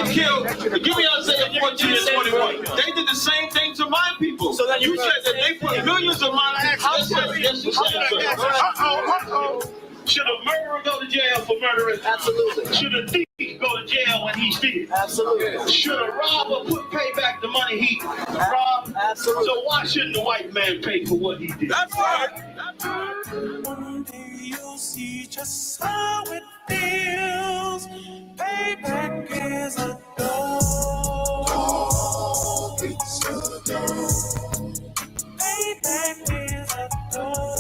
they killed, give me Isaiah 14 and 21. They did the same thing to my people. So then you said that they put millions of my yes, you said. Should a murderer go to jail for murdering? Absolutely. Should a thief go to jail when he steals? Absolutely. Should a robber pay back the money he robbed? Absolutely. So why shouldn't the white man pay for what he did? That's right. That's right. One day you'll see just how it feels. Payback is a dog. It's a dog. Payback is a dog.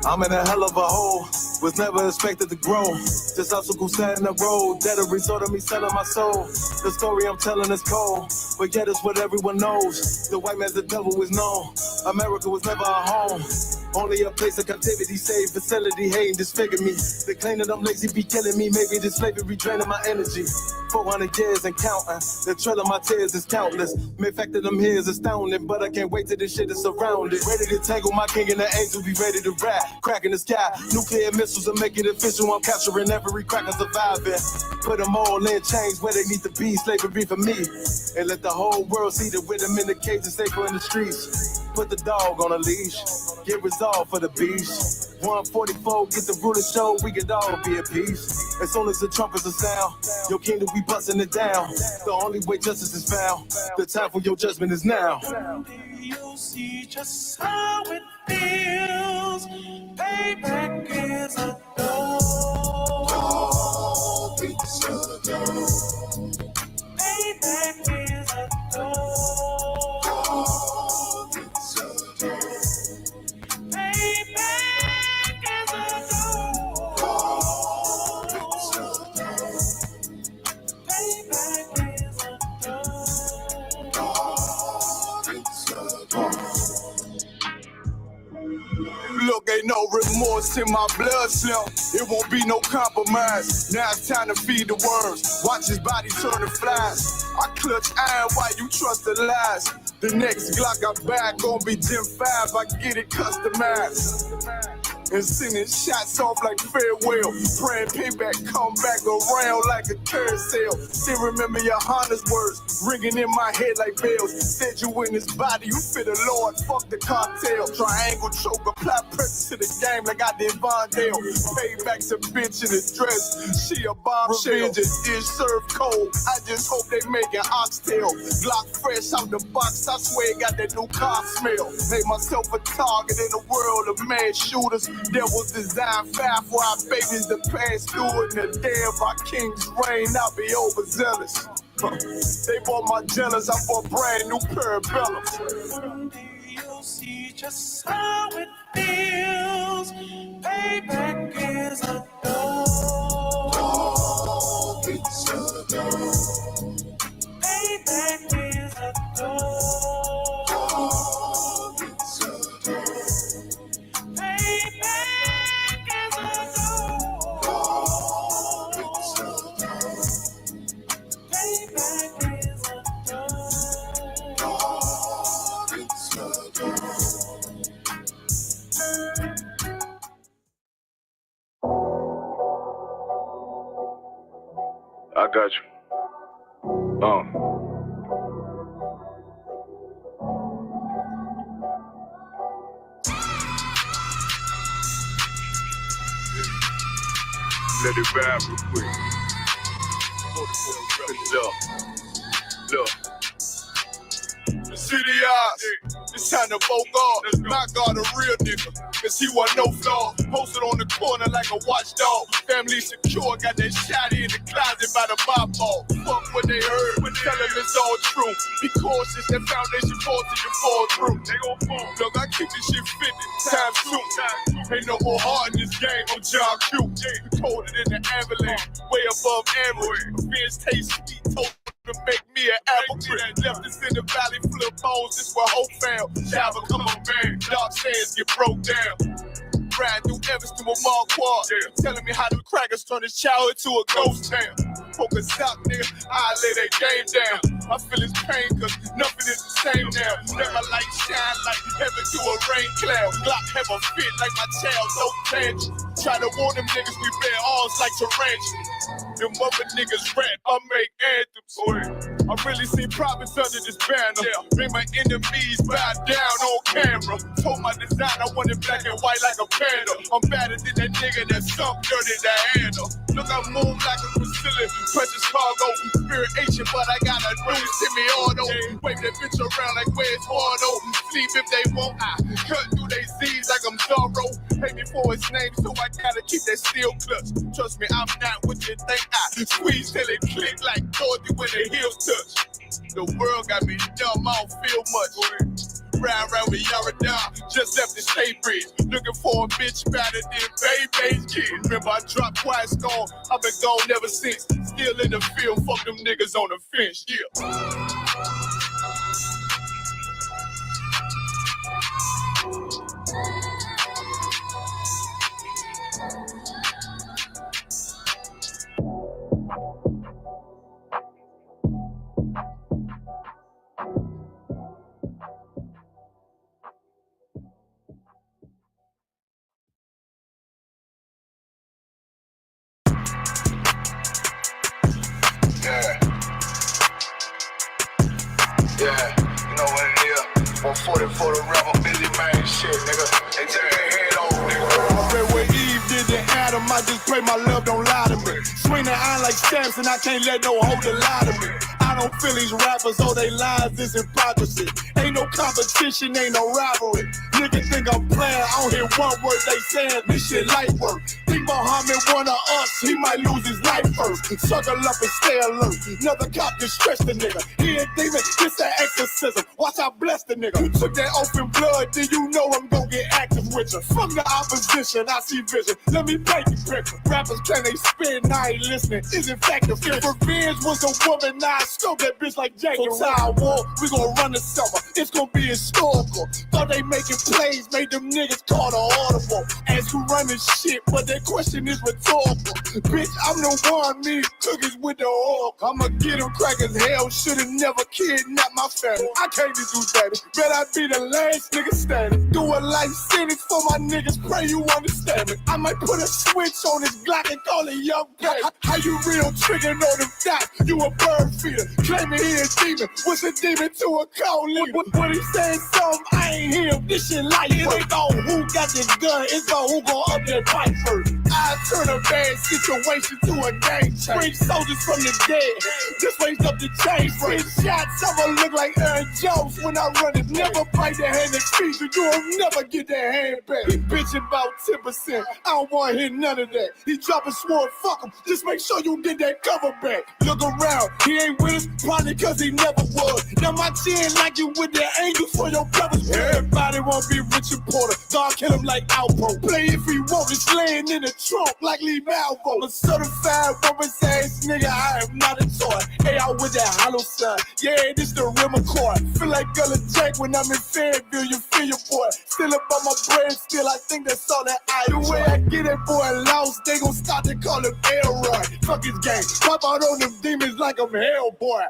I'm in a hell of a hole, was never expected to grow. This obstacle sat in the road, that a result of me selling my soul. The story I'm telling is cold, but yet it's what everyone knows. The white man's the devil is known. America was never a home, only a place of captivity, safe facility, hating, disfigure me. They claim that I'm lazy, be killing me. Maybe this slavery draining my energy. 400 years and counting, the trail of my tears is countless. The fact that I'm here is astounding, but I can't wait till this shit is surrounded. Ready to tangle my king and the angel, be ready to rap. Cracking the sky, nuclear missiles and make it official. I'm capturing every cracker surviving. Put them all in chains where they need to be, slavery for me. And let the whole world see the rhythm in the cage and safer in the streets. Put the dog on a leash, get resolved for the beast. 144, get the ruler show, we could all be at peace. As soon as the trumpets are sound, your kingdom we busting it down. The only way justice is found, the time for your judgment is now. You'll see just how it feels. Payback is a dog. It's a dog. Payback is a dog. It's a dog. Payback is a dog. It's a dog. Payback is a dog. It's a dog. Look, ain't no remorse in my blood slump. It won't be no compromise. Now it's time to feed the worms. Watch his body turn to flies. I clutch iron while you trust the lies. The next Glock I buy gon' be Gen 5. I get it customized. And sending shots off like farewell. Praying payback come back around like a carousel. Still remember your Honda's words ringing in my head like bells. Said you in his body, you fit the Lord, fuck the cartel. Triangle choke, apply pressure to the game like I did Vondale. Payback's a bitch in a dress, she a bombshell. Revenge is served cold, I just hope they make an oxtail. Glock fresh out the box, I swear it got that new car smell. Made myself a target in the world of mad shooters. There was designed fire for our babies to pass through. In the day of our king's reign, I'll be overzealous. They bought my jealous, I bought brand new parabellums. One day you'll see just how it feels. Payback is a dog. It's a dog. Payback is a dog. It's a dog. Payback. I got you. Let it vibe real quick. Look. The city eyes, it's time to vote God. My God, a real nigga, cause he wasn't no flaw. Posted on the corner like a watchdog. Family secure, got that shotty in the closet by the mob ball. Fuck what they heard, tell them it's all true. Be cautious, that foundation falls till you fall through. They gon' fall. Look, I keep this shit 50 times soon. Ain't no more heart in this game, I'm John Q. We colder than the avalanche, way above average. Fierce taste sweet, toast to make me an apple tree. Left us in the valley full of bones, this where hope found. Java, come on, man. Dark sands get broke down. riding through Evanston with Mark Quad. Telling me how the crackers turn his childhood to a ghost town. Focus out, nigga, I lay that game down. I feel his pain, cause nothing is the same now. Let my light shine like heaven through a rain cloud. Glock have a fit like my child, no tangent. Try to warn them niggas we bear arms like tarantulas. Them other niggas rap, I make anthems. I really see prophets under this banner. Make my enemies bow down on camera. Told my design I wanted black and white like a panda. I'm better than that nigga that sunk dirty to handle. Look, I move like a Priscilla, precious cargo, spirit ancient, but I got a new semi-auto. Wave that bitch around like where's Wardo. Sleep if they won't, I cut through they Z's like I'm Zorro. Pay me for his name, so I gotta keep that steel clutch. Trust me, I'm not what you think. I squeeze till it click like Dorothy when the heels touch. The world got me dumb, I don't feel much. Ride around with Yaradon, just left the state bridge. Looking for a bitch better than Baby's kid. Remember I dropped Quiet Storm, I've been gone ever since. Still in the field, fuck them niggas on the fence, yeah. Yeah, you know what it is. 140 for the rebel, busy man shit, nigga. They take their head over, nigga. I read what Eve did to Adam, I just pray my love don't lie to me. Swing the iron like Samson, I can't let no holder lie to me. I don't feel these rappers, all they lies is hypocrisy. Ain't no competition, ain't no rivalry. Niggas think I'm playing, I don't hear one word they saying, this shit light work. Think Muhammad one of us, he might lose his life first. Suckle up and stay alert. Another cop can stretch the nigga. He ain't demon, it's an exorcism. Watch I bless the nigga. You took that oath in blood, then you know I'm gonna get active with you. From the opposition, I see vision. Let me paint the picture. Rappers can they spin, now I ain't listening. Is in fact the fear. If revenge was a woman, now I scope that bitch like Jake. So I war, we gonna run the summer. It's gonna be historical. Thought they making plays, made them niggas call the audible. Ask who run this shit, but that question is rhetorical. Bitch, I'm the one, me cookies with the oil. I'ma get them crackers, hell, should've never kidnapped my family. I can't do that. Bet I be the last nigga standing. Do a life sentence for my niggas, pray you understand me. I might put a switch on this Glock and call it young baby. How you real trigger on them dots? You a bird feeder, claiming he a demon. What's a demon to a cold leader? When he saying something, I ain't hear this shit like it ain't about who got this gun, it's about who gon' up that fight first. I turn a bad situation to a game change. Bring soldiers from the dead, just raise up the chain. Six shots, I'ma look like Aaron Jones when I run it. Never bite the hand that feeds you, you'll never get that hand back. He bitching about 10%, I don't wanna hear none of that. He dropping sword, fuck him, just make sure you get that cover back. Look around, he ain't with us, probably cause he never was. Now my chin like you with the angels for your brothers. Everybody wanna be Richard Porter, God kill him like Alpo. Play if he want, it's laying in the trunk like Lee Malvo. I'm a certified woman's ass nigga, I am not a toy. Hey, I with that hollow sign, yeah, this the rim accord. Feel like Gullah Jack when I'm in Fayetteville, you feel your boy. Still up on my bread, still I think that's all that I do. The way I get that boy lost, they gon' start to call him Elroy. Fuck his game, pop out on them demons like I'm Hellboy.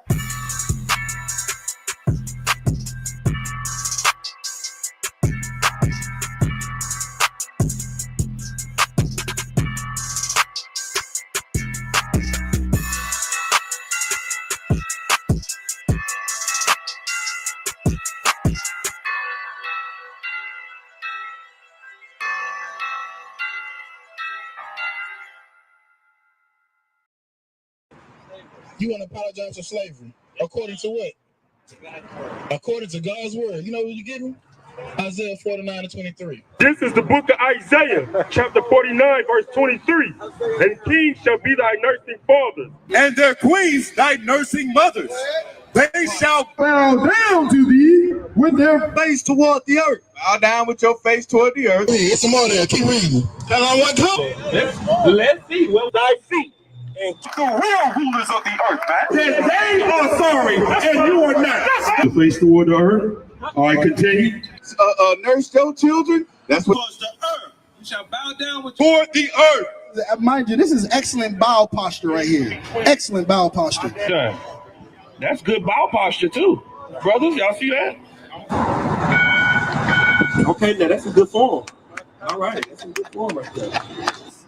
You want to apologize for slavery? According to what? According to God's word. You know what you're getting? Isaiah 49:23. This is the book of Isaiah, chapter 49, verse 23. And kings shall be thy nursing fathers, and their queens thy nursing mothers. They shall bow down to thee with their face toward the earth. Bow down with your face toward the earth. Hey, it's some more there. Keep reading. Tell them what to. Let's see what thy feet. And the real rulers of the earth, man. That they are sorry, and you are not. The face toward the earth. All right, continue. Nurse your children. That's what. Because the earth You shall bow down with toward the earth. Mind you, this is excellent bow posture right here. Excellent bow posture. Yeah. That's good bow posture too. Brothers, y'all see that? Okay, now that's a good form. All right, that's a good form right there.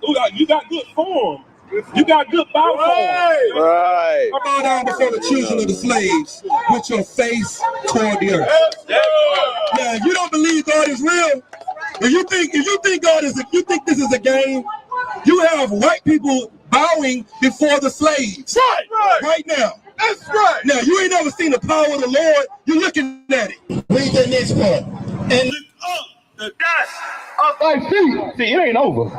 Ooh, you got good form. You got good bow form. Right. I bow down before the children of the slaves with your face toward the earth. Now, if you don't believe God is real, if you think God is, if you think this is a game, you have white people bowing before the slaves. Right now. That's right. Now, you ain't never seen the power of the Lord. You're looking at it. Read the next part. And lift up the dust of Like, see, it ain't over.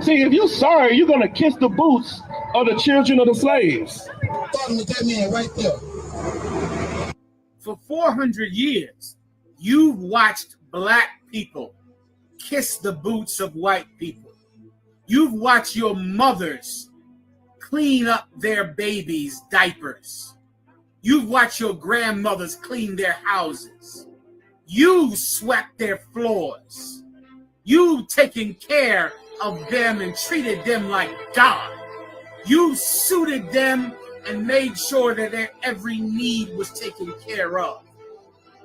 See, if you're sorry, you're gonna kiss the boots of the children of the slaves. talking to that man right there. For 400 years, you've watched black people kiss the boots of white people. You've watched your mothers clean up their babies' diapers. You've watched your grandmothers clean their houses. You swept their floors. You've taken care of them and treated them like God. You suited them and made sure that their every need was taken care of.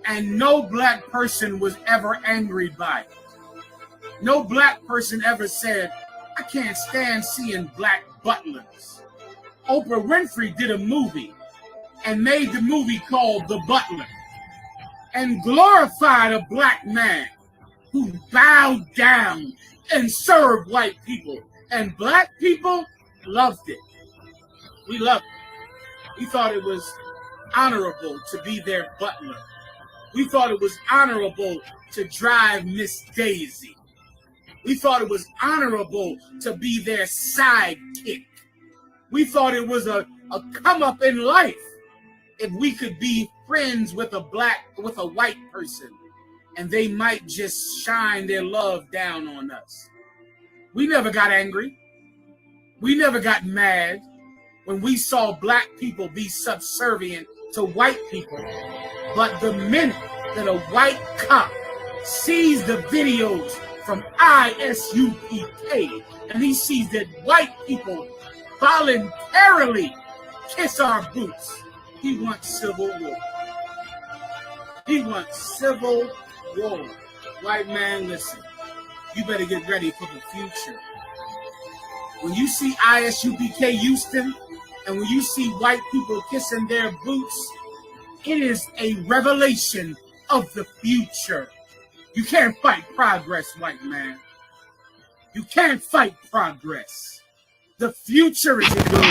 And no black person was ever angry by it. No black person ever said, I can't stand seeing black butlers. Oprah Winfrey did a movie and made the movie called The Butler and glorified a black man who bowed down and served white people. And black people loved it. We loved it. We thought it was honorable to be their butler. We thought it was honorable to drive Miss Daisy. We thought it was honorable to be their sidekick. We thought it was a come up in life if we could be friends with a white person and they might just shine their love down on us. We never got angry. We never got mad when we saw black people be subservient to white people. But the minute that a white cop sees the videos from ISUPK and he sees that white people voluntarily kiss our boots, he wants civil war. He wants civil war. White man, listen, you better get ready for the future. When you see ISUPK Houston and when you see white people kissing their boots, it is a revelation of the future. You can't fight progress, white man. You can't fight progress. The future is good.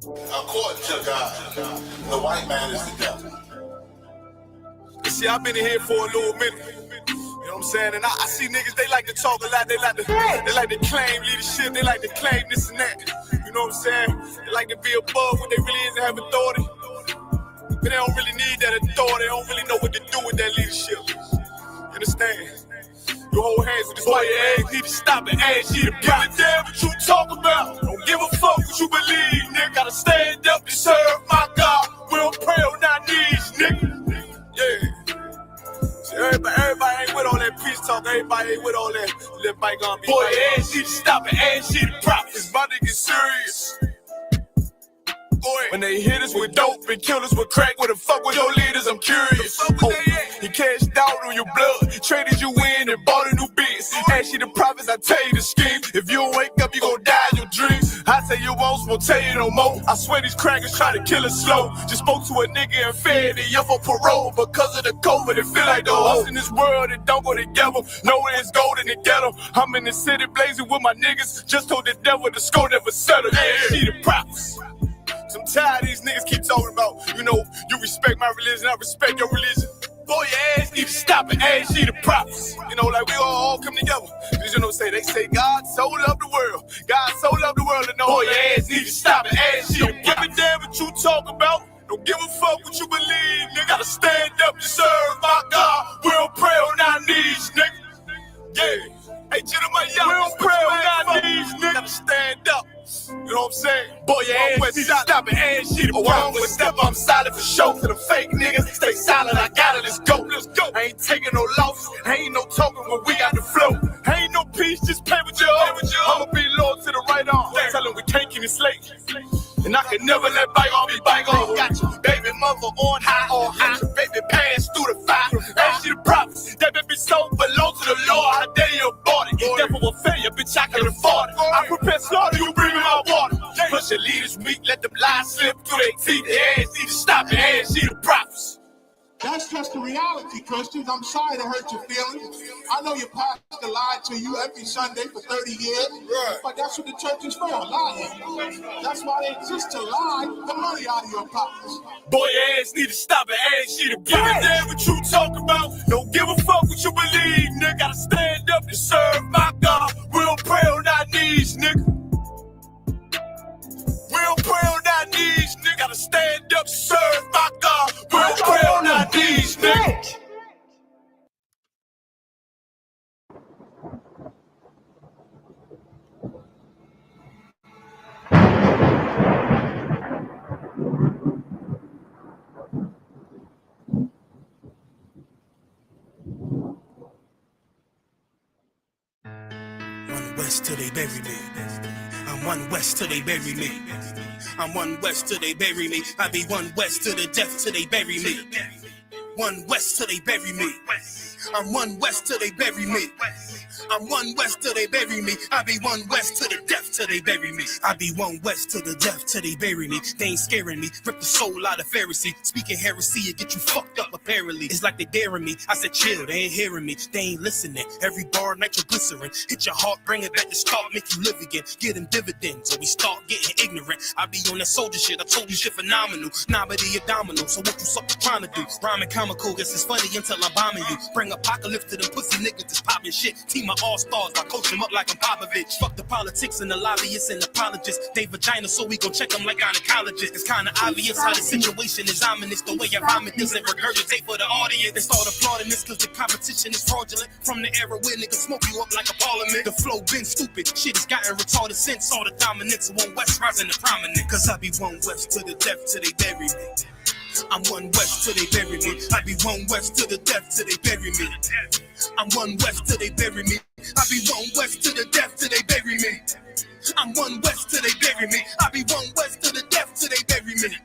According to God, the white man is the devil. You see, I've been in here for a little minute. You know what I'm saying? And I see niggas, they like to talk a lot. They like to claim leadership. They like to claim this and that. You know what I'm saying? They like to be above what they really is and have authority. But they don't really need that authority. They don't really know what to do with that leadership. You understand? You hold hands with this white ass, need to stop and ask you to give a damn what you talk about. Don't give a fuck what you believe, nigga. Gotta stand up and serve my God. We don't pray on our knees, nigga. Yeah. See, everybody ain't with all that peace talk. Everybody ain't with all that. Let bygone be. Boy, ass you to stop and ask you to prop. It's about to get serious. When they hit us with dope and kill us with crack, where the fuck with your leaders? I'm curious. He cashed out on your blood, traded you in and bought a new biz. Ask you the prophets, I tell you the scheme. If you don't wake up, you gon' die in your dreams. I say you won't tell you no more. I swear these crackers try to kill us slow. Just spoke to a nigga and fed it up for parole because of the COVID. It feel like the hoes in this world that don't go together. Nowhere is gold in the ghetto. I'm in the city blazing with my niggas. Just told the devil the score never settle. Yeah, see the prophets. I'm tired of these niggas keep talking about, you know, you respect my religion, I respect your religion. Boy, your ass need to stop and ask you the prophets. You know, like we all come together. You know what I'm saying? They say God so loved the world. God so loved the world, and know your ass need to stop and ask you. Don't give a damn what you talk about. Don't give a fuck what you believe, nigga. Gotta stand up to serve my God. We don't pray on our knees, nigga. Yeah. Hey, gentlemen, y'all, we don't pray on our knees, nigga. Gotta stand up. You know know what I'm saying? Boy, your ass need to stop it, and shit. Oh, I'm with step, I'm silent for show. To the fake niggas, stay silent, I got it, let's go, let's go. I ain't taking no losses, ain't no talking when we got the flow. Ain't no peace, just play with your own. I'ma be loyal to the right arm. Tell them we can't keep it slate. And I can never let bygone be bygone. Got your baby mother on high, baby pass through the fire. Ain't she the prophets? That baby so belong to the Lord. How dare you abort it? If devil will failure, bitch, I can afford it. I prepare slaughter, you bring me my water. Push your leaders weak, let them lies slip through their teeth. Their ass need to stop it, and she the prophets. That's just the reality, Christians. I'm sorry to hurt your feelings. I know your pastor lied to you every Sunday for 30 years, but that's what the church is for, lying. That's why they exist, to lie the money out of your pockets. Boy, your ass need to stop it, and she the give a damn what you talk about. Don't give a fuck what you believe, nigga. Gotta stand up to serve my God. We'll pray on our knees, nigga. We'll pray on our knees, nigga. Gotta stand up to serve my God. We'll pray on our knees, nigga. One west till they bury me. I'm one west till they bury me. I'm one west till they bury me. I be one west to the death till they bury me. One west till they bury me. I'm one west till they bury me. I'm one west till they bury me. I be one west to the death till they bury me. I be one west to the death till they bury me. They ain't scaring me. Rip the soul out of Pharisee. Speaking heresy, it get you fucked up apparently. It's like they daring me. I said chill, they ain't hearing me. They ain't listening. Every bar nitroglycerin. Hit your heart, bring it back to start, make you live again. Get them dividends, or we start getting ignorant. I be on that soldier shit. I told you shit phenomenal. Nominee abdominal. So what you sucker trying to do? Rhyming comical, guess it's funny until I'm bombing you. Bring apocalypse to them pussy niggas that's popping shit. Team of all-stars, I coach them up like I'm Popovich. Fuck the politics and the lobbyists and apologists. They vagina, so we gon' check them like gynecologists. It's kinda obvious how the situation is ominous. The way I vomit this and regurgitate for the audience. They start applauding this cause the competition is fraudulent. From the era where niggas smoke you up like a parliament. The flow been stupid, shit has gotten retarded since. All the dominance of one west rising to prominent. Cause I be one west to the death till they bury me. I'm one west till they bury me. I be one west to the death till they bury me. I'm one west till they bury me. I be one west to the death till they bury me. I'm one west till they bury me. I be one west to the death till they bury me.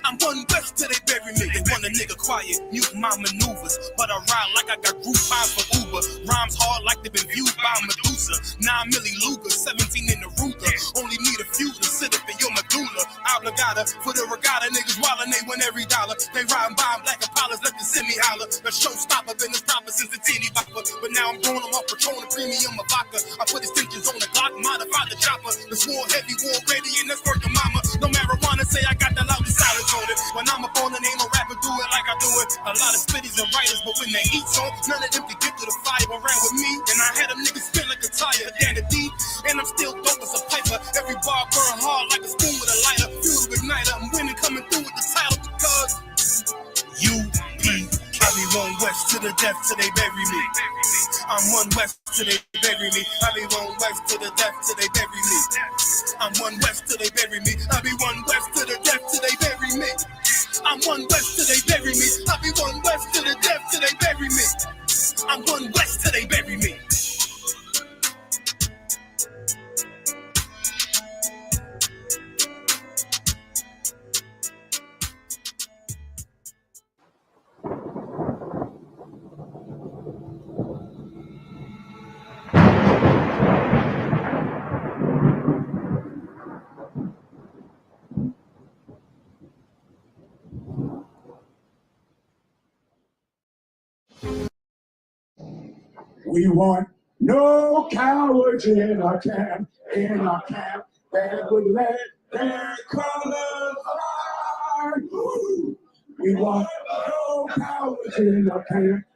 I'm one west till they bury me. They want a nigga quiet, mute my maneuvers, but I ride like I got group five for Uber. Rhymes hard like they've been viewed by Medusa. 9 milli Luger, 17 in the Ruger. Only need a few to sit up in your medulla. Obligata for the regatta, niggas wildin', they win every dollar. They riding by black Impalas, let the semi holler. The showstopper been the stopper since the teeny bopper. But now I'm growing them up, Patron, premium of vodka. I put extensions on the Glock, modify the chopper. The swore heavy, war ready, and that's working mama. No marijuana, say I got the loudest silence on it. When I'm up on it, ain't no rapper do it like I do it. A lot of spitties and writers, but when they eat song, none of them can get to the fire around with me. And I had them niggas spin like a tire, down the deep. And I'm still dope as a piper. Every bar burn hard like a spoon with a lighter. Fuel to igniter, I'm winning, coming through with the title because I be one west to the death till they bury me. I'm one west till they bury me. I be one west to the death till they bury me. I'm one west till they bury me. I be one west to the death till they bury me. I'm one west till they bury me. I be one west to the death till they bury me. I'm one west till they bury me. We want no cowards in our camp, that would let their colors fly. We want no cowards in our camp,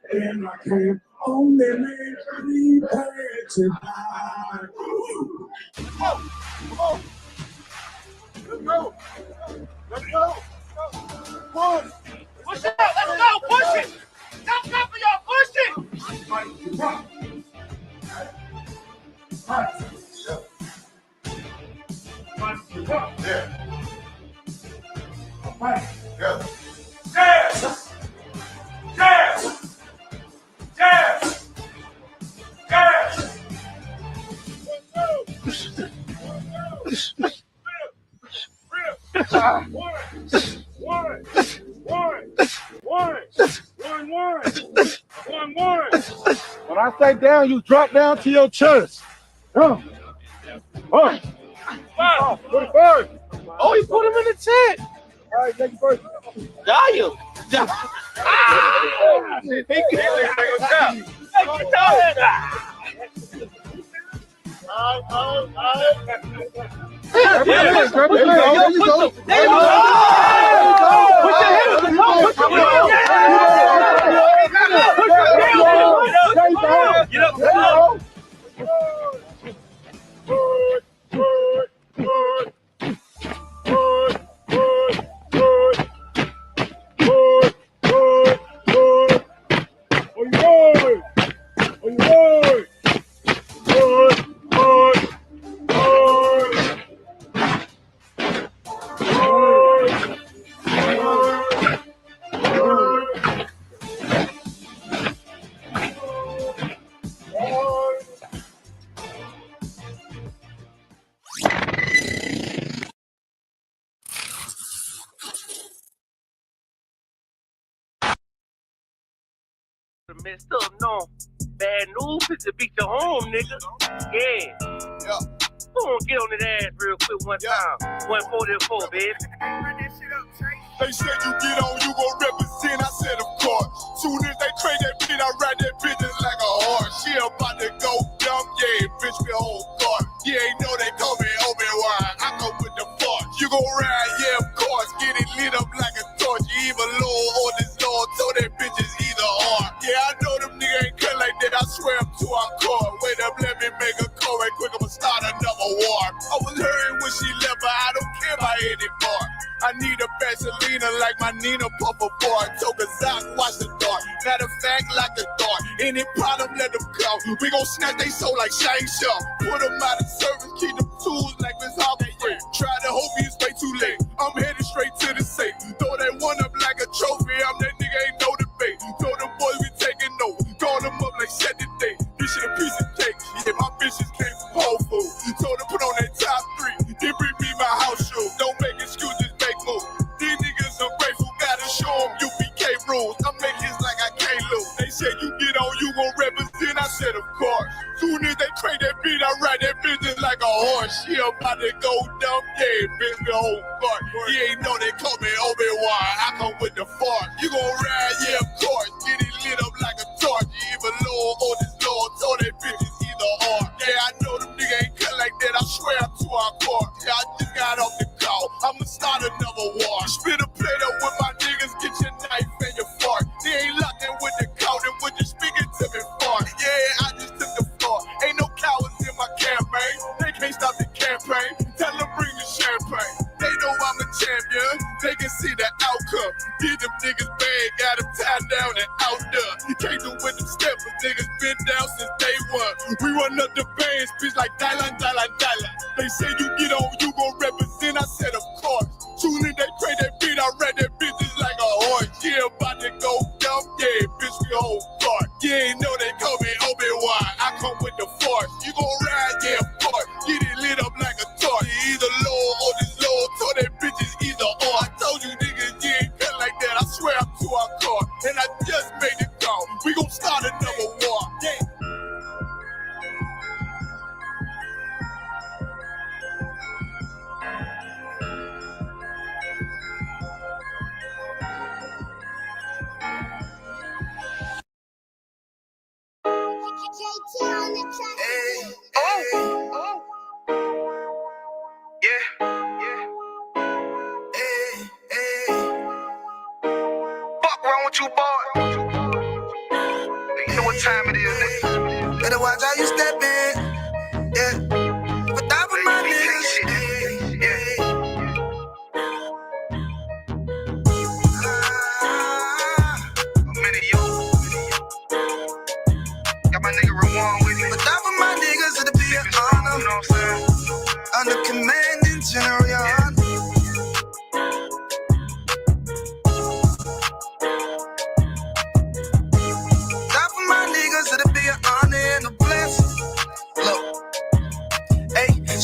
only men prepared to die. Let's go. Let's go. One. Push it out. Let's go. Push it. Stop for y'all. Push it. One. Yeah. All right. Yeah. Jazz! Jazz! Jazz! Jazz! When I say down, you drop down to your chest. Oh, 41st. Oh, you put him in the tent. All right, take first. Damn. Messed up, no. Bad news is to beat your home, nigga. Yeah. Go on, get on that ass real quick one time. 144, baby. They said you get on, you gon' represent. I said, of course. Soon as they trade that bitch, I ride that bitch just like a horse. She about to go dumb, yeah, bitch, me whole guard. You ain't know they call me Obi-Wan. I come with the force. You gon' ride, yeah, of course. Get it lit up like a torch. You even low on this Lord, so that bitch is either or. Yeah, I know them niggas ain't cut like that. I swear I'm to our core. Wait up, let me make a call right quick. I'ma start another war. I was hurting when she left, but I don't care about anymore. I need a Vaseline like my Nina Puffer boy. Took a Zoc, watch the dark. Matter of fact, like the dark. Any problem, let them come. We gon' snatch they soul like Shane Shaw. Put them out of service, keep them tools like Miss Hawkins. Try to hope it's way too late. I'm headed straight to the safe. Throw that one up like a trophy. I'm that nigga, ain't no debate. Told them boys we taking notes. Call them up like set the date. This shit a piece of cake. Yeah, my bitches came from Whole Foods. Told them put on that top 3. Then bring me my house shoes. Don't make excuses, make moves. These niggas ungrateful, gotta show them UPK rules. I make hits like I can't lose. They said you get on, you gon' represent. I said, of course. Soon as they trade that beat, I ride that business like a horse. She about to go dumb, yeah, bitch, the whole part. You ain't know they call me Obi-Wan. I come with the force. You gon' ride, yeah, of course. Get it lit up like a torch. You even low on this Lord, told that bitch is either or. Yeah, I know them niggas ain't cut like that. I swear I'm to our core. Yeah, I just got off the call. I'ma start another war. Spit a plate up with my niggas, get your knife and your fork. They ain't locked in with the cow, then when you speaking to me fart. Yeah, I just took the floor. Ain't no cowards in my campaign. They can't stop the campaign. Tell them bring the champagne. They know I'm a champion. They can see the outcome. Get them niggas bad, got them tied down and out there. You can't do with them steppers. Niggas been down since day one. We run up the bands, bitch, like Dylan. They say you get on, you gon' represent. I said, of course. Soon as they pray that beat, I read that bitch just like a horse. Yeah, about to go dumb, yeah, bitch, we whole part. You ain't know they call me Obi-Wan. I come with the force. You gon' ride, yeah, of course. Get it lit up like a torch. You either low or this low, so that bitch is either or. I told you niggas, you ain't cut like that. I swear I'm to our car. And I just made it call. We gon' start another war. Yeah. Fuck wrong with you, boy? You know what time it is, nigga. Better watch how you step in. Yeah. But that was my niggas. Many of you. Got my nigga Rawan with me. But that was my niggas, it'll be an honor. You know what I'm saying? Under commanding General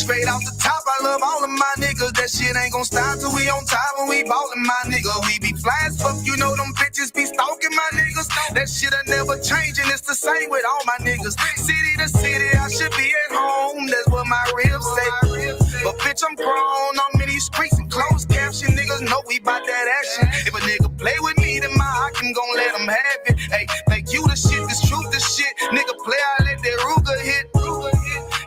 Straight off the top, I love all of my niggas. That shit ain't gon' stop till we on top when we ballin', my nigga. We be fly as fuck, you know them bitches be stalking my niggas. That shit'll never change, and it's the same with all my niggas. City to city, I should be at home. That's what my ribs say. But bitch, I'm grown. I'm in these streets and closed caption. Niggas know we bout that action. If a nigga play with me, then my Hakim gon' let him have it. Hey, think you the shit, this truth the shit. Nigga play, I let that Ruger hit.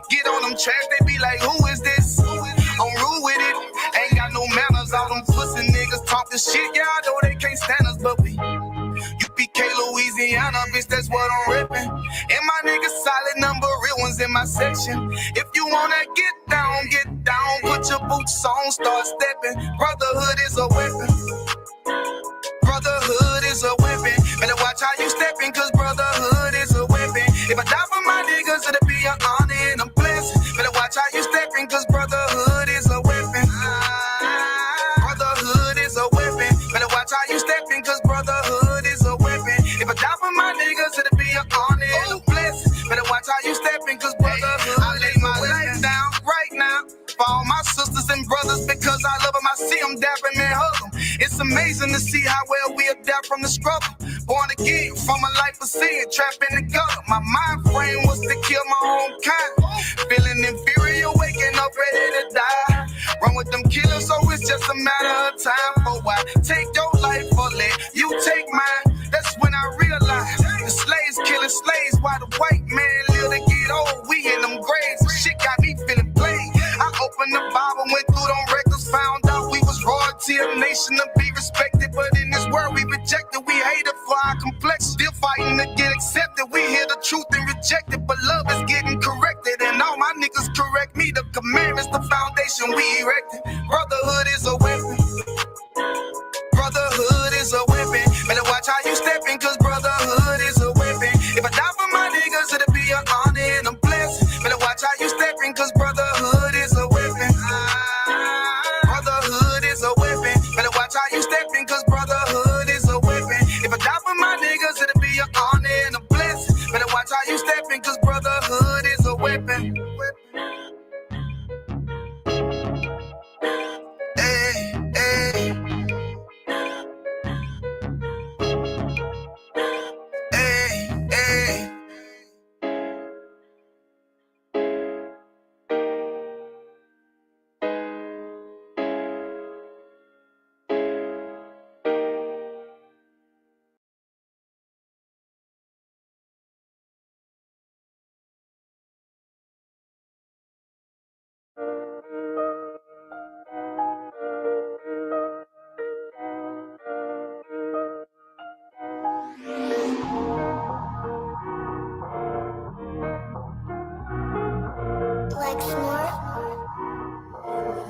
Get on them tracks, they be like, who is this? I'm rude with it. Ain't got no manners. All them pussy niggas talking shit. Yeah, I know they can't stand us, but we UPK Louisiana, bitch, that's what I'm ripping. And my niggas solid number, real ones in my section. If you wanna get down, put your boots on, start stepping. Brotherhood is a weapon. Brotherhood is a weapon. Better watch how you stepping, cause brotherhood is a weapon. If I die for my niggas, it'll be an honor and a blessing. Better watch how you stepping, cause brotherhood is a weapon. Brotherhood is a weapon. Better watch how you stepping, cause brotherhood is a weapon. If I die for my niggas, it'll be an honor and a blessing. Better watch how you stepping, cause brotherhood. I lay my life down right now for all my sisters and brothers, because I love them. I see them dapping and hug them. It's amazing to see how well we adapt from the struggle. Born again from a life of sin, trapped in the gutter. My mind frame was to kill my own kind. Feeling inferior, waking up ready to die. Run with them killers, so it's just a matter of time. For why take your life or let you take mine? That's when I realized the slaves killing slaves while the white man live to get old. We in them graves, shit got me feeling played. I opened the Bible, went through them records, found out we was royalty, a nation to be respected. But in this world we rejected, we hated for our complex. Still fighting to get accepted. We hear the truth and reject it, but love is getting corrected. And all my niggas correct me. The commandments, the foundation we erected. Brotherhood is a weapon. Brotherhood is a weapon. Better watch how you stepping, cause brotherhood is a weapon. If I die for my niggas, it'll be an honor and a blessing. Better watch how you stepping, cause brotherhood is a weapon. Brotherhood is a weapon. Better watch how you stepping, cause brotherhood is a weapon. If I die for my niggas, it'll be an honor and a blessing. Better watch how you stepping, cause brotherhood is a weapon. Hey, hey.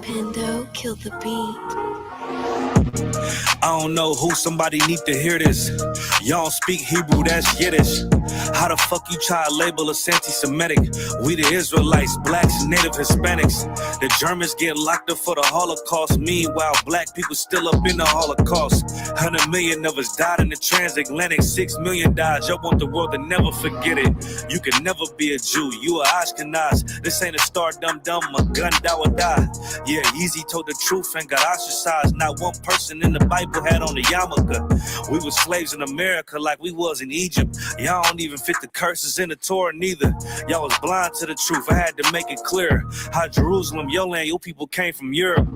Pando, kill the beat. I don't know who, somebody need to hear this. Y'all don't speak Hebrew, that's Yiddish. How the fuck you try to label us anti-Semitic? We the Israelites, blacks, native Hispanics. The Germans get locked up for the Holocaust. Meanwhile, black people still up in the Holocaust. 100 million of us died in the transatlantic. 6 million died. Y'all want the world to never forget it. You can never be a Jew. You a Ashkenaz. This ain't a star dum-dum, a gun die or die. Yeah, Yeezy told the truth and got ostracized. Not one person in the Bible had on the yarmulke. We was slaves in America like we was in Egypt. Y'all don't even fit the curses in the Torah neither. Y'all was blind to the truth. I had to make it clear how Jerusalem, your land, your people came from Europe.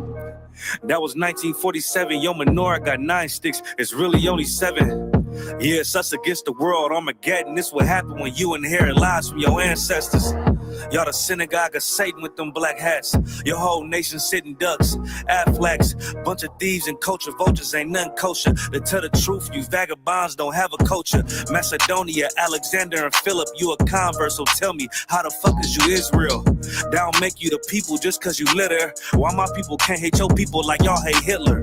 That was 1947. Your menorah got 9 sticks. It's really only 7. Yeah, it's us against the world. Armageddon. This what happened when you inherit lies from your ancestors. Y'all the synagogue of Satan with them black hats. Your whole nation sitting ducks, Aflacs, bunch of thieves and culture vultures, ain't nothing kosher. To tell the truth, you vagabonds don't have a culture. Macedonia, Alexander and Philip, you a convert, so tell me, how the fuck is you Israel? That don't make you the people just cause you litter. Why my people can't hate your people like y'all hate Hitler?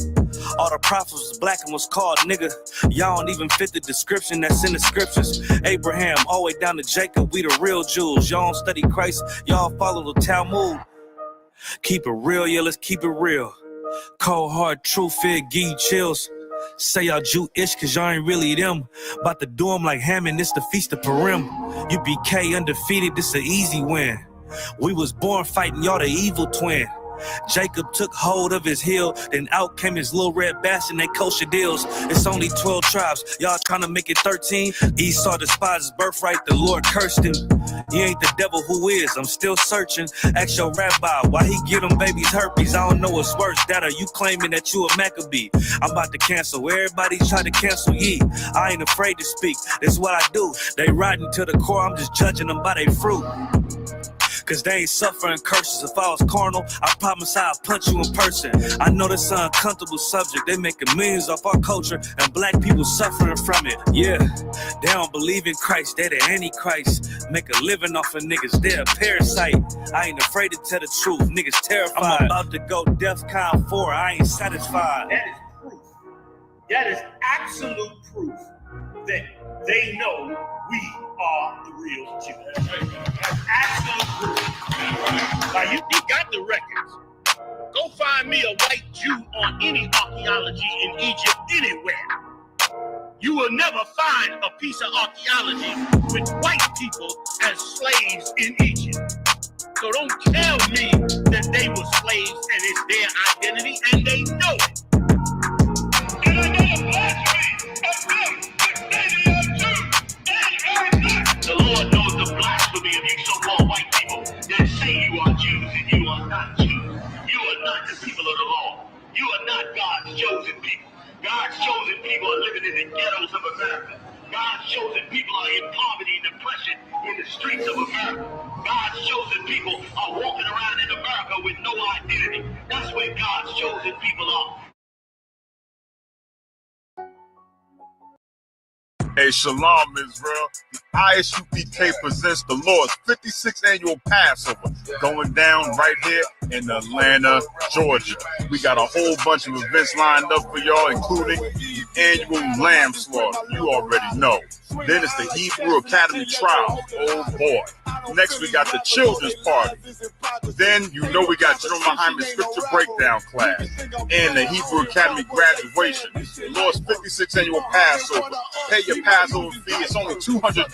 All the prophets was black and was called nigga. Y'all don't even fit the description that's in the scriptures. Abraham, all the way down to Jacob, we the real Jews. Y'all don't study Christ, y'all follow the Talmud. Keep it real, yeah, let's keep it real. Cold hard truth, it give you chills. Say y'all Jewish cause y'all ain't really them. About to do them like Hammond, this the Feast of Purim. You BK undefeated, this an easy win. We was born fighting, y'all the evil twin. Jacob took hold of his heel, then out came his little red bastard, they kosher deals. It's only 12 tribes, y'all trying to make it 13. Esau despised his birthright, the Lord cursed him. He ain't the devil, who is? I'm still searching. Ask your rabbi why he give them babies herpes. I don't know what's worse, that or you claiming that you a Maccabee. I'm about to cancel, everybody try to cancel ye. I ain't afraid to speak, that's what I do. They riding to the core, I'm just judging them by their fruit. Cause they ain't suffering curses. If I was carnal, I promise I'll punch you in person. I know this is an uncomfortable subject. They making millions off our culture and black people suffering from it. Yeah, they don't believe in Christ. They the Antichrist. Make a living off of niggas. They're a parasite. I ain't afraid to tell the truth. Niggas terrified. I'm about to go DEFCON 4. I ain't satisfied. That is proof. That is absolute proof that they know we are the real Jews. That's absolute proof. Now you got the records. Go find me a white Jew on any archaeology in Egypt anywhere. You will never find a piece of archaeology with white people as slaves in Egypt. So don't tell me that they were slaves and it's their identity, and they know it. And I know the blasphemy of them, that they are Jews. The Lord knows the blasphemy of you so-called white people that say you are Jews and you are not Jews. You are not the people of the law. You are not God's chosen people. God's chosen people are living in the ghettos of America. God's chosen people are in poverty and depression in the streets of America. God's chosen people are walking around in America with no identity. That's where God's chosen people are. Hey, Shalom, Israel. The ISUPK presents the Lord's 56th annual Passover going down right here in Atlanta, Georgia. We got a whole bunch of events lined up for y'all, including the annual lamb slaughter. You already know. Then it's the Hebrew Academy trial. Oh, boy. Next, we got the children's party. Then, you know, we got General Muhammad's scripture breakdown class and the Hebrew Academy graduation. The Lord's 56th annual Passover. Pay your Passover fee. It's only $200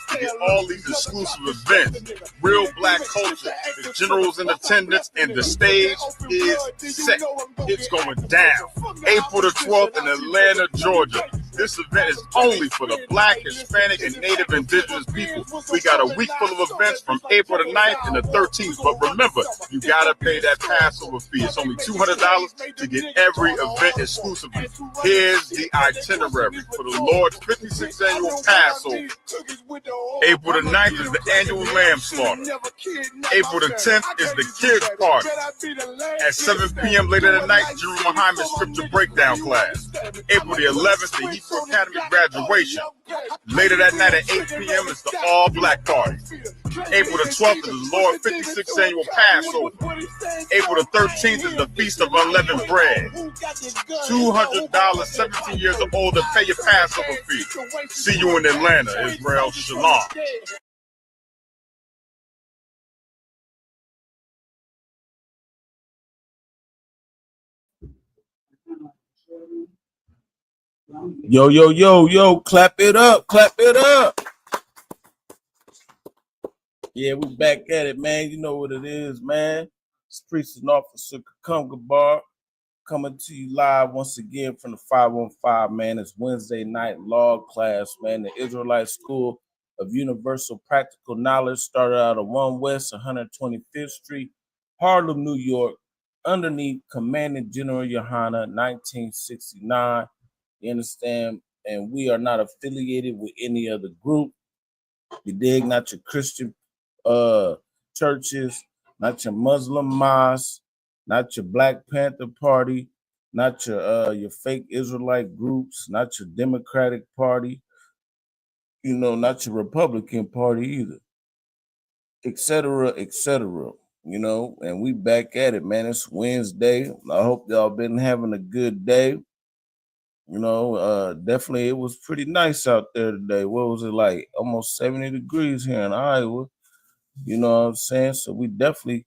to get all these exclusive events. Real black culture. The general's in attendance and the stage is set. It's going down. April the 12th in Atlanta, Georgia. This event is only for the black, Hispanic, and Native indigenous people. We got a week full of events from April the 9th and the 13th. But remember, you got to pay that Passover fee. It's only $200 to get every event exclusively. Here's the itinerary for the Lord's 56th annual Passover. April the 9th is the annual lamb slaughter. April the 10th is the kids party. At 7 p.m. later that night, General Muhammad's scripture breakdown class. April the 11th, the Hebrew Academy graduation. Later that night at 8 p.m. is the all-black party. April the 12th is the Lord's 56th annual Passover. April the 13th is the Feast of Unleavened Bread. $200, 17 years or older, pay your Passover fee. See you in Atlanta, Israel. Shalom. Yo, yo, yo, yo, clap it up, clap it up. Yeah, we back at it, man. You know what it is, man. It's Priest and Officer Kakunga Bar coming to you live once again from the 515, man. It's Wednesday night log class, man. The Israelite School of Universal Practical Knowledge started out at 1 West 125th Street, Harlem, New York, underneath Commanding General Yohana, 1969. You understand? And we are not affiliated with any other group. You dig? Not your Christian churches, not your Muslim mosques, not your Black Panther Party, not your fake Israelite groups, not your Democratic Party, you know, not your Republican Party either, etc., etc. You know, and we back at it, man. It's Wednesday. I hope y'all been having a good day. You know, definitely it was pretty nice out there today. What was it like? Almost 70 degrees here in Iowa. You know what I'm saying? So we definitely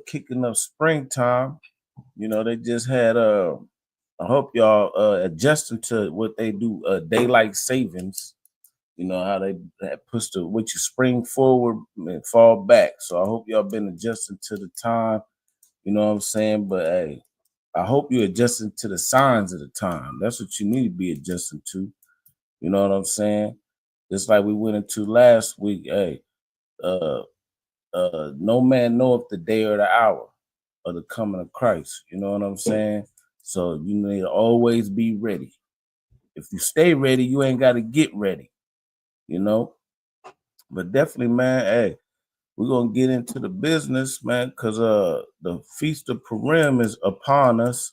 kicking up springtime. You know, they just had I hope y'all adjusting to what they do, daylight savings. You know how they push the what you spring forward and fall back. So I hope y'all been adjusting to the time. You know what I'm saying? But hey, I hope you're adjusting to the signs of the time. That's what you need to be adjusting to. You know what I'm saying? Just like we went into last week. Hey, no man knoweth the day or the hour of the coming of Christ. You know what I'm saying? So you need to always be ready. If you stay ready, you ain't got to get ready. You know? But definitely, man, hey, we're gonna get into the business, man, because the Feast of Purim is upon us.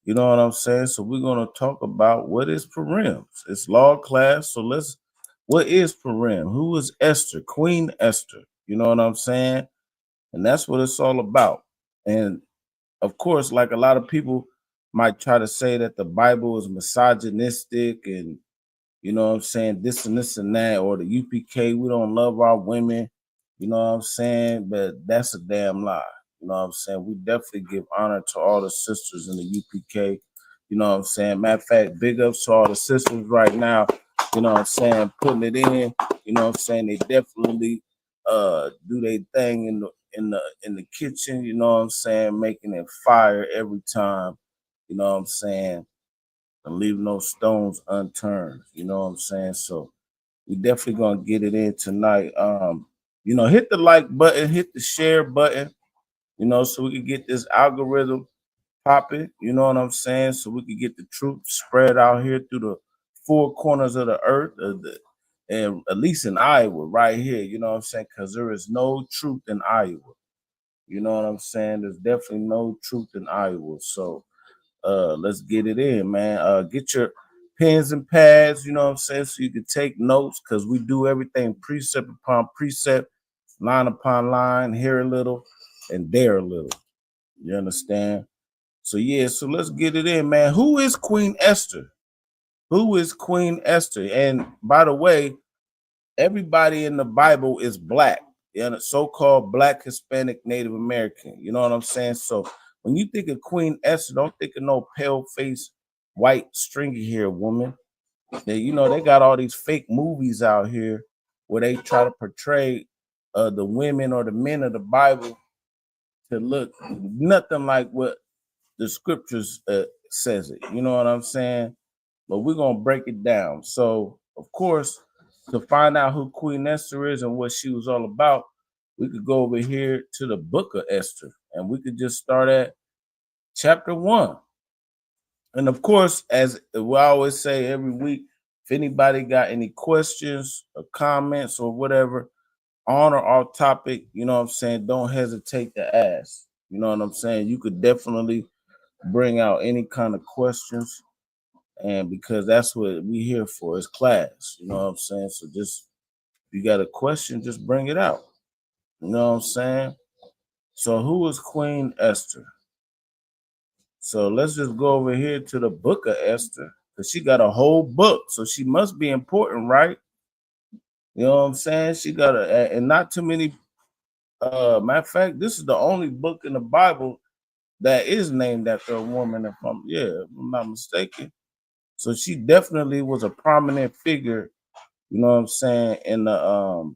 You know what I'm saying? So we're gonna talk about what is Purim. It's law class. So what is Purim? Who is Esther? Queen Esther. You know what I'm saying? And that's what it's all about. And of course, like a lot of people might try to say that the Bible is misogynistic and you know what I'm saying, this and that, or the UPK, we don't love our women, you know what I'm saying? But that's a damn lie. You know what I'm saying? We definitely give honor to all the sisters in the UPK. You know what I'm saying? Matter of fact, big ups to all the sisters right now, you know what I'm saying, putting it in, you know what I'm saying? They definitely do their thing in the kitchen, you know what I'm saying, making it fire every time, you know what I'm saying? And leave no stones unturned. You know what I'm saying? So we definitely gonna get it in tonight. You know, hit the like button, hit the share button, you know, so we can get this algorithm popping, you know what I'm saying? So we can get the truth spread out here through the four corners of the earth, and at least in Iowa, right here, you know what I'm saying? Because there is no truth in Iowa. You know what I'm saying? There's definitely no truth in Iowa. So let's get it in, man. Get your pens and pads, you know what I'm saying, so you can take notes, because we do everything precept upon precept, line upon line, here a little and there a little. You understand? So yeah, so let's get it in, man. Who is Queen Esther? Who is Queen Esther? And by the way, everybody in the Bible is black, you know, so-called black, Hispanic, Native American. You know what I'm saying? So when you think of Queen Esther, don't think of no pale-faced, white, stringy hair woman. You know, they got all these fake movies out here where they try to portray the women or the men of the Bible to look nothing like what the scriptures says it. You know what I'm saying? But we're gonna break it down. So, of course, to find out who Queen Esther is and what she was all about, we could go over here to the book of Esther, and we could just start at chapter 1. And of course, as we always say every week, if anybody got any questions or comments or whatever on or off topic, you know what I'm saying, don't hesitate to ask. You know what I'm saying? You could definitely bring out any kind of questions, and because that's what we here for, is class. You know what I'm saying? So just, if you got a question, just bring it out. You know what I'm saying? So who is Queen Esther? So let's just go over here to the book of Esther, because she got a whole book, so she must be important, right? You know what I'm saying? She got and not too many. Matter of fact, this is the only book in the Bible that is named after a woman, if I'm not mistaken. So she definitely was a prominent figure, you know what I'm saying, in the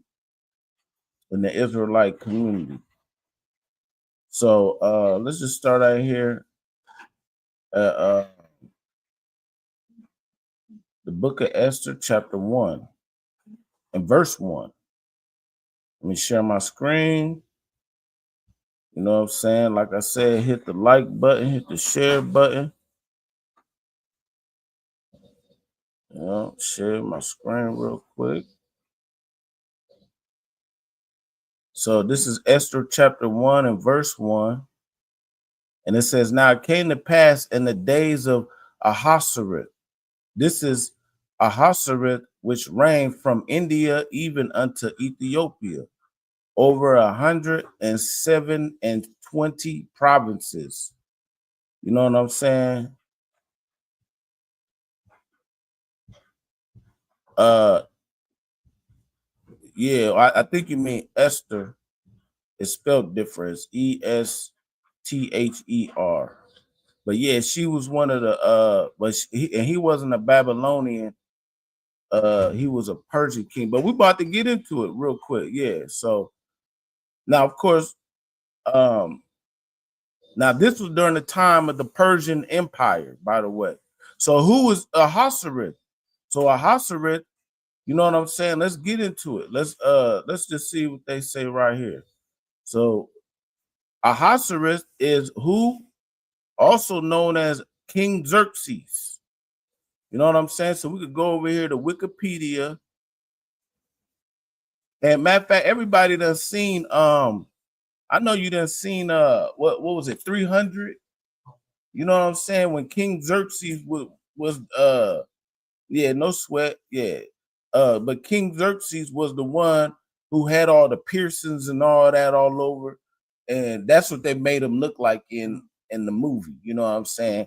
Israelite community. So let's just start out here. The book of Esther, chapter 1 and verse 1. Let me share my screen. You know what I'm saying? Like I said, hit the like button, hit the share button. You know, share my screen real quick. So this is Esther chapter 1 and verse 1. And it says, now it came to pass in the days of Ahasuerus. This is Ahasuerus, which reigned from India even unto Ethiopia, over 127 provinces. You know what I'm saying? Yeah, I think you mean Esther. It's spelled different. It's Esther. But yeah, she was one of the but he wasn't a Babylonian. He was a Persian king, but we're about to get into it real quick. Yeah. So now, of course, now this was during the time of the Persian Empire, by the way. So who was Ahasuerus? So Ahasuerus, you know what I'm saying? Let's get into it. Let's just see what they say right here. So Ahasuerus is who? Also known as King Xerxes. You know what I'm saying? So we could go over here to Wikipedia. And matter of fact, everybody done seen I know you done seen what was it, 300? You know what I'm saying? When King Xerxes was yeah, no sweat, yeah. But King Xerxes was the one who had all the piercings and all that all over, and that's what they made him look like in the movie. You know what I'm saying?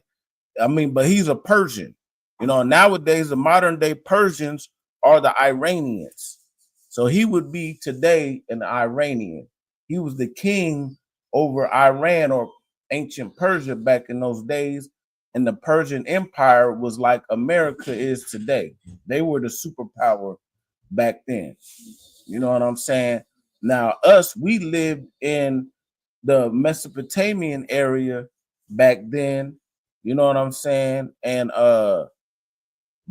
I mean, but he's a Persian. You know, nowadays the modern day Persians are the Iranians. So he would be today an Iranian. He was the king over Iran or ancient Persia back in those days. And the Persian Empire was like America is today. They were the superpower back then. You know what I'm saying? Now, we lived in the Mesopotamian area back then. You know what I'm saying? And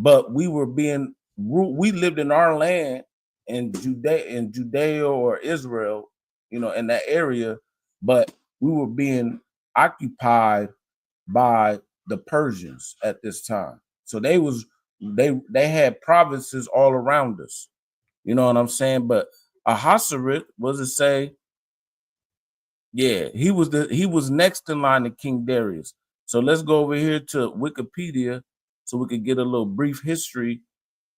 but we were being we lived in our land in Judea or Israel, you know, in that area, but we were being occupied by the Persians at this time. So they had provinces all around us. You know what I'm saying? But Ahasuerus, what does it say? Yeah, he was next in line to King Darius. So let's go over here to Wikipedia so we could get a little brief history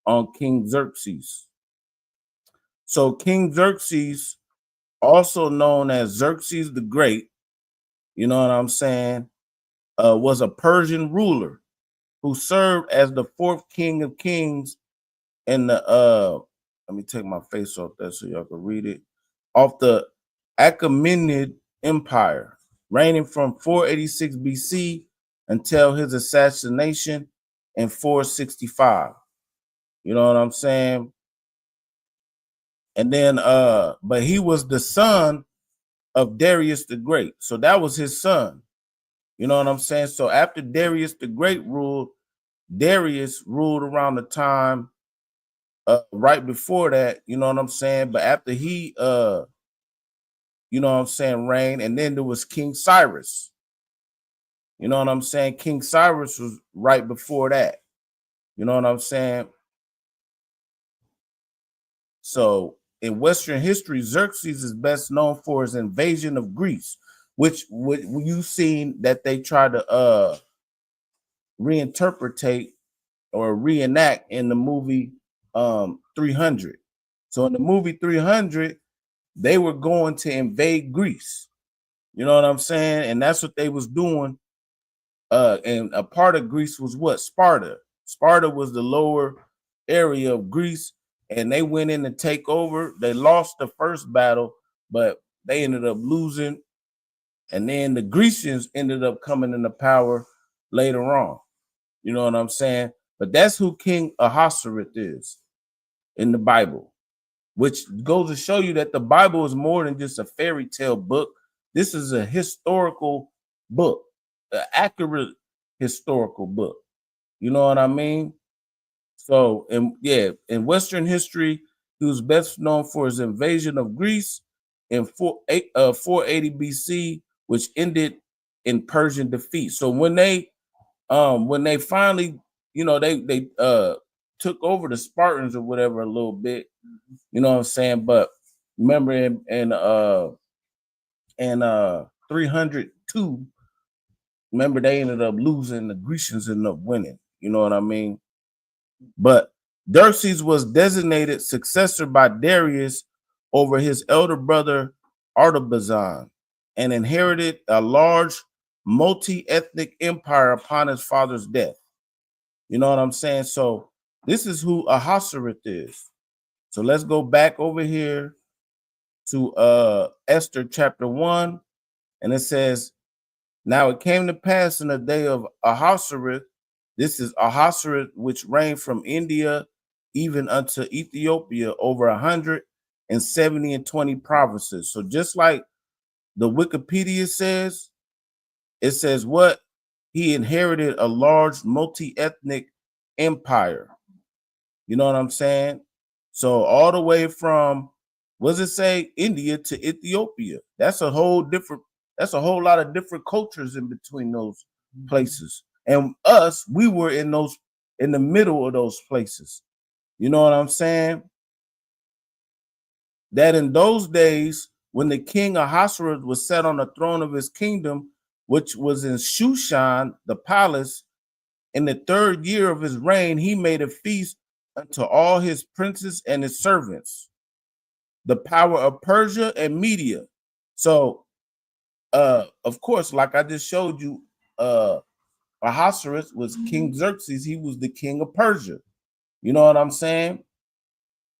on King Xerxes. So King Xerxes, also known as Xerxes the Great, you know what I'm saying, was a Persian ruler who served as the fourth king of kings in the let me take my face off that so y'all can read it, off the Achaemenid Empire, reigning from 486 BC until his assassination in 465. You know what I'm saying? And then but he was the son of Darius the Great. So that was his son. You know what I'm saying? So after Darius the Great ruled, Darius ruled around the time right before that, you know what I'm saying? But after he you know what I'm saying, reigned, and then there was King Cyrus. You know what I'm saying? King Cyrus was right before that. You know what I'm saying? So in Western history, Xerxes is best known for his invasion of Greece, which you've seen that they try to reinterpretate or reenact in the movie 300. So in the movie 300, they were going to invade Greece. You know what I'm saying? And that's what they was doing. And a part of Greece was what? Sparta. Sparta was the lower area of Greece, and they went in to take over. They lost the first battle, but they ended up losing. And then the Grecians ended up coming into power later on. You know what I'm saying? But that's who King Ahasuerus is in the Bible, which goes to show you that the Bible is more than just a fairy tale book. This is a historical book, an accurate historical book. You know what I mean? So, in Western history, he was best known for his invasion of Greece in 480 BC, which ended in Persian defeat. So when they finally, you know, they took over the Spartans or whatever a little bit, you know what I'm saying? But remember in 302, remember they ended up losing, the Grecians ended up winning. You know what I mean? But Xerxes was designated successor by Darius over his elder brother Artabazan and inherited a large multi-ethnic empire upon his father's death. You know what I'm saying? So this is who Ahasuerus is. So let's go back over here to Esther chapter 1, and it says, now it came to pass in the day of Ahasuerus, this is Ahasuerus, which reigned from India even unto Ethiopia, over 170 and 20 provinces. So just like the Wikipedia says, it says what? He inherited a large multi-ethnic empire. You know what I'm saying? So all the way from, what does it say, India to Ethiopia. That's a whole lot of different cultures in between those places. And us, we were in the middle of those places. You know what I'm saying? That in those days, when the king Ahasuerus was set on the throne of his kingdom, which was in Shushan, the palace, in the 3rd year of his reign, he made a feast unto all his princes and his servants, the power of Persia and Media. So, of course, like I just showed you, Ahasuerus was King Xerxes. He was the king of Persia. You know what I'm saying?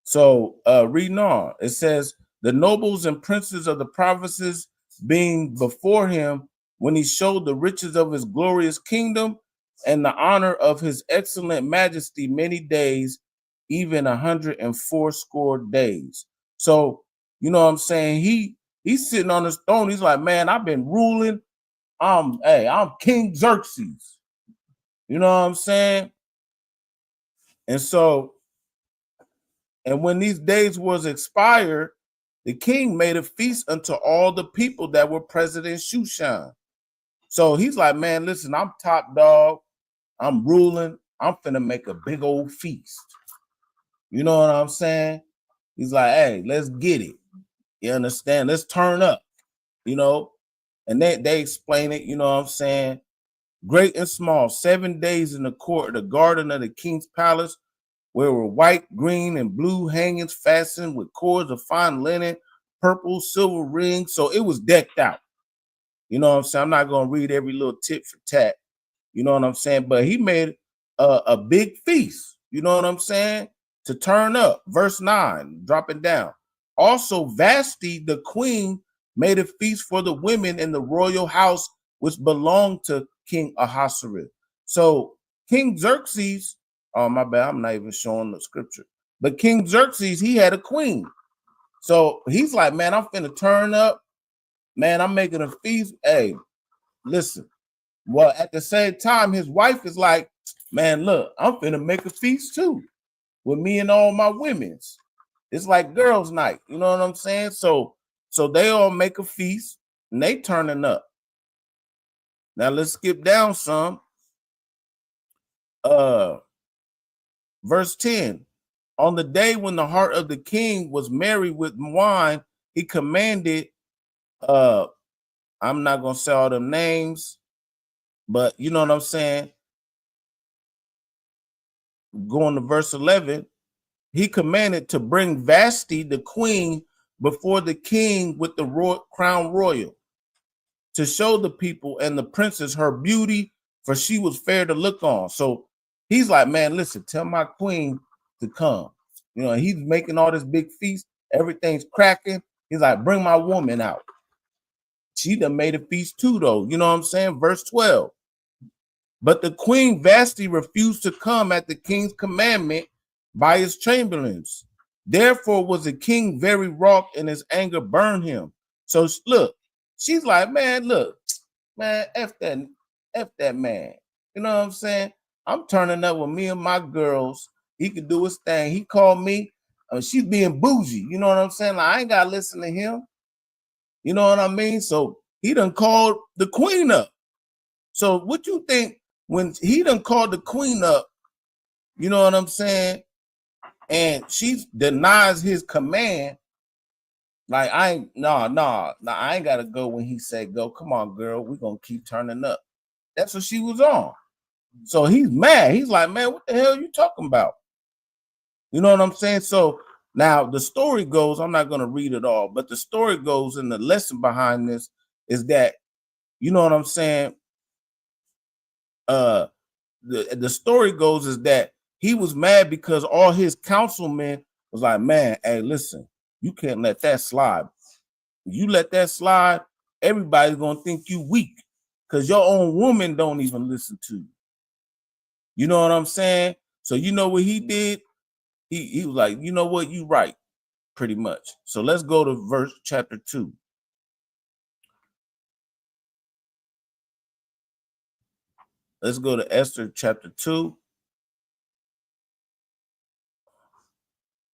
So, reading on, it says, the nobles and princes of the provinces being before him, when he showed the riches of his glorious kingdom and the honor of his excellent majesty many days, even 180 days. So, you know what I'm saying? He's sitting on his throne. He's like, man, I've been ruling. I'm King Xerxes. You know what I'm saying? And so, and when these days was expired, the king made a feast unto all the people that were present in Shushan. So he's like, man, listen, I'm top dog. I'm ruling. I'm finna make a big old feast. You know what I'm saying? He's like, hey, let's get it. You understand? Let's turn up, you know? And they explain it, you know what I'm saying? Great and small, 7 days in the court, the garden of the king's palace, where were white, green, and blue hangings fastened with cords of fine linen, purple, silver rings. So it was decked out. You know what I'm saying? I'm not going to read every little tit for tat. You know what I'm saying? But he made a big feast. You know what I'm saying? To turn up. Verse 9, dropping down. Also, Vashti, the queen, made a feast for the women in the royal house, which belonged to King Ahasuerus. So King Xerxes, oh, my bad, I'm not even showing the scripture. But King Xerxes, he had a queen. So he's like, man, I'm finna turn up. Man, I'm making a feast. Hey, listen. Well, at the same time, his wife is like, man, look, I'm finna make a feast too with me and all my women's. It's like girls' night. You know what I'm saying? So they all make a feast and they turning up. Now let's skip down some. Verse 10. On the day when the heart of the king was merry with wine, he commanded, I'm not gonna say all them names, but you know what I'm saying? Going to verse 11, he commanded to bring Vashti, the queen, before the king with the crown royal, to show the people and the princess her beauty, for she was fair to look on. So he's like, man, listen, tell my queen to come. You know, he's making all this big feast. Everything's cracking. He's like, bring my woman out. She done made a feast too, though. You know what I'm saying? Verse 12. But the queen Vashti refused to come at the king's commandment by his chamberlains. Therefore was the king very wroth, and his anger burned him. So look, she's like, man, look, man, F that man. You know what I'm saying? I'm turning up with me and my girls. He could do his thing. He called me. She's being bougie. You know what I'm saying? Like, I ain't got to listen to him. You know what I mean? So he done called the queen up. So what you think when he done called the queen up, you know what I'm saying? And she denies his command. Like, I ain't got to go when he said go. Come on, girl. We're going to keep turning up. That's what she was on. So he's mad. He's like, man, what the hell are you talking about? You know what I'm saying? So now the story goes, I'm not going to read it all, but the story goes, and the lesson behind this is that, you know what I'm saying? The story goes is that he was mad because all his councilmen was like, man, hey, listen, you can't let that slide. You let that slide, everybody's going to think you weak because your own woman don't even listen to you. You know what I'm saying? So you know what he did? he was like, you know what, you right, pretty much. So let's go to chapter 2. Let's go to Esther chapter 2.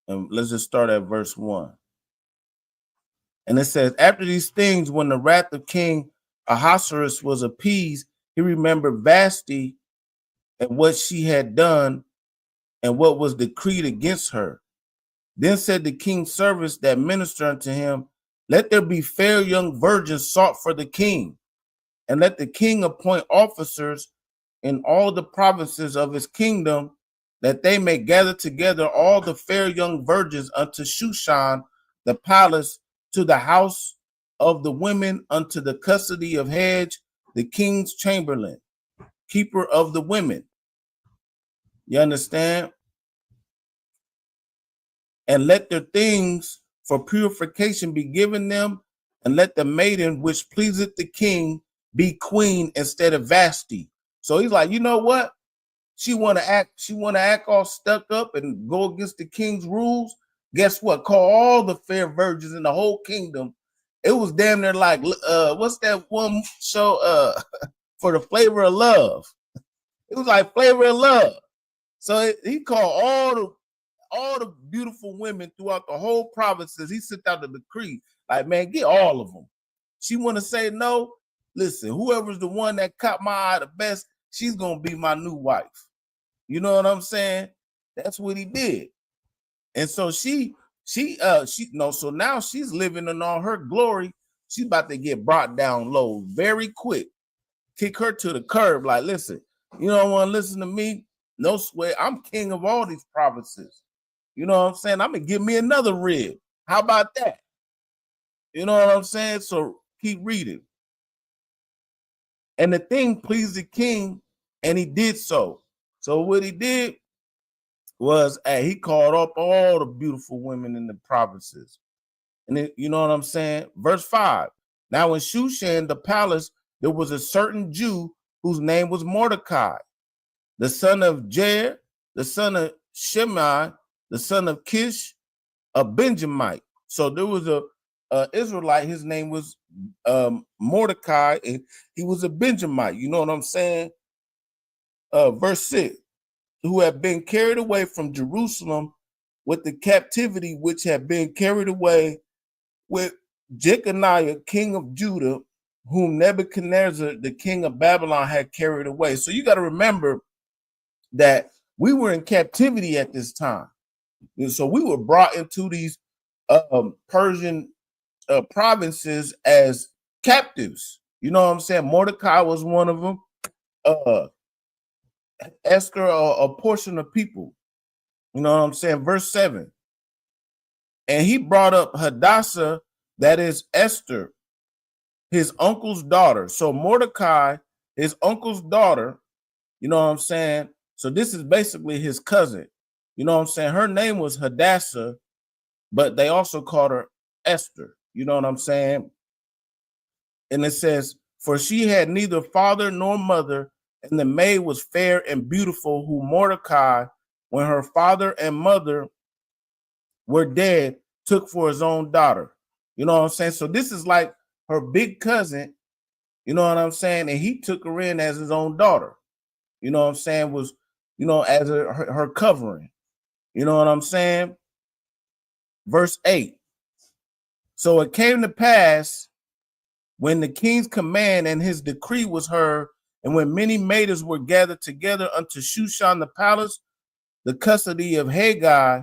And let's just start at verse 1. And it says, after these things, when the wrath of King Ahasuerus was appeased, he remembered Vashti and what she had done and what was decreed against her. Then said the king's servants that minister unto him, let there be fair young virgins sought for the king, and let the king appoint officers in all the provinces of his kingdom, that they may gather together all the fair young virgins unto Shushan the palace, to the house of the women, unto the custody of Hedge, the king's chamberlain, keeper of the women. You understand? And let their things for purification be given them, and let the maiden which pleaseth the king be queen instead of Vashti. So he's like, you know what? She want to act all stuck up and go against the king's rules. Guess what? Call all the fair virgins in the whole kingdom. It was damn near like what's that one show for the Flavor of Love? It was like Flavor of Love. So he called all the beautiful women throughout the whole provinces. He sent out the decree, like, man, get all of them. She want to say no. Listen, whoever's the one that caught my eye the best, she's gonna be my new wife. You know what I'm saying? That's what he did. And so so now she's living in all her glory. She's about to get brought down low very quick. Kick her to the curb. Like, listen, you don't want to listen to me? No sweat. I'm king of all these provinces. You know what I'm saying? I'm gonna give me another rib. How about that? You know what I'm saying? So keep reading. And the thing pleased the king, and he did so. So what he did was he called up all the beautiful women in the provinces. And then, you know what I'm saying? Verse 5. Now in Shushan, the palace, there was a certain Jew whose name was Mordecai, the son of Jair, the son of Shimei, the son of Kish, a Benjamite. So there was a Israelite, his name was Mordecai, and he was a Benjamite. You know what I'm saying? Verse 6, who had been carried away from Jerusalem with the captivity which had been carried away with Jeconiah, king of Judah, whom Nebuchadnezzar, the king of Babylon, had carried away. So you got to remember that we were in captivity at this time. And so we were brought into these Persian provinces as captives. You know what I'm saying? Mordecai was one of them. Esther, a portion of people. You know what I'm saying? Verse 7. And he brought up Hadassah, that is Esther, his uncle's daughter. So Mordecai, his uncle's daughter, you know what I'm saying? So this is basically his cousin. You know what I'm saying? Her name was Hadassah, but they also called her Esther. You know what I'm saying? And it says, for she had neither father nor mother, and the maid was fair and beautiful, who Mordecai, when her father and mother were dead, took for his own daughter. You know what I'm saying? So this is like her big cousin, you know what I'm saying? And he took her in as his own daughter. You know what I'm saying? Was, you know, as her covering. You know what I'm saying? Verse 8. So it came to pass when the king's command and his decree was heard, and when many maidens were gathered together unto Shushan the palace, the custody of Haggai,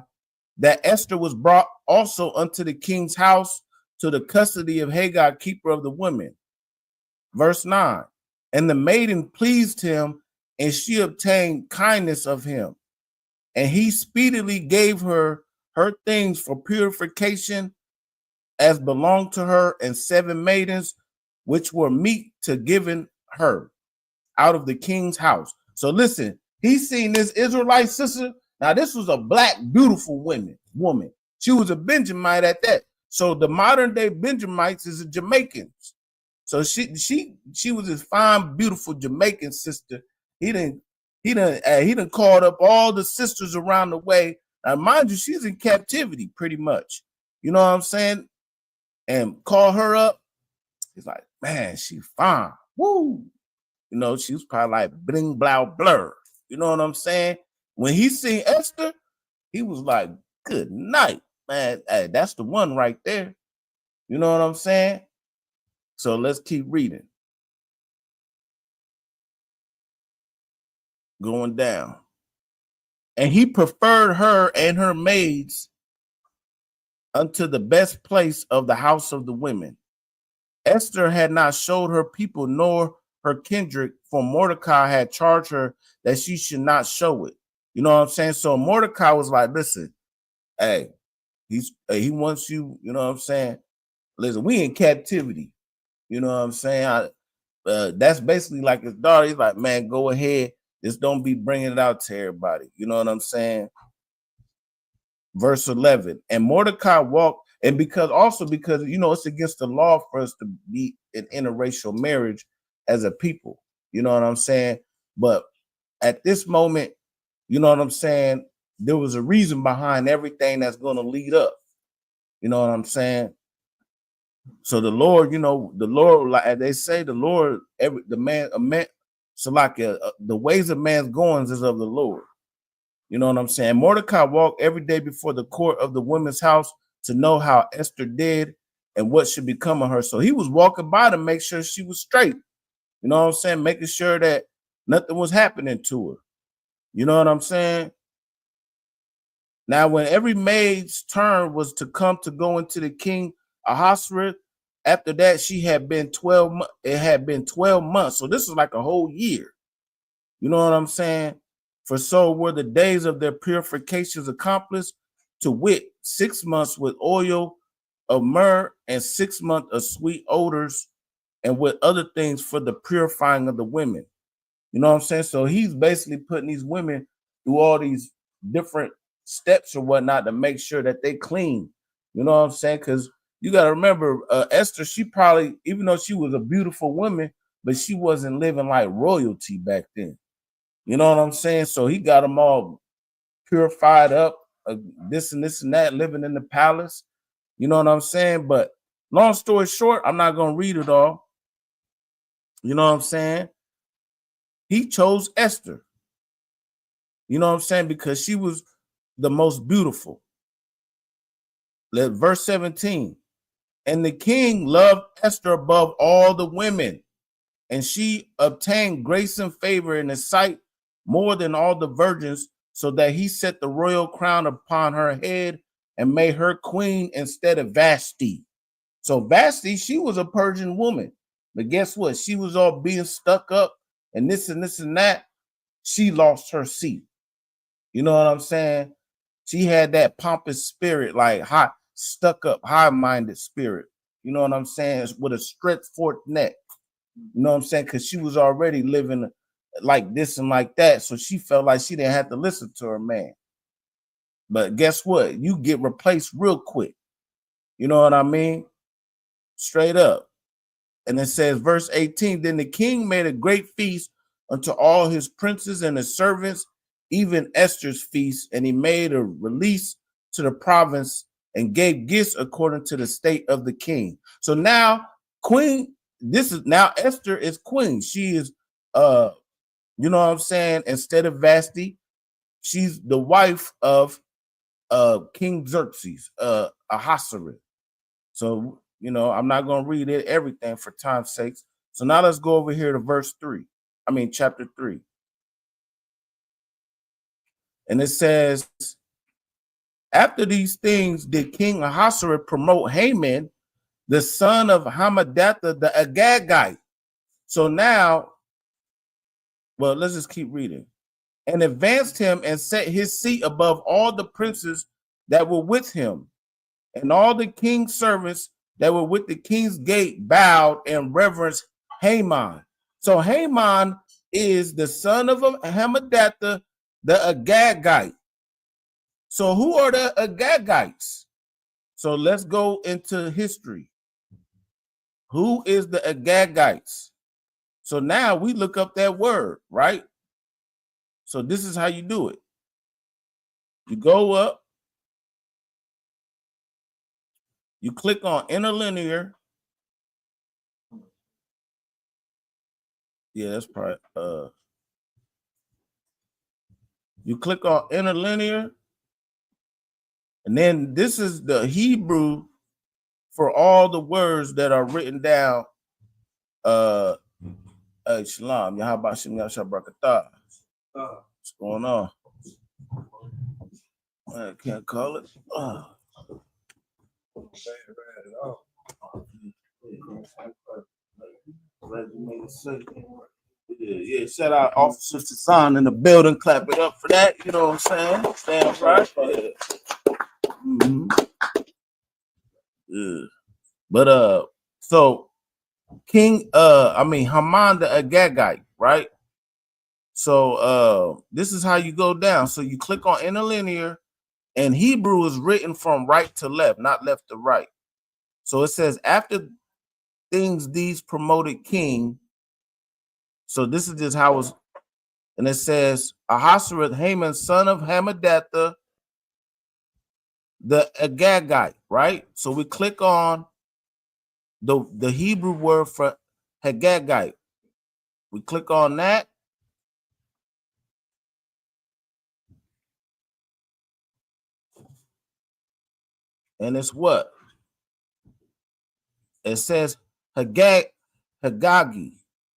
that Esther was brought also unto the king's house, to the custody of Haggai, keeper of the women. Verse 9. And the maiden pleased him, and she obtained kindness of him. And he speedily gave her things for purification, as belonged to her, and 7 maidens, which were meet to given her out of the king's house. So listen, he seen this Israelite sister. Now this was a black, beautiful woman. She was a Benjamite at that. So the modern day Benjamites is the Jamaicans. So she was this fine, beautiful Jamaican sister. He done called up all the sisters around the way Now, mind you, she's in captivity pretty much. You know what I'm saying? And call her up. He's like, man, she fine. Woo. You know, she was probably like bling, blow, blur. You know what I'm saying? When he seen Esther, he was like, good night, man. Hey, that's the one right there. You know what I'm saying? So let's keep reading. Going down. And he preferred her and her maids unto the best place of the house of the women. Esther had not showed her people nor her kindred, for Mordecai had charged her that she should not show it. You know what I'm saying? So Mordecai was like, listen, hey, he wants you, you know what I'm saying? Listen, we in captivity. You know what I'm saying? That's basically like his daughter. He's like, man, go ahead. Just don't be bringing it out to everybody. You know what I'm saying? Verse 11. And Mordecai walked, and because you know it's against the law for us to be in interracial marriage as a people. You know what I'm saying? But at this moment, you know what I'm saying? There was a reason behind everything that's going to lead up. You know what I'm saying? So the Lord, you know, the Lord, like they say, the Lord, so like the ways of man's goings is of the Lord. You know what I'm saying? Mordecai walked every day before the court of the women's house to know how Esther did and what should become of her. So he was walking by to make sure she was straight. You know what I'm saying? Making sure that nothing was happening to her. You know what I'm saying? Now, when every maid's turn was to come to go into the king Ahasuerus, after that, she had been 12 months. It had been 12 months. So this is like a whole year. You know what I'm saying? For so were the days of their purifications accomplished, to wit, 6 months with oil of myrrh and 6 months of sweet odors and with other things for the purifying of the women. You know what I'm saying? So he's basically putting these women through all these different steps or whatnot to make sure that they clean. You know what I'm saying? Because you got to remember, Esther, she probably, even though she was a beautiful woman, but she wasn't living like royalty back then. You know what I'm saying? So he got them all purified up, this and that, living in the palace. You know what I'm saying? But long story short, I'm not going to read it all. You know what I'm saying? He chose Esther. You know what I'm saying? Because she was the most beautiful. Verse 17. And the king loved Esther above all the women, and she obtained grace and favor in his sight more than all the virgins, so that he set the royal crown upon her head and made her queen instead of Vashti. So Vashti, she was a Persian woman, but guess what? She was all being stuck up and this and that. She lost her seat. You know what I'm saying? She had that pompous spirit, like hot, stuck up, high-minded spirit. You know what I'm saying? With a stretched forth neck. You know what I'm saying? Because she was already living like this and like that. So she felt like she didn't have to listen to her man. But guess what? You get replaced real quick. You know what I mean? Straight up. And it says, verse 18, then the king made a great feast unto all his princes and his servants, even Esther's feast, and he made a release to the province and gave gifts according to the state of the king. So now Esther is queen. She is you know what I'm saying? Instead of Vashti, she's the wife of King Xerxes, Ahasuerus. So, you know, I'm not going to read everything for time's sake. So now let's go over here to chapter 3. And it says, after these things did King Ahasuerus promote Haman, the son of Hammedatha the Agagite. So now, well, let's just keep reading. And advanced him and set his seat above all the princes that were with him. And all the king's servants that were with the king's gate bowed and reverenced Haman. So Haman is the son of Hammedatha the Agagite. So who are the Agagites? So let's go into history. Who is the Agagites? So now we look up that word, right? So this is how you do it. You go up, you click on interlinear. Yeah, that's probably you click on interlinear, and then this is the Hebrew for all the words that are written down. Shalom, Yahabashim Yashabrakatah. What's going on? I can't call it. Yeah, shout out Officer Sasan in the building. Clap it up for that. You know what I'm saying? Stand right. Yeah. But so Haman the Agagite, right? So this is how you go down. So you click on interlinear, and Hebrew is written from right to left, not left to right. So it says after things these promoted king. So this is just how it's, and it says Ahasuerus, Haman, son of Hammedatha, the Agagite, right? So we click on the Hebrew word for Agagite. We click on that. And it's what? It says Hagagi.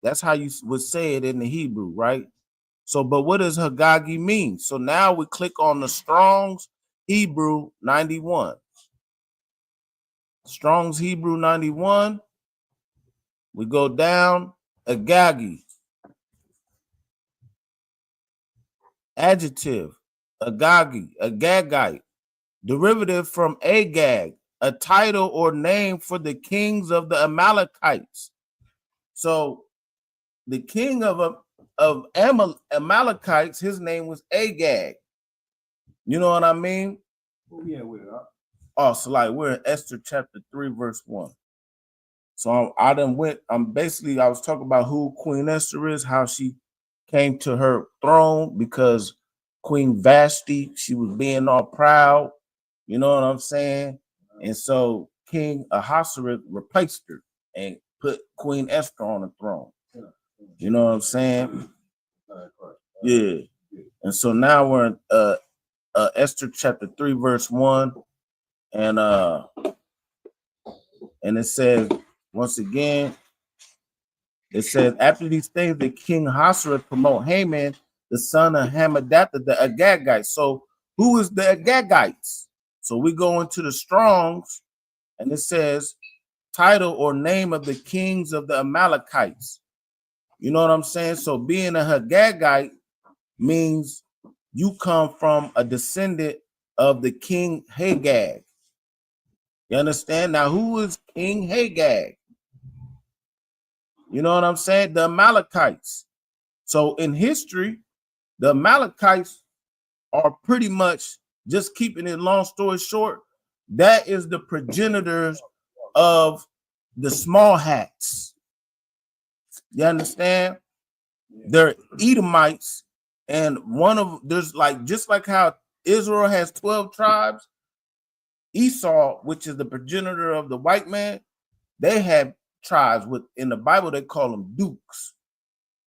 That's how you would say it in the Hebrew, right? So, but what does Hagagi mean? So now we click on the Strong's Hebrew 91. Strong's Hebrew 91. We go down, Agagi. Adjective, Agagi, Agagite. Derivative from Agag, a title or name for the kings of the Amalekites. So the king of Amalekites, his name was Agag. You know what I mean? Oh, yeah, we're up. Oh, so like we're in Esther chapter 3, verse 1. So I was talking about who Queen Esther is, how she came to her throne because Queen Vashti, she was being all proud. You know what I'm saying? And so King Ahasuerus replaced her and put Queen Esther on the throne. You know what I'm saying? Yeah. And so now we're in Esther chapter 3, verse 1. And it says, once again, it says, after these things, the king Ahasuerus promote Haman, the son of Hammedatha, the Agagite. So who is the Agagites? So we go into the Strong's, and it says, title or name of the kings of the Amalekites. You know what I'm saying? So being a Agagite means you come from a descendant of the king Hagag. You understand? Now, who is King Hagag? You know what I'm saying? The Amalekites. So in history, the Amalekites are pretty much, just keeping it long story short, that is the progenitors of the small hats. You understand? They're Edomites, and there's like, just like how Israel has 12 tribes, Esau, which is the progenitor of the white man, they have tribes. In the Bible, they call them dukes.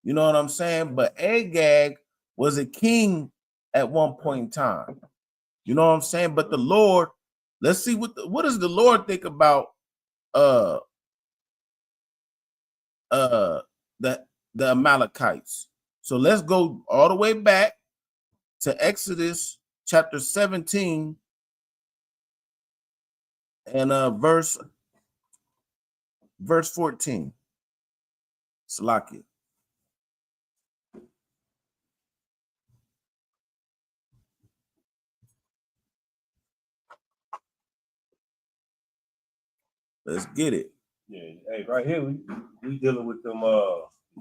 You know what I'm saying? But Agag was a king at one point in time. You know what I'm saying? But the Lord, let's see what does the Lord think about the Amalekites. So let's go all the way back to Exodus chapter 17 and verse 14. Salakia. Let's get it. Yeah, hey, right here we dealing with them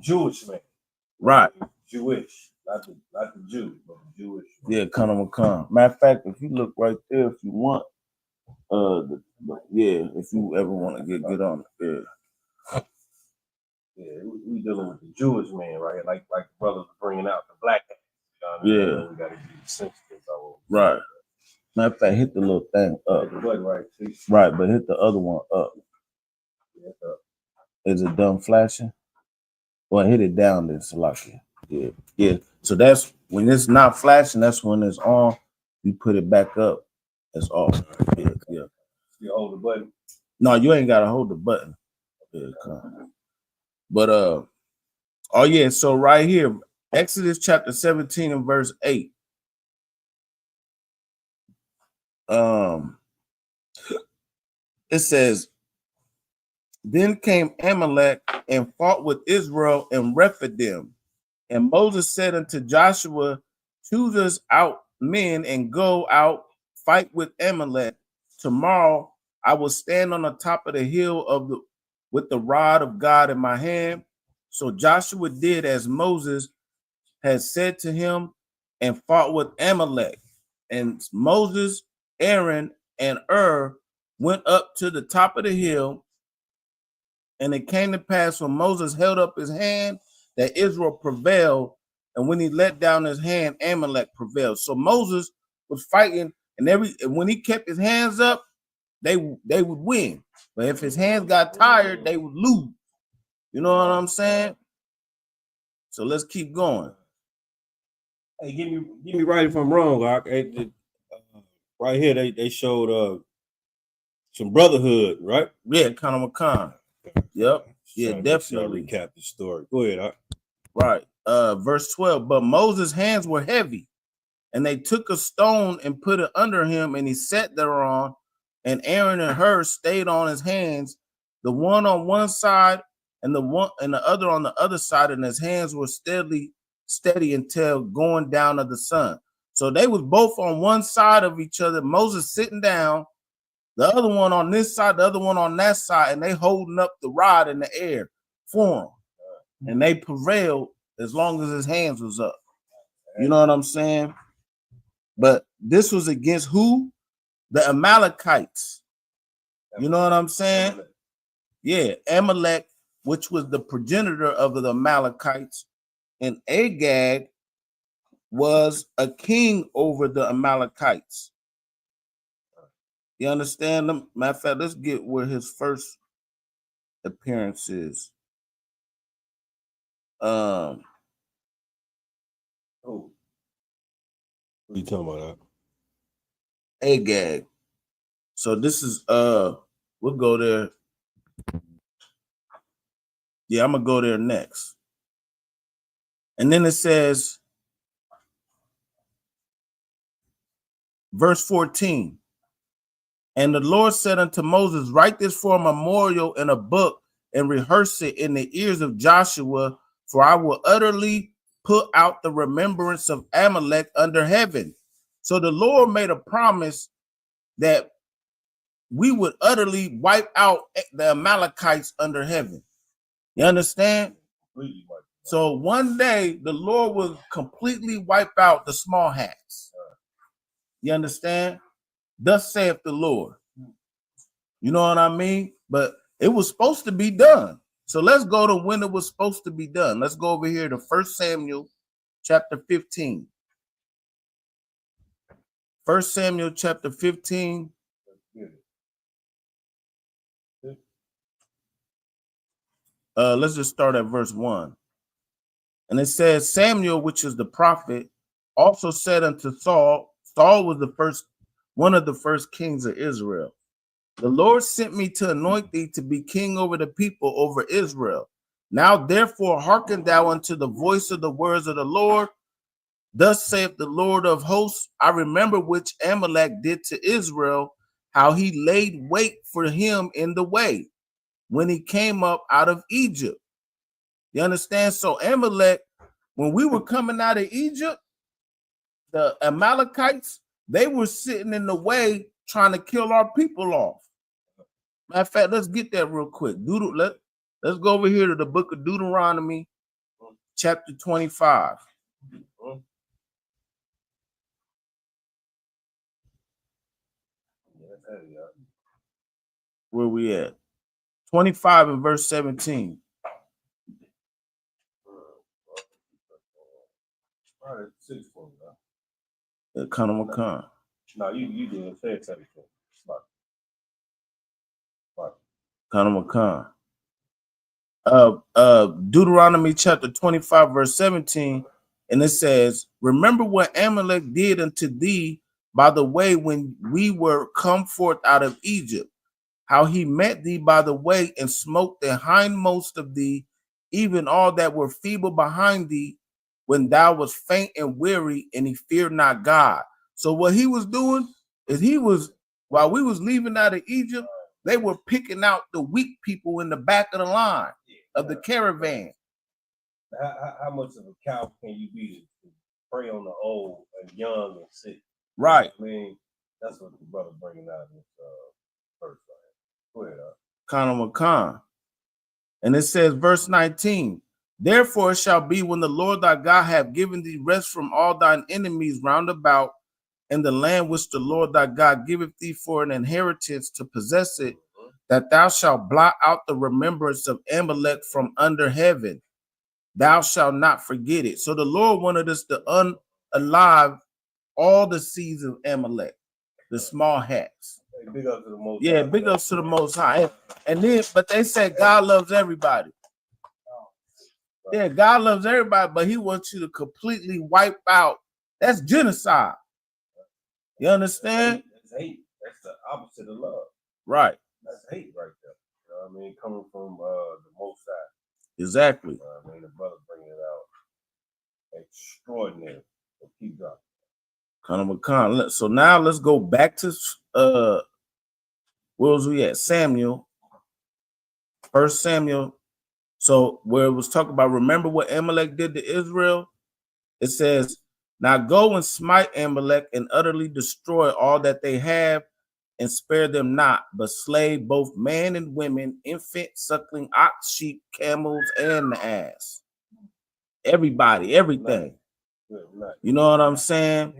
Jewish men. Right. Jewish, not the Jew, but the Jewish. Yeah, come. Matter of fact, if you look right there, if you want, if you ever want to get on it, yeah, we dealing with the Jewish man right here, like the brothers bringing out the black man. You know what I mean? We got to be sensitive Right. Matter of fact, hit the little thing up. Right, but hit the other one up. Is it done flashing? Well, hit it down then, Salaki. Yeah. Yeah. So that's when it's not flashing, that's when it's on. You put it back up, it's off. Yeah, yeah. You hold the button. No, you ain't gotta hold the button. Yeah, but oh yeah, so right here, Exodus chapter 17 and verse 8. It says, then came Amalek and fought with Israel and Rephidim. And Moses said unto Joshua, choose us out men and go out, fight with Amalek. Tomorrow I will stand on the top of the hill with the rod of God in my hand. So Joshua did as Moses had said to him and fought with Amalek. And Moses, Aaron, and went up to the top of the hill. And it came to pass when Moses held up his hand that Israel prevailed. And when he let down his hand, Amalek prevailed. So Moses was fighting, and when he kept his hands up, they would win. But if his hands got tired, they would lose. You know what I'm saying? So let's keep going. Hey, give me right if I'm wrong. Right here, they showed some brotherhood, right? Yeah, kind of a con. Yep. Yeah, definitely. Recap the story. Go ahead. Right. Verse 12. But Moses' hands were heavy, and they took a stone and put it under him, and he sat thereon. And Aaron and Hur stayed on his hands, the one on one side and the other on the other side, and his hands were steady until going down of the sun. So they was both on one side of each other. Moses sitting down, the other one on this side, the other one on that side, and they holding up the rod in the air for him. And they prevailed as long as his hands was up. You know what I'm saying? But this was against who? The Amalekites. You know what I'm saying? Yeah, Amalek, which was the progenitor of the Amalekites, and Agag was a king over the Amalekites. You understand them? Matter of fact, let's get where his first appearance is. What are you talking about? Agag. So this is we'll go there. Yeah, I'm gonna go there next. And then it says, verse 14. And the Lord said unto Moses, write this for a memorial in a book and rehearse it in the ears of Joshua, for I will utterly put out the remembrance of Amalek under heaven. So the Lord made a promise that we would utterly wipe out the Amalekites under heaven. You understand? So one day the Lord will completely wipe out the small hats. You understand? Thus saith the Lord. You know what I mean? But it was supposed to be done. So let's go to when it was supposed to be done. Let's go over here to 1 Samuel chapter 15. 1 Samuel chapter 15. Let's just start at verse 1. And it says, Samuel, which is the prophet, also said unto Saul, Saul was one of the first kings of Israel. The Lord sent me to anoint thee to be king over the people, over Israel. Now therefore hearken thou unto the voice of the words of the Lord. Thus saith the Lord of hosts, I remember which Amalek did to Israel, how he laid wait for him in the way when he came up out of Egypt. You understand? So Amalek, when we were coming out of Egypt, the Amalekites, they were sitting in the way trying to kill our people off. Matter of fact, let's get that real quick. Let's go over here to the book of Deuteronomy, chapter 25. Where we at? 25 and verse 17. Conor McCon. No, you did. Say it. Conor McCon. Deuteronomy chapter 25, verse 17, and it says, remember what Amalek did unto thee by the way when we were come forth out of Egypt, how he met thee by the way and smote the hindmost of thee, even all that were feeble behind thee, when thou was faint and weary, and he feared not God. So what he was doing is while we was leaving out of Egypt, they were picking out the weak people in the back of the line of the caravan. How much of a cow can you be to prey on the old and young and sick? Right. I mean, that's what the brother bringing out in this verse. Go ahead. Conor McCon. And it says, verse 19, therefore it shall be when the Lord thy God have given thee rest from all thine enemies round about, in the land which the Lord thy God giveth thee for an inheritance to possess it, that thou shalt blot out the remembrance of Amalek from under heaven. Thou shalt not forget it. So the Lord wanted us to unalive all the seeds of Amalek, the small hats. Hey, big up to the Most Yeah, High. big ups to the Most High. And then, but they said God loves everybody. Yeah, God loves everybody, but he wants you to completely wipe out. That's genocide. You understand? That's hate. That's the opposite of love. Right. That's hate right there. You know what I mean? Coming from the Most High. Exactly. I mean, the brother bringing it out. Extraordinary. So keep dropping. Conor McCon. So now let's go back to where was we at? Samuel. 1 Samuel. So where it was talking about, remember what Amalek did to Israel? It says, now go and smite Amalek and utterly destroy all that they have, and spare them not, but slay both man and women, infant, suckling, ox, sheep, camels, and the ass. Everybody, everything. You know what I'm saying?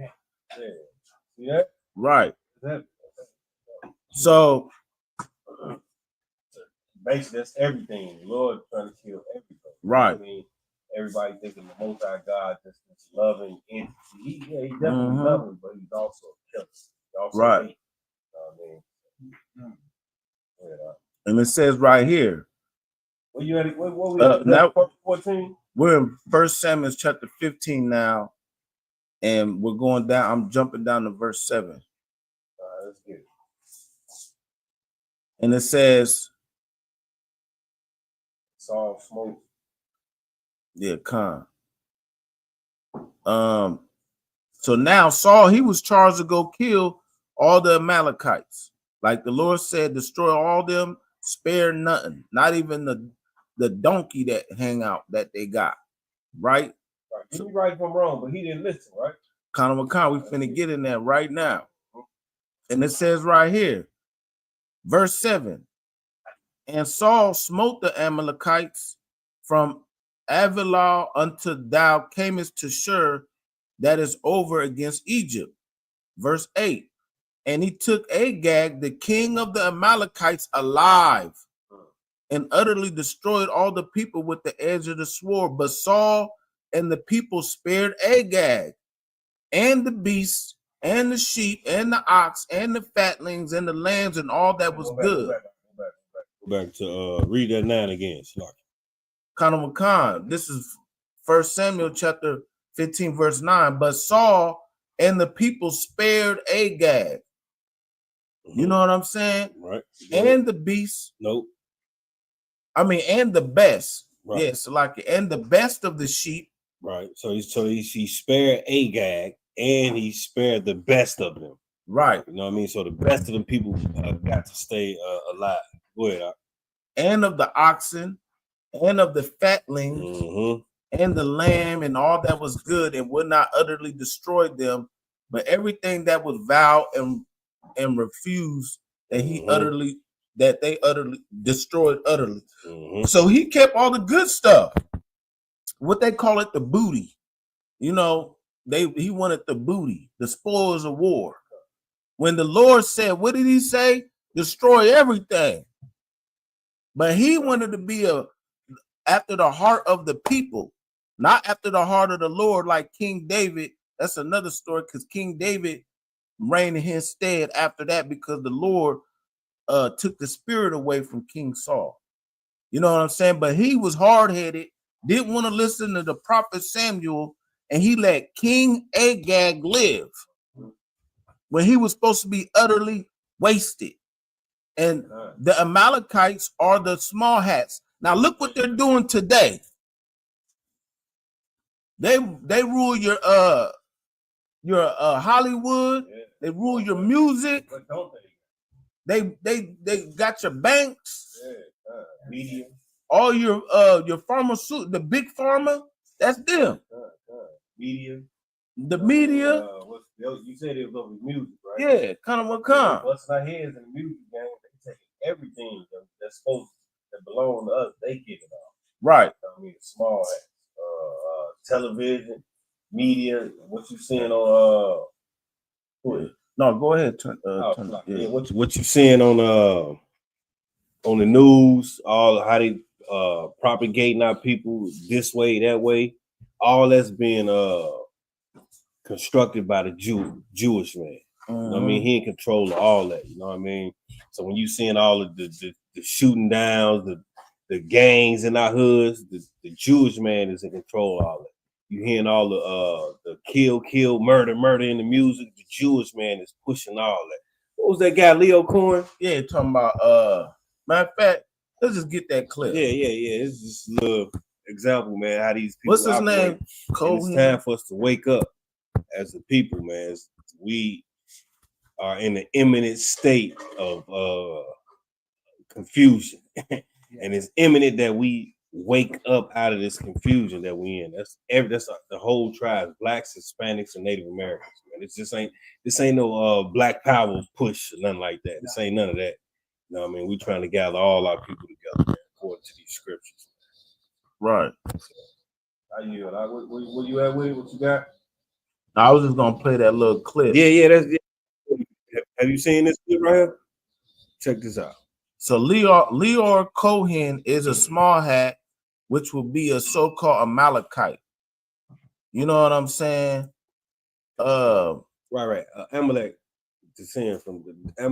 Yeah. Right. So basically, that's everything. The Lord trying to kill everything. Right. I mean, everybody thinking the Most High God just this loving entity. He definitely loving, but he's also a killer. He also right. hate. And it says right here. What you at? What we at? Now 14? We're in 1 Samuel chapter 15 now, and we're going down. I'm jumping down to verse 7. Let's get it. And it says, Saul smoke. Yeah, Khan. So now Saul, he was charged to go kill all the Amalekites. Like the Lord said, destroy all them, spare nothing, not even the donkey that hang out that they got. Right? Get me right from wrong, but he didn't listen, right? Conor McCon, we finna get in there right now. And it says right here, verse 7, and Saul smote the Amalekites from Avilah unto thou camest to Shur, that is over against Egypt. Verse 8, and he took Agag, the king of the Amalekites, alive, and utterly destroyed all the people with the edge of the sword. But Saul and the people spared Agag, and the beasts, and the sheep, and the ox, and the fatlings, and the lambs, and all that was good. Go back to read that 9 again. Conor McCon, this is 1 Samuel chapter 15, verse 9. But Saul and the people spared Agag. You know what I'm saying? Right. And the beasts. Nope. I mean, and the best. Right. Yes, like, and the best of the sheep. Right. So he spared Agag, and he spared the best of them. Right. You know what I mean? So the best of them people got to stay alive. Go ahead. And of the oxen, and of the fatlings, and the lamb, and all that was good, and would not utterly destroy them, but everything that was vile and refused, that they utterly destroyed utterly. So he kept all the good stuff. What they call it, the booty. You know, he wanted the booty, the spoils of war. When the Lord said, what did he say? Destroy everything. But he wanted to be after the heart of the people, not after the heart of the Lord, like King David, That's another story because King David reigned in his stead after that because the Lord took the spirit away from King Saul. You know what I'm saying? But he was hard-headed, didn't want to listen to the prophet Samuel, and he let King Agag live when he was supposed to be utterly wasted. And the Amalekites are the small hats. Now look what they're doing today. They rule your Hollywood. They rule your music. They got your banks. Media. All your pharmaceutical, the big pharma. That's them. Media. The media. You said it was over music, right? Yeah, kind of what kind. Busting our heads in the music game. They take everything that's supposed that belong to us. They get it all. Right. I mean, small television, media. What you seeing on? No, go ahead. What you seeing on the news? All how they propagating our people this way, that way. All that's being constructed by the Jewish man. You know what I mean? He in control of all that. You know what I mean? So when you seeing all of the shooting downs, the gangs in our hoods, the Jewish man is in control of all that. You hearing all the kill, murder in the music. The Jewish man is pushing all that. What was that guy, Leo Cohen? Yeah, talking about matter of fact, let's just get that clip. Yeah. It's just a little example, man, how these people. What's his operate. name? Cohen. It's time for us to wake up as a people, man. We are in an imminent state of confusion. And it's imminent that we wake up out of this confusion that we in. That's the whole tribe, blacks, Hispanics, and Native Americans, man. This ain't no black power push or nothing like that. This ain't none of that. You know what I mean? We're trying to gather all our people together, man, according to these scriptures. Right. How you? Where you at with it? What you got? I was just gonna play that little clip. Yeah. Have you seen this clip right here? Check this out. So Leor Cohen is a small hat, which will be a so-called Amalekite. You know what I'm saying? Right. Amalek, descendant from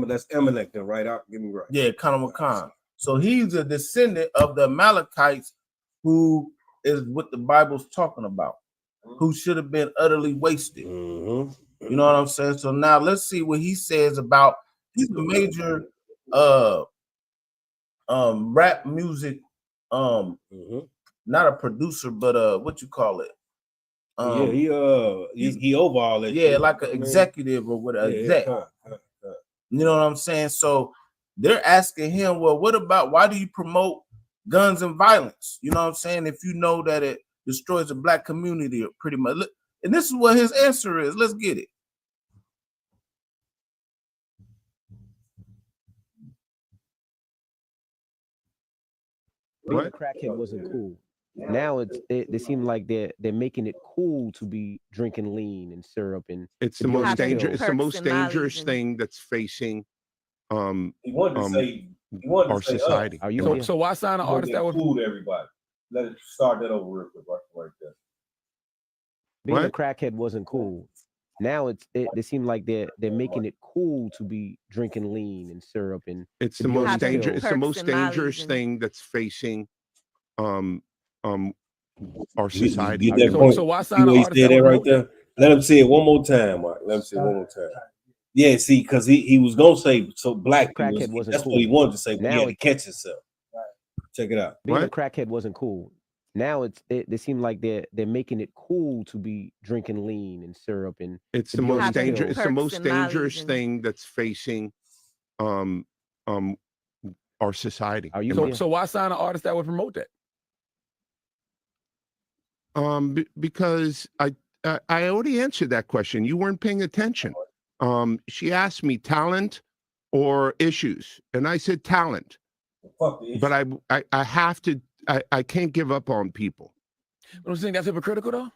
that's Amalek, then right out. Give me right. Yeah, Khan. So he's a descendant of the Amalekites, who is what the Bible's talking about, who should have been utterly wasted. You know what I'm saying? So now let's see what he says about. He's a major rap music, not a producer, but what you call it? He over all that. Yeah, like an executive or what? Exec. You know what I'm saying? So they're asking him, well, what about? Why do you promote guns and violence? You know what I'm saying? If you know that it destroys the black community, pretty much. And this is what his answer is. Let's get it. Being a crackhead wasn't cool. Now they seem like they're making it cool to be drinking lean and syrup and it's the most dangerous. It's the most dangerous thing that's facing our society. So why sign an artist that would fool everybody? Let it start that over real quick right there. Being a crackhead wasn't cool. Now they seem like they're making it cool to be drinking lean and syrup and it's the most dangerous. It's the most dangerous thing that's facing our society. So why sign an artist that right there? Let him say it one more time, Mark. Let him say it one more time. Yeah, see, because he was gonna say so black crackhead wasn't that's cool. what he wanted to say, but Now he had to catch himself. Check it out. Being a crackhead wasn't cool. Now they seem like they're making it cool to be drinking lean and syrup and it's the most dangerous. It's the most dangerous thing that's facing our society. So why sign an artist that would promote that? Because I already answered that question. You weren't paying attention. She asked me talent or issues, and I said talent. But I have to. I can't give up on people. But I'm saying that's hypocritical, though.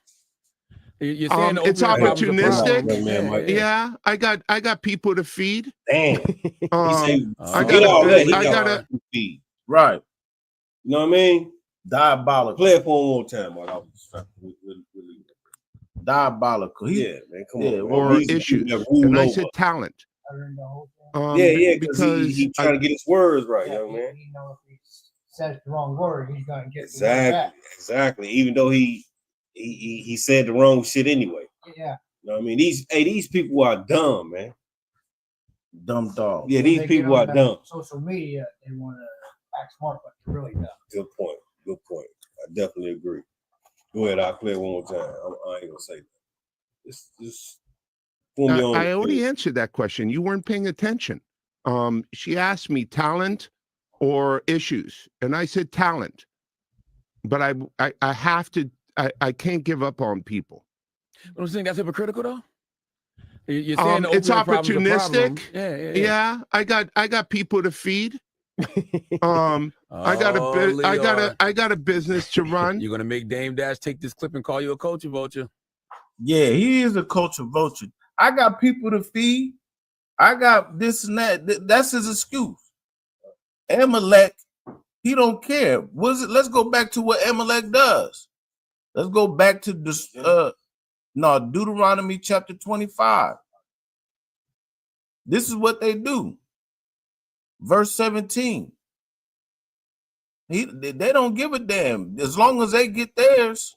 You're saying it's opportunistic. Yeah, I got people to feed. Damn. I gotta feed. Right. You know what I mean? Diabolical. Play it for one more time. Diabolical. Yeah, man, come on. Man. Or These issues. people that rule And I over. said talent. Because he trying to get his words right, young man. You know, if he says the wrong word, he's gonna get Exactly. Even though he said the wrong shit anyway. Yeah. You know what I mean? These people are dumb, man. Dumb dogs. Yeah, these people are dumb. Social media, they want to act smart, but they're really dumb. Good point. I definitely agree. Go ahead, I'll play it one more time. I ain't gonna say that. Just I already answered that question. You weren't paying attention. She asked me talent or issues, and I said talent. But I have to. I can't give up on people. But I'm saying that's hypocritical, though. You're saying it's opportunistic. Yeah. I got people to feed. I got a business to run. You're gonna make Dame Dash take this clip and call you a culture vulture. Yeah, he is a culture vulture. I got people to feed. I got this and that. That's his excuse. Amalek, he don't care. Let's go back to what Amalek does. Let's go back to this. Deuteronomy chapter 25. This is what they do. Verse 17. They don't give a damn. As long as they get theirs.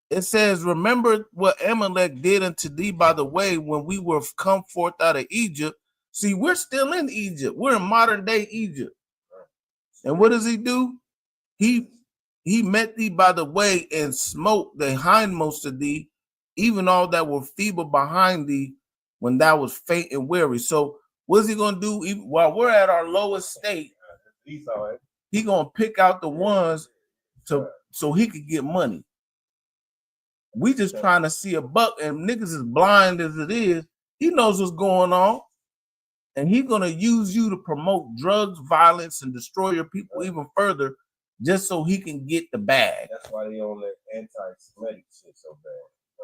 It says, remember what Amalek did unto thee by the way when we were come forth out of Egypt. See, we're still in Egypt. We're in modern day Egypt. And what does he do? He met thee by the way and smote the hindmost of thee, even all that were feeble behind thee when thou was faint and weary. So what's he going to do? While we're at our lowest state, he going to pick out the ones so he could get money. We just trying to see a buck, and niggas as blind as it is, he knows what's going on. And he's going to use you to promote drugs, violence, and destroy your people even further just so he can get the bag. That's why they on that anti-Semitic shit so bad.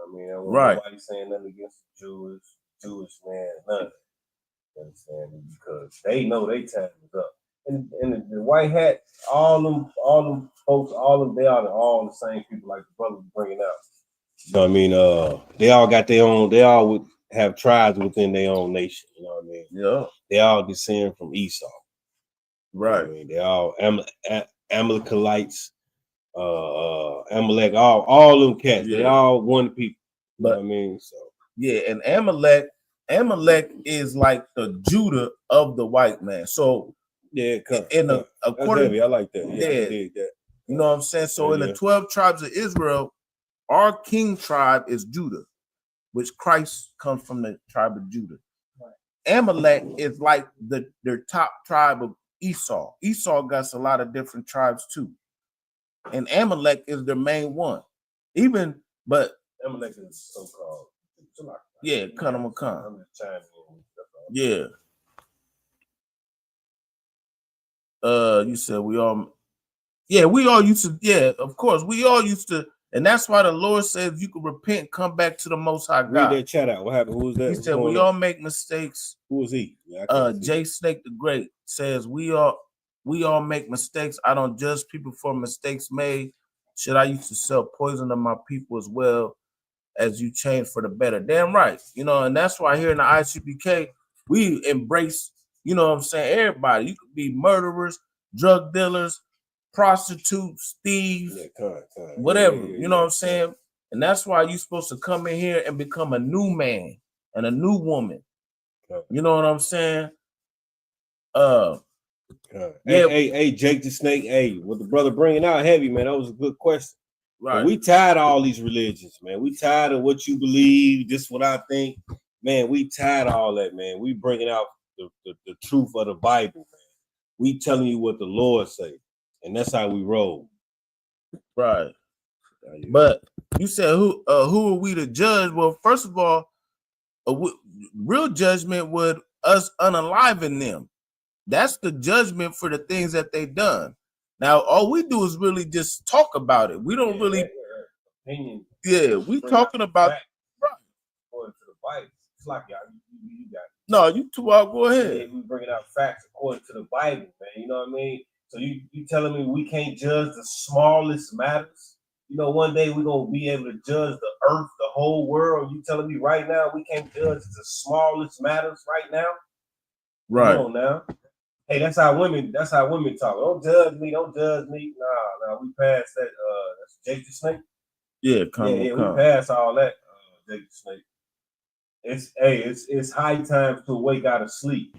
I mean, nobody saying nothing against the Jewish man, none. You understand? Because they know they time is up. And the white hat, all them folks, they are all the same people like the brother was bringing out. You know what I mean? They all got their own, they all would have tribes within their own nation. You know what I mean? Yeah. They all descend from Esau. Right. I mean, they all Amalekites, Amalek, all them cats. Yeah. They all one people. You know what I mean? So yeah, and Amalek is like the Judah of the white man. So yeah, according, I like that. Yeah, you know what I'm saying? So in the 12 tribes of Israel, our king tribe is Judah, which Christ comes from the tribe of Judah. Right. Amalek is like their top tribe of Esau. Esau got a lot of different tribes too. And Amalek is their main one. But Amalek is so-called. Yeah, Khan. Yeah. You said we all used to, yeah, of course, we all used to. And that's why the Lord says you can repent, come back to the Most High God. Read that chat out. What happened? Who was that? He said we all make mistakes. Who was he? Jay Snake the Great says we all make mistakes. I don't judge people for mistakes made. Shit, I used to sell poison to my people as well as you change for the better. Damn right. You know, and that's why here in the ICBK, we embrace, you know what I'm saying, everybody. You could be murderers, drug dealers, prostitutes, thieves, whatever, you know what I'm saying? And that's why you're supposed to come in here and become a new man and a new woman. You know what I'm saying? Hey, Jake the Snake, hey, what the brother bringing out heavy, man, that was a good question. Right. But we tired of all these religions, man. We tired of what you believe, this is what I think. Man, we tired of all that, man. We bringing out the truth of the Bible, man. We telling you what the Lord say. And that's how we roll. Right. But you said who are we to judge? Well, first of all, real judgment would us unaliving them. That's the judgment for the things that they done. Now, all we do is really just talk about it. We don't really opinion. Yeah, we talking about according to the Bible. It's like y'all, you got it. No, you two out, go ahead. Yeah, we bringing out facts according to the Bible, man. You know what I mean? So you telling me we can't judge the smallest matters? You know, one day we're gonna be able to judge the earth, the whole world. You telling me right now we can't judge the smallest matters right now? Right. Come on now. Hey, that's how women talk. Don't judge me. Nah, we passed that. That's Jake the Snake. Yeah, we passed all that. Jake the Snake. It's high time to wake out of sleep.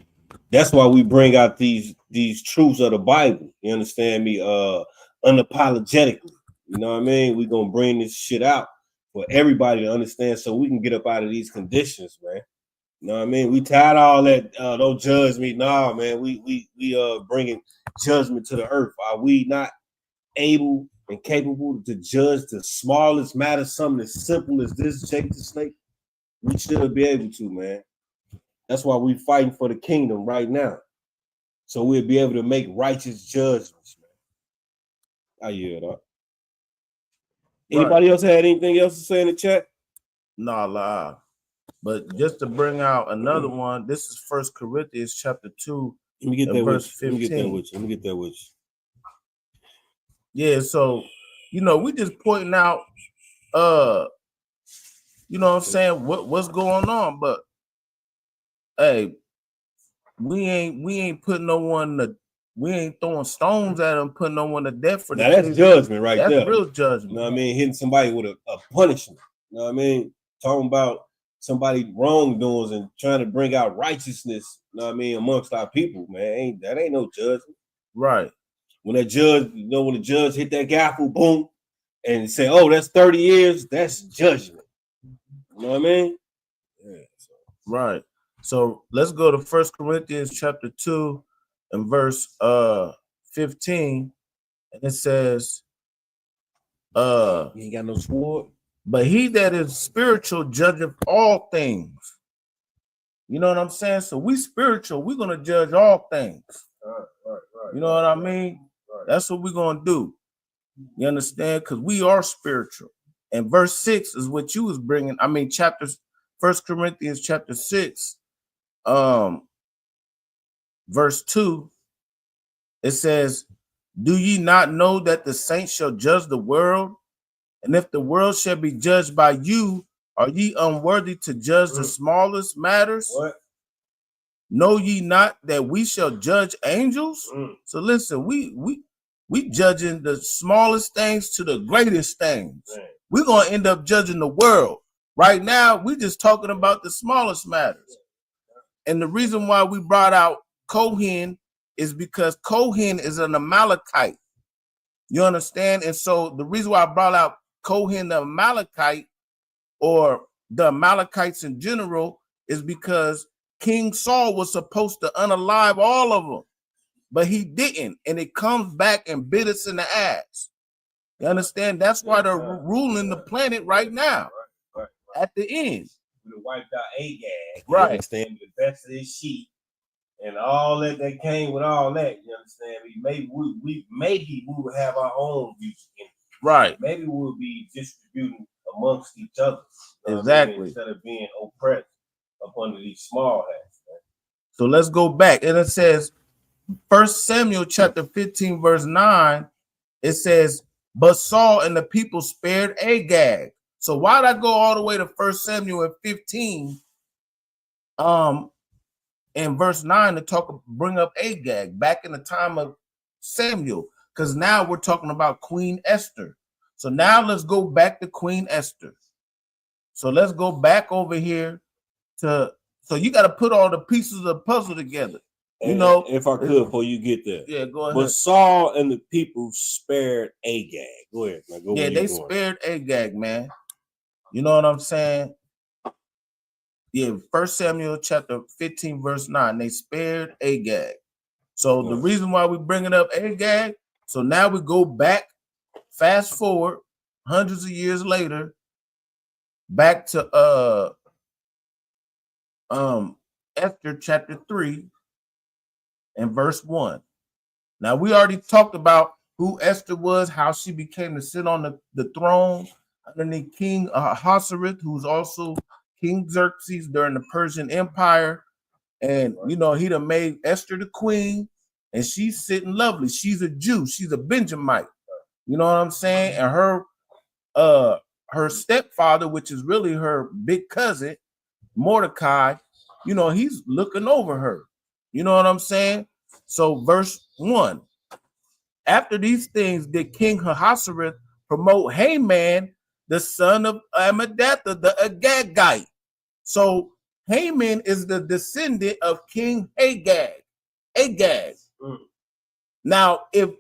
That's why we bring out these truths of the Bible. You understand me? Unapologetically. You know what I mean? We're gonna bring this shit out for everybody to understand, so we can get up out of these conditions, man. You know what I mean? We tired of all that. Don't judge me. Nah, man. We bringing judgment to the earth. Are we not able and capable to judge the smallest matter, something as simple as this, Jake the Snake? We should be able to, man. That's why we fighting for the kingdom right now, so we'll be able to make righteous judgments, man. I hear that. Anybody else had anything else to say in the chat? Nah, lie. But just to bring out another one, this is 1 Corinthians chapter 2, Let me get that verse with you. 15. Let me get that with you. Yeah, so we just pointing out you know what I'm saying, what's going on, but hey, we ain't putting no one we ain't throwing stones at them, putting no one to death for that. That's judgment right there. That's real judgment. You know what I mean? Hitting somebody with a punishment. You know what I mean? Talking about somebody wrongdoings and trying to bring out righteousness, you know what I mean, amongst our people, man. That ain't no judgment. Right. When that judge, when the judge hit that gavel, boom, and say, oh, that's 30 years, that's judgment. You know what I mean? Yeah. Right. So let's go to 1 Corinthians chapter 2 and verse 15. And it says, you ain't got no sword. But he that is spiritual judgeth all things. You know what I'm saying? So we spiritual, we're gonna judge all things. Right. You know what I mean? Right. That's what we're gonna do. You understand? Because we are spiritual. And verse 6 is what you was bringing. I mean, 1 Corinthians chapter 6, verse 2, it says, do ye not know that the saints shall judge the world? And if the world shall be judged by you, are ye unworthy to judge the smallest matters? What? Know ye not that we shall judge angels? So listen, we judging the smallest things to the greatest things. We're gonna end up judging the world. Right now, we're just talking about the smallest matters. And the reason why we brought out Kohen is because Kohen is an Amalekite. You understand? And so the reason why I brought out Kohen the Amalekite, or the Amalekites in general, is because King Saul was supposed to unalive all of them, but he didn't. And it comes back and bit us in the ass. You understand? That's why they're ruling the planet right now. Right. At the end. We wiped out Agag. Right. You understand? With the best of his sheep and all that came with all that. You understand? Maybe we will have our own views again. Right. Maybe we'll be distributing amongst each other. Exactly. Instead of being oppressed up under these small hats. Man. So let's go back. And it says, 1 Samuel chapter 15, verse 9, it says, but Saul and the people spared Agag. So why'd I go all the way to 1 Samuel at 15? In verse 9 to bring up Agag back in the time of Samuel, because now we're talking about Queen Esther. So now let's go back to Queen Esther. So let's go back over here so you got to put all the pieces of the puzzle together. You know, if I could, before you get there. Yeah, go ahead. But Saul and the people spared Agag. Go ahead. Now go. Yeah, they spared Agag, man. You know what I'm saying? Yeah, 1 Samuel chapter 15, verse 9. They spared Agag. So the reason why we bringing up Agag, so now we go back, fast forward hundreds of years later, back to Esther chapter 3 and verse 1. Now we already talked about who Esther was, how she became to sit on the throne underneath King Ahasuerus, who's also King Xerxes during the Persian Empire. And you know, he done made Esther the queen, and she's sitting lovely. She's a Jew, she's a Benjamite. You know what I'm saying? And her stepfather, which is really her big cousin, Mordecai, you know, he's looking over her. You know what I'm saying? So verse 1. After these things did King Ahasuerus promote Haman, the son of Ammedatha, the Agagite. So Haman is the descendant of King Agag. Now, if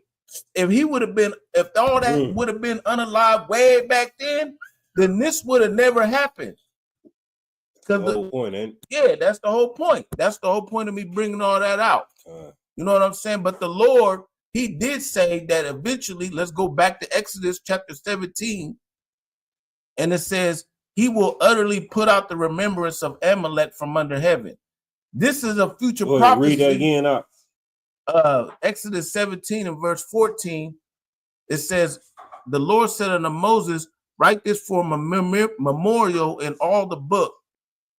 he would have been, if all that would have been unalive way back then this would have never happened. The whole point, ain't it? Yeah, that's the whole point. That's the whole point of me bringing all that out. You know what I'm saying? But the Lord, he did say that eventually, let's go back to Exodus chapter 17. And it says, he will utterly put out the remembrance of Amalek from under heaven. This is a future prophecy. Read that again up. Exodus 17 and verse 14. It says, the Lord said unto Moses, write this for a memorial in all the book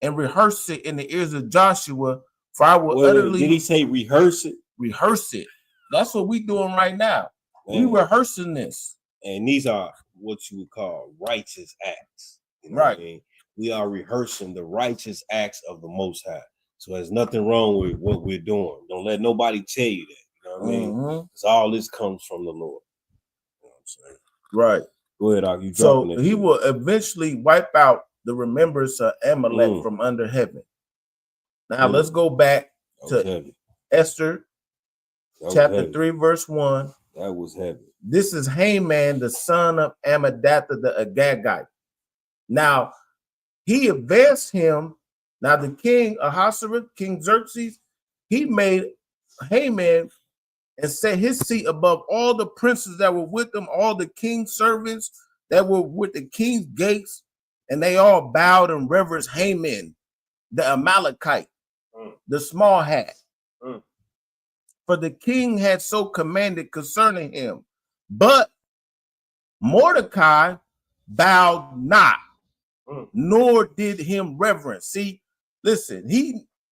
and rehearse it in the ears of Joshua, for I will utterly... Did he say rehearse it? Rehearse it. That's what we're doing right now. We rehearsing this. And these are what you would call righteous acts. You know right. What I mean? We are rehearsing the righteous acts of the Most High. So there's nothing wrong with what we're doing. Don't let nobody tell you that. You know what I mean? Because all this comes from the Lord. You know what I'm saying? Right. Go ahead, Doc. You so he will eventually wipe out the remembrance of Amalek from under heaven. Now let's go back to Esther chapter 3, verse 1. That was heavy. This is Haman, the son of Ammedatha the Agagite. Now, he advanced him. Now, the king Ahasuerus, King Xerxes, he made Haman and set his seat above all the princes that were with him, all the king's servants that were with the king's gates, and they all bowed and reverenced Haman, the Amalekite, the small hat. For the king had so commanded concerning him. But Mordecai bowed not, nor did him reverence. See, listen,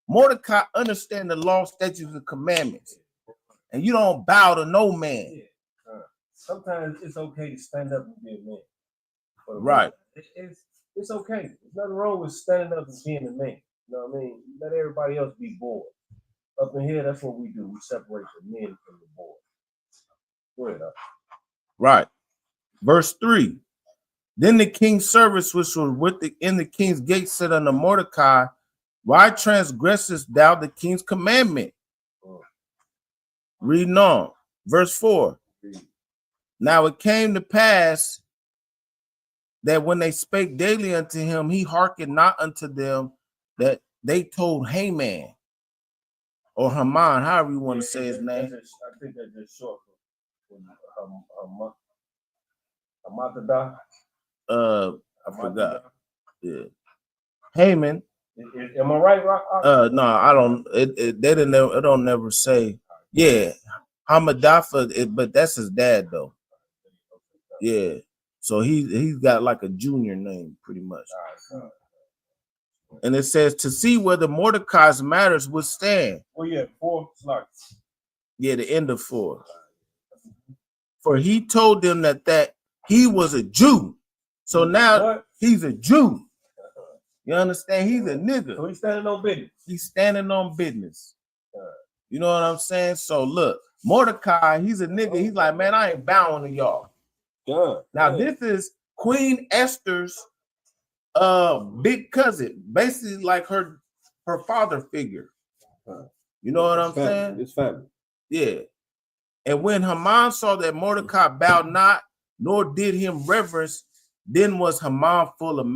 Mordecai understand the law, statutes, and commandments. And you don't bow to no man. Sometimes it's okay to stand up and be a man. Right. It's okay. There's nothing wrong with standing up and being a man. You know what I mean? Let everybody else be bored. Up in here, that's what we do. We separate the men from the boys. Go ahead. Right. Verse 3. Then the king's servants, which was in the king's gate, said unto Mordecai, why transgressest thou the king's commandment? Reading on. Verse 4. Now it came to pass that when they spake daily unto him, he hearkened not unto them, that they told Haman, or Haman, however you want to say his name. I think that's just short for Hamadatha. I forgot. Yeah. Haman. Am I right, Rock? No, I don't. It don't never say. Yeah, Hamadatha, but that's his dad though. Yeah. So he's got like a junior name, pretty much. And it says to see whether Mordecai's matters would stand. Oh yeah, 4 slots. Yeah, the end of 4. For he told them that he was a Jew. So now he's a Jew. You understand? He's a nigga. So he's standing on business. He's standing on business. You know what I'm saying? So look, Mordecai, he's a nigga. He's like, man, I ain't bowing to y'all. Now this is Queen Esther's big cousin, basically like her father figure. You know what I'm saying? It's family. Yeah. And when Haman saw that Mordecai bowed not, nor did him reverence, then was Haman full of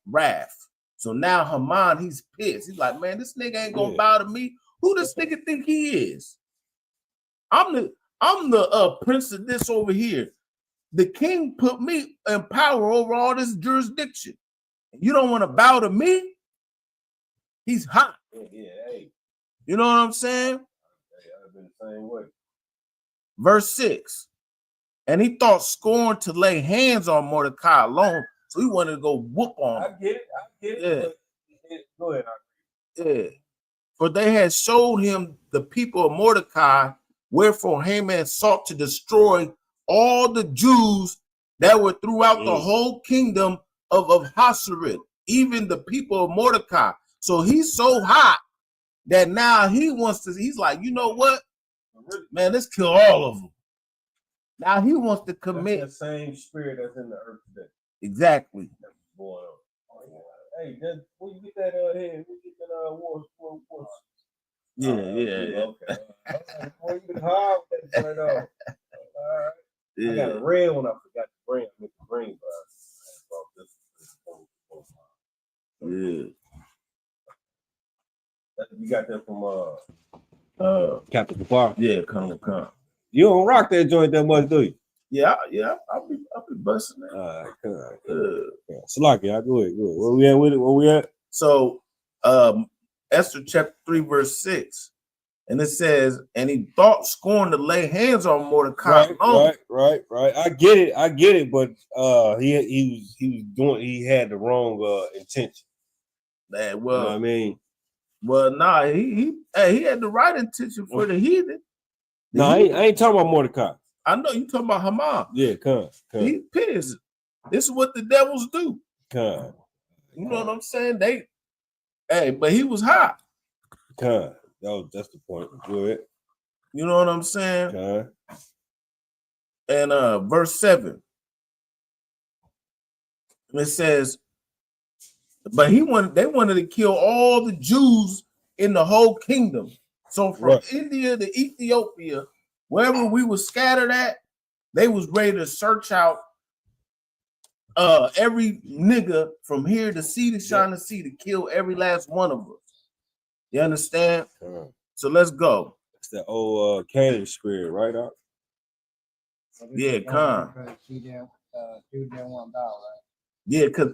wrath. So now Haman, he's pissed. He's like, man, this nigga ain't gonna bow to me. Who this nigga think he is? I'm the prince of this over here. The king put me in power over all this jurisdiction. You don't want to bow to me? He's hot. Hey. You know what I'm saying? I've been the same way. Verse 6. And he thought scorn to lay hands on Mordecai alone, so he wanted to go whoop on him. I get it. Yeah. Go ahead. Yeah. For they had showed him the people of Mordecai, wherefore Haman sought to destroy all the Jews that were throughout the whole kingdom of Hasserit, even the people of Mordecai. So he's so hot that now he's like, you know what? Man, let's kill all of them. Now he wants to commit. That's the same spirit that's in the earth today. Exactly. That's going on. Hey, when you get that head, we get that war. Yeah. Okay. Boy, you been hard with that joint on. All right. Yeah. I got a red one. I forgot to bring. I meant to bring, Yeah. You got that from Captain Kapar. Yeah, come. You don't rock that joint that much, do you? Yeah. I'll be busting it. All right, come. Salaki, I go ahead. Where we at with it? Where we at? So, Esther chapter 3, verse 6, and it says, and he thought scorn to lay hands on Mordecai. Right. I get it, but he had the wrong intention. Man, well, you know what I mean. Well, nah, he had the right intention for the heathen. I ain't talking about Mordecai. I know you talking about Haman. Yeah, come. He pissed. This is what the devils do. Come. You know what I'm saying? But he was hot. Come. That's the point. Go ahead. You know what I'm saying? Come. And verse 7. It says, but they wanted to kill all the Jews in the whole kingdom. So from India to Ethiopia, wherever we were scattered at, they was ready to search out every nigga from here to sea to China Sea to kill every last one of us. You understand? So let's go. It's that old Canaan spirit, right out. Yeah, con. Dude didn't want to bow, right? Yeah, because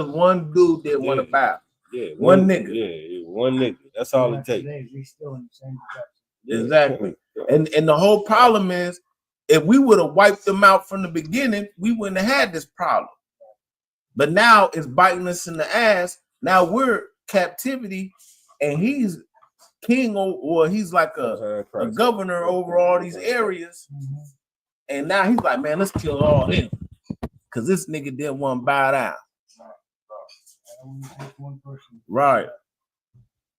one dude didn't want to bow. Yeah, one nigga. Yeah, one nigga. That's all it takes. We still in the same Exactly. And the whole problem is, if we would have wiped them out from the beginning, we wouldn't have had this problem. But now it's biting us in the ass. Now we're captivity, and he's king, or he's like a governor over all these areas. And now he's like, man, let's kill all them. Because this nigga didn't want to bow down. Right.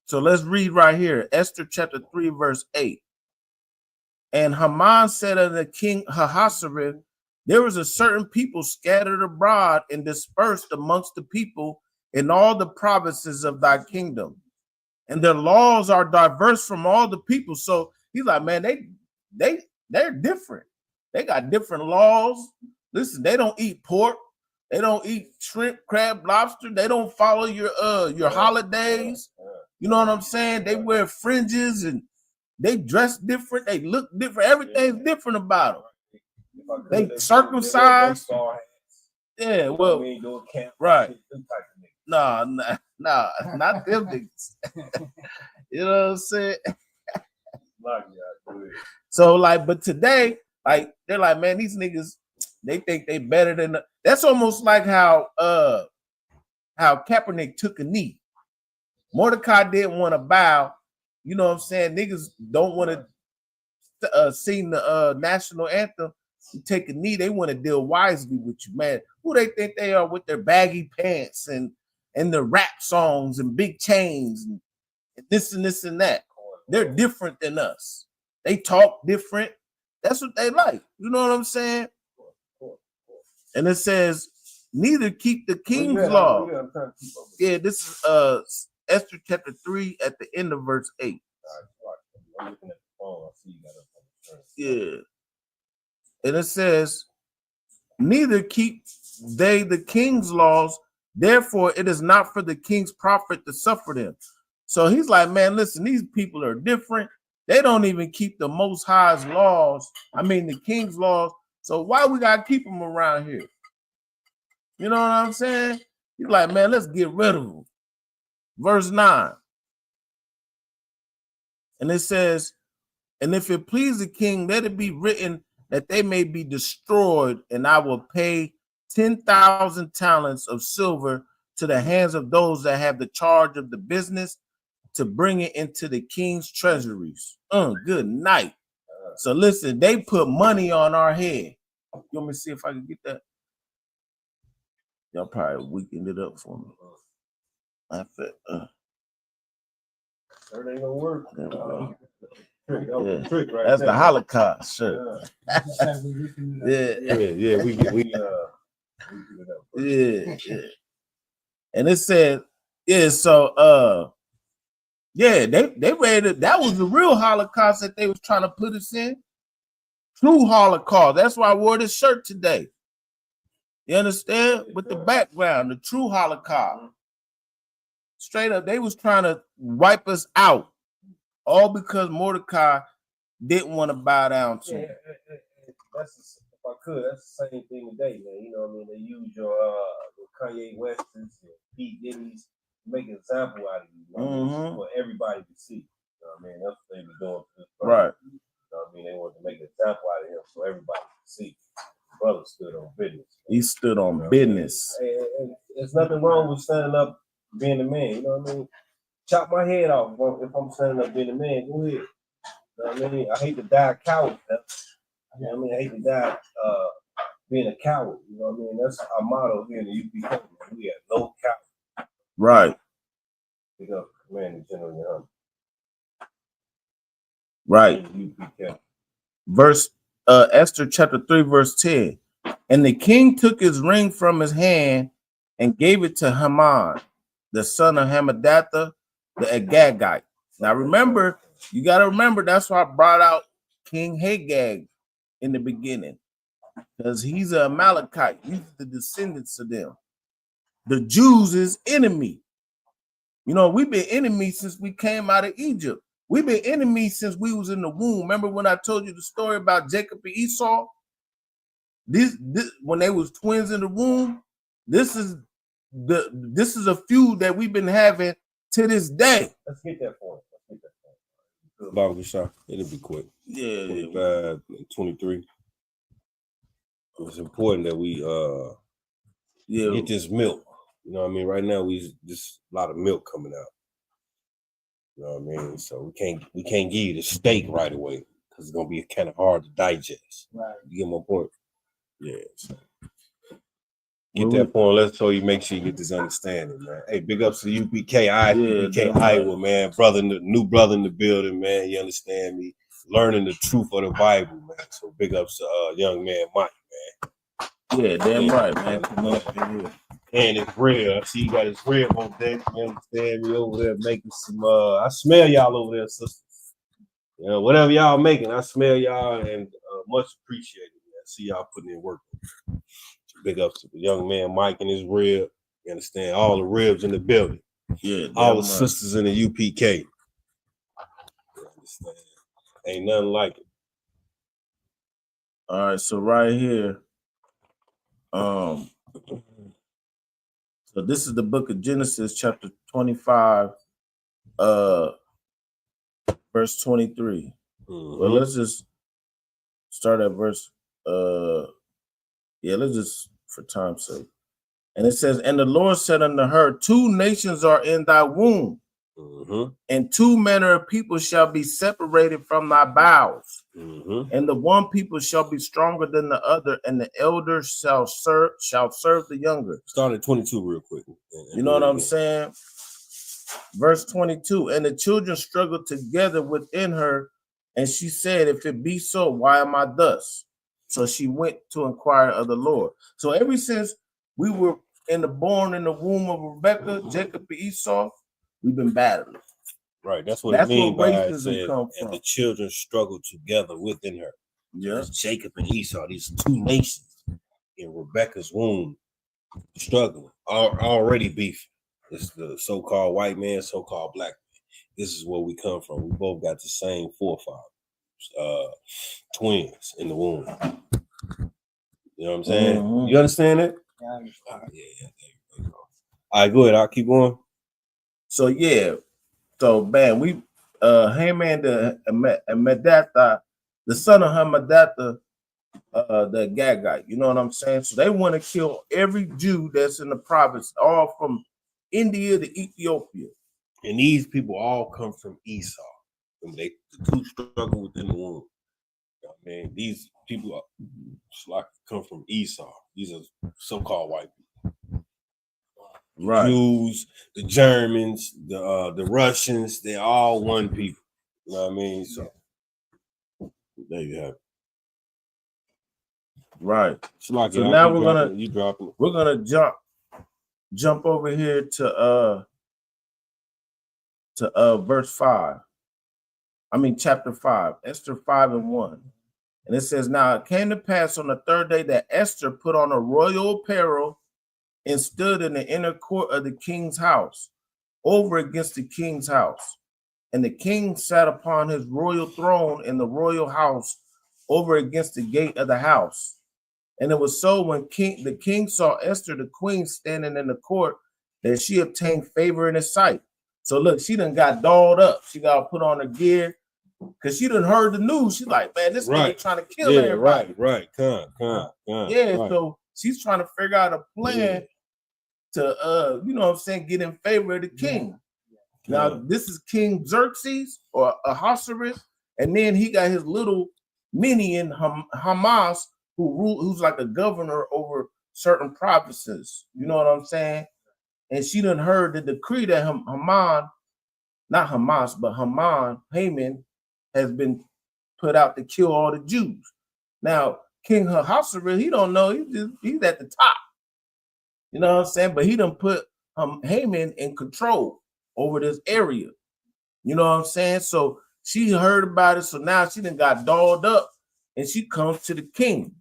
So let's read right here. Esther chapter 3, verse 8. And Haman said unto King Ahasuerus, there was a certain people scattered abroad and dispersed amongst the people in all the provinces of thy kingdom. And their laws are diverse from all the people. So he's like, man, they're different. They got different laws. Listen, they don't eat pork. They don't eat shrimp, crab, lobster. They don't follow your holidays. You know what I'm saying? They wear fringes and they dress different. They look different. Everything's different about them. They circumcised. Yeah, well, right. Nah, not them niggas. You know what I'm saying? So, like, but today, like, they're like, man, these niggas, they think they better than that's almost like how Kaepernick took a knee. Mordecai didn't want to bow. You know what I'm saying? Niggas don't want to sing the national anthem. You take a knee, they want to deal wisely with you, man. Who they think they are with their baggy pants and the rap songs and big chains and this and this and that. They're different than us. They talk different. That's what they like. You know what I'm saying? And it says, neither keep the king's law. Yeah, this is Esther chapter 3 at the end of verse 8. Yeah. And it says, neither keep they the king's laws, therefore it is not for the king's profit to suffer them. So he's like, man, listen, these people are different. They don't even keep the Most High's laws. I mean, the king's laws. So why we got to keep them around here? You know what I'm saying? He's like, man, let's get rid of them. Verse 9. And it says, and if it please the king, let it be written that they may be destroyed, and I will pay 10,000 talents of silver to the hands of those that have the charge of the business to bring it into the king's treasuries. Good night. So listen, they put money on our head. You want me to see if I can get that? Y'all probably weakened it up for me. I feel, That ain't gonna work. there we go. Yeah. Trick right That's there. the Holocaust shirt. Yeah, we yeah. And it said, they read it. That was the real Holocaust that they was trying to put us in. True Holocaust. That's why I wore this shirt today. You understand? With the background, the true Holocaust. Straight up, they was trying to wipe us out. All because Mordecai didn't want to bow down to him. That's if I could, that's the same thing today, man. You know what I mean? They use your Kanye Wests and Pete Diddy's to make an example out of you, for everybody to see. You know what I mean? That's what they be doing for this brother. Right. You know what I mean? They want to make an example out of him so everybody can see. The brother stood on business. He stood on business. Hey, there's nothing wrong with standing up being a man, you know what I mean? Chop my head off if I'm standing up being a man, go ahead. You know what I mean? I hate to die a coward. You know what I mean? I hate to die being a coward. You know what I mean? That's our motto here in the UPK. We have no coward. Right. You know, Commander General Young. Right. UPK. Verse Esther chapter 3, verse 10. And the king took his ring from his hand and gave it to Haman, the son of Hammedatha, the Agagite. Now remember, you got to remember, that's why I brought out King Hagag in the beginning, because he's an Amalekite. He's the descendants of them. The Jews is enemy. You know, we've been enemies since we came out of Egypt. We've been enemies since we was in the womb. Remember when I told you the story about Jacob and Esau? This when they was twins in the womb. This is a feud that we've been having to this day. Let's get that for it. Baba Shah, it'll be quick. Yeah. 25 and 23. It's important that we get this milk. You know what I mean? Right now just a lot of milk coming out. You know what I mean? So we can't give you the steak right away because it's gonna be kind of hard to digest. Right. You get my point? Yeah. So get that point. Let's so you make sure you get this understanding, man. Hey, big ups to the UPK, UPK Iowa, man. New brother in the building, man. You understand me? Learning the truth of the Bible, man. So big ups to young man Mike, man. Yeah, damn right, man. Come up in here. And it's real. I see you got his rib on deck. You understand me over there making some I smell y'all over there, sisters. You know, whatever y'all making, I smell y'all and much appreciated. Man. I see y'all putting in work. Big ups to the young man Mike and his rib. You understand? All the ribs in the building. Yeah. All the sisters in the UPK. You understand? Ain't nothing like it. All right, so right here, so this is the book of Genesis, chapter 25, verse 23. Well, let's just start at verse, let's just, for time's sake. And it says, and the Lord said unto her, 2 nations are in thy womb, and 2 manner of people shall be separated from thy bowels. And the one people shall be stronger than the other, and the elder shall serve the younger. Start at 22 real quick. You know what I'm saying? Verse 22, and the children struggled together within her, and she said, if it be so, why am I thus? So she went to inquire of the Lord. So ever since we were born in the womb of Rebecca, Jacob and Esau, we've been battling. Right, that's what it means by it said, come and from. the children struggled together within her. Yeah, Jacob and Esau, these 2 nations in Rebecca's womb, struggling, already beefing. It's the so-called white man, so-called black man. This is where we come from. We both got the same forefathers, twins in the womb. You know what I'm saying? You understand it? Yeah, I understand. Yeah. There you go. All right, go ahead. I'll keep going. So yeah. So, man, we Haman the Hammedatha, the son of Hammedatha, the Agagite. You know what I'm saying? So they want to kill every Jew that's in the province, all from India to Ethiopia. And these people all come from Esau. And the 2 struggle within the womb. You know what I mean? These people come from Esau. These are so-called white people. Right. Jews, the Germans, the Russians, they're all one people. You know what I mean? So there you have it. Right. So now we're gonna jump over here to verse 5. I mean chapter 5, Esther 5:1. And it says, now it came to pass on the third day that Esther put on a royal apparel and stood in the inner court of the king's house, over against the king's house. And the king sat upon his royal throne in the royal house, over against the gate of the house. And it was so when the king saw Esther, the queen, standing in the court, that she obtained favor in his sight. So look, she done got dolled up. She got put on her gear because she done heard the news. She's like, man, this nigga trying to kill everybody. Right. Come. Yeah, right. So she's trying to figure out a plan to, you know what I'm saying, get in favor of the king. Now, this is King Xerxes or Ahasuerus, and then he got his little minion, Hamas, who's like a governor over certain provinces. You know what I'm saying? And she done heard the decree that Haman has been put out to kill all the Jews. Now, King Ahasuerus, he don't know, he's at the top. You know what I'm saying? But he done put Haman in control over this area. You know what I'm saying? So she heard about it, so now she done got dolled up, and she comes to the king.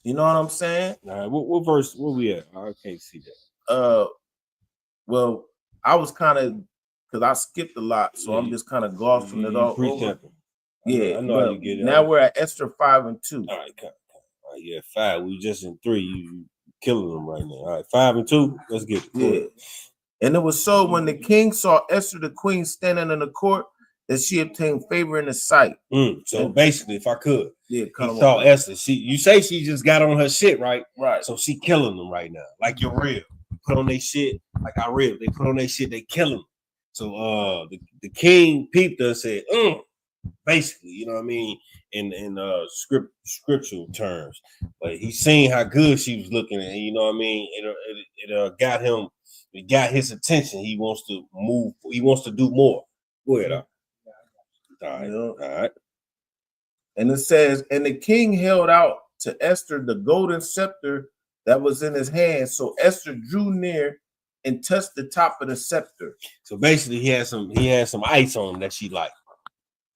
You know what I'm saying? All right, what verse, where we at? I can't see that. Well, I was kind of, because I skipped a lot, so I'm just kind of glossing it all over. Yeah, I know how you get it. Now we're at Esther 5:2. All right, come. All right, yeah, 5. We just in 3. You killing them right now. All right, 5:2. Let's get it. Yeah. And it was so when the king saw Esther, the queen, standing in the court, that she obtained favor in his sight. So basically, if I could, he saw Esther. You say she just got on her shit, right? Right. So she killing them right now, like you're real. Put on their shit, like I real. They put on their shit, they kill them. So the king peeped her and said, basically, you know what I mean, in scriptural terms. But he seen how good she was looking, and you know what I mean. It got him. It got his attention. He wants to move. He wants to do more. Go ahead. All right. And it says, and the king held out to Esther the golden scepter that was in his hand. So Esther drew near and touched the top of the scepter. So basically, he had some ice on him that she liked.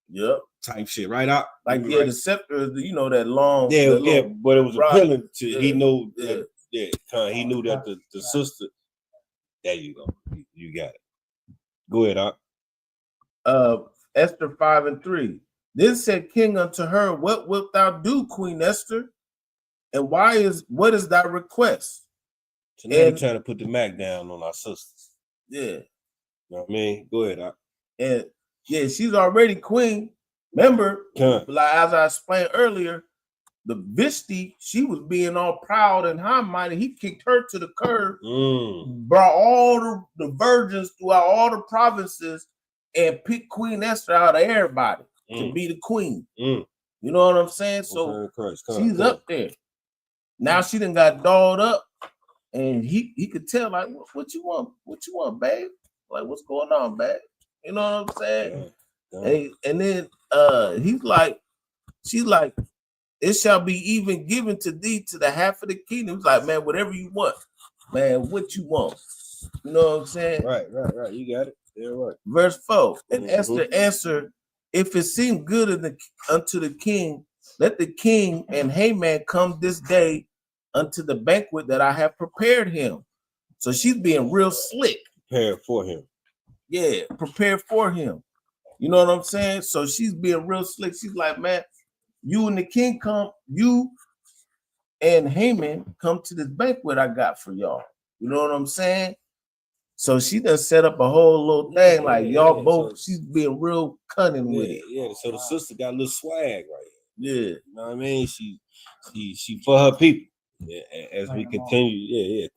Yep. Type shit, right out. Like the scepter, you know, that long. Yeah, but it was appealing to. Yeah. He knew. He knew that the sister. There you go. You got it. Go ahead, Esther 5:3. Then said King unto her, what wilt thou do, Queen Esther? And what is thy request? So now you're trying to put the Mac down on our sisters. Yeah. You know what I mean? Go ahead. And yeah, she's already queen. Remember, like as I explained earlier, the Vishti, she was being all proud and high-minded. He kicked her to the curb, brought all the virgins throughout all the provinces, and picked Queen Esther out of everybody to be the queen. You know what I'm saying? So she's up there. Now she done got dolled up, and he could tell, like, what you want? What you want, babe? Like, what's going on, babe? You know what I'm saying? And then she's like, it shall be even given to thee to the half of the kingdom. He's like, man, whatever you want, man, what you want. You know what I'm saying? Right. You got it. Yeah, right. Verse 4. And Esther answered, if it seem good unto the king, let the king and Haman come this day unto the banquet that I have prepared him. So she's being real slick. Prepared for him. Yeah, prepared for him. You know what I'm saying? So she's being real slick. She's like, man, you and the king come, you and Haman come to this banquet I got for y'all. You know what I'm saying? So she done set up a whole little thing, like y'all both, she's being real cunning with it. Yeah, so the sister got a little swag right here. Yeah. You know what I mean? She for her people. Yeah, as we continue,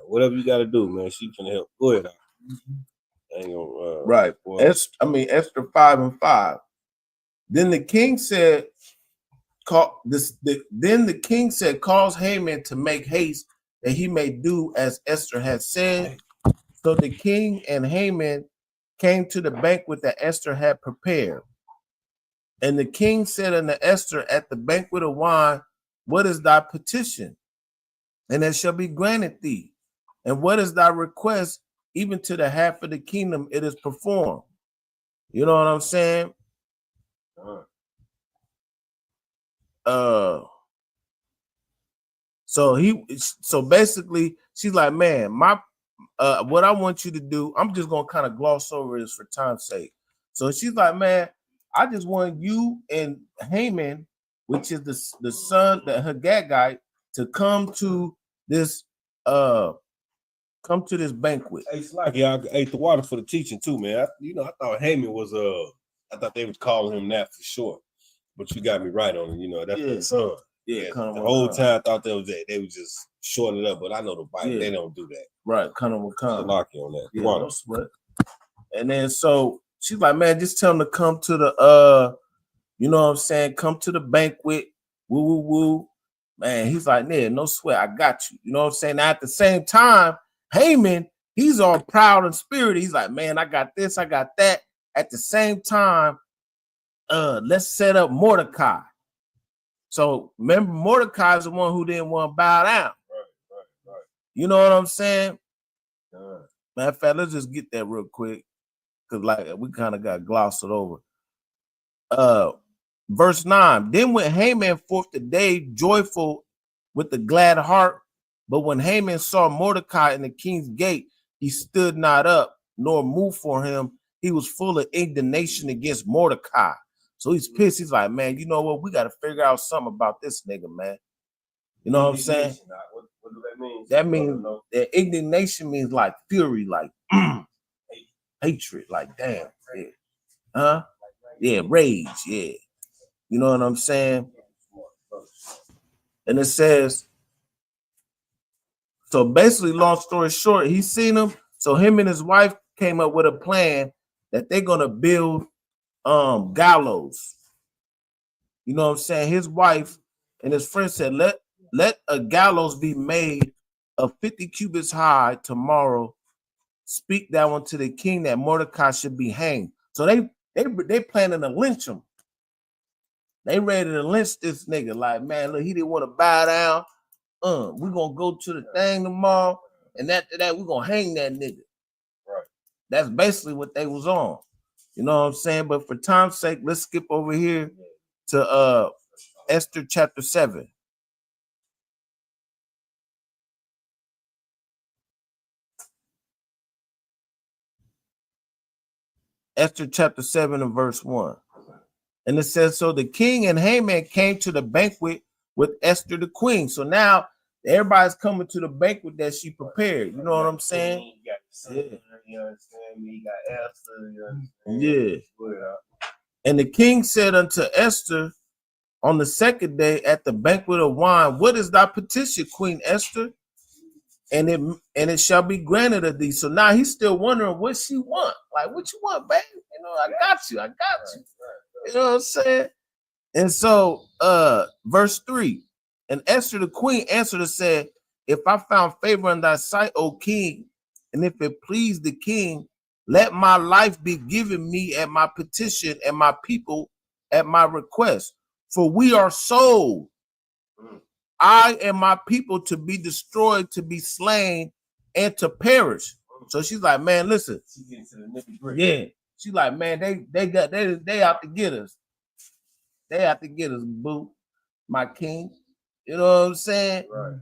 whatever you gotta do, man. She can help. Go ahead. I ain't gonna, right. Esther 5:5. Then the king said, then the king said, cause Haman to make haste that he may do as Esther had said, So the king and Haman came to the banquet that Esther had prepared. And the king said unto Esther at the banquet of wine, what is thy petition? And it shall be granted thee. And what is thy request? Even to the half of the kingdom it is performed. You know what I'm saying? So basically she's like, man, what I want you to do, I'm just gonna kind of gloss over this for time's sake. So she's like, man, I just want you and Haman, which is the son, the Hagagite, to come to this banquet. Hey, it's like I ate the water for the teaching too, man. I thought Haman was I thought they was calling him that for sure. But you got me right on it, that's the son. Yeah, the whole time I thought they was just shorting it up, but I know the Bible, they don't do that. Right, come. Lock you on that. Yeah, no sweat. And then so she's like, man, just tell him to come to the come to the banquet. Woo woo woo. Man, he's like, yeah, no sweat, I got you. You know what I'm saying? Now, at the same time, Haman, he's all proud and spirited. He's like, man, I got this, I got that. At the same time, let's set up Mordecai. So remember, Mordecai is the one who didn't want to bow down. Right. You know what I'm saying? Matter of fact, let's just get that real quick, because we kind of got glossed it over. Verse 9. Then went Haman forth the day joyful with a glad heart. But when Haman saw Mordecai in the king's gate, he stood not up, nor moved for him. He was full of indignation against Mordecai. So he's pissed. He's like, man, you know what? We got to figure out something about this nigga, man. You know what I'm saying? What do that mean? That means that indignation means like fury, like hatred, like damn. Yeah. Huh? Yeah, rage, yeah. You know what I'm saying? And it says, so basically, long story short, he's seen him. So him and his wife came up with a plan that they're gonna build gallows. You know what I'm saying? His wife and his friend said, let a gallows be made of 50 cubits high tomorrow. Speak that one to the king that Mordecai should be hanged. So they planning to lynch him. They ready to lynch this nigga. Like, man, look, he didn't want to bow down. We're gonna go to the thing tomorrow, and after that, we're gonna hang that nigga. Right. That's basically what they was on. You know what I'm saying? But for time's sake, let's skip over here to Esther chapter 7. Esther chapter 7 and verse 1. And it says, so the king and Haman came to the banquet with Esther the queen. So now everybody's coming to the banquet that she prepared. You know what I'm saying? You got the you understand me? You got Esther, you understand? Yeah. And the king said unto Esther on the second day at the banquet of wine, what is thy petition, Queen Esther? And it shall be granted of thee. So now he's still wondering what she want. Like, what you want, babe? You know, I got you. You know what I'm saying? And so verse 3, and Esther the queen answered and said, if I found favor in thy sight, O king, and if it please the king, let my life be given me at my petition and my people at my request. For we are sold, I and my people, to be destroyed, to be slain, and to perish. So she's like, man, listen. She's getting to the nitty-gritty. Yeah. She's like, man, they out to get us. They have to get us, boo, my king. You know what I'm saying? Right.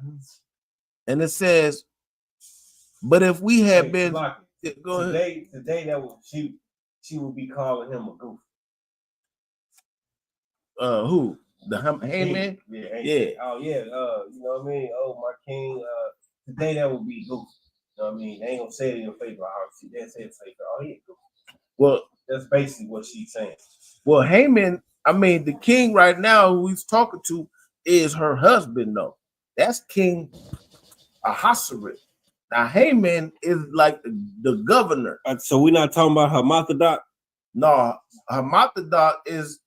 And it says, but if we had been today that was she would be calling him a goof. Who? The Haman? Yeah. Oh yeah. You know what I mean? Oh, my king. Today that would be goof. You know what I mean? They ain't gonna say it in your favor. They say it in favor. Oh yeah, goof. Well, that's basically what she's saying. Well, Haman, I mean, the king right now who he's talking to is her husband, though. That's King Ahasuerus. Now, Haman is like the governor. So we're not talking about Hamathadak? No, Hamathadak is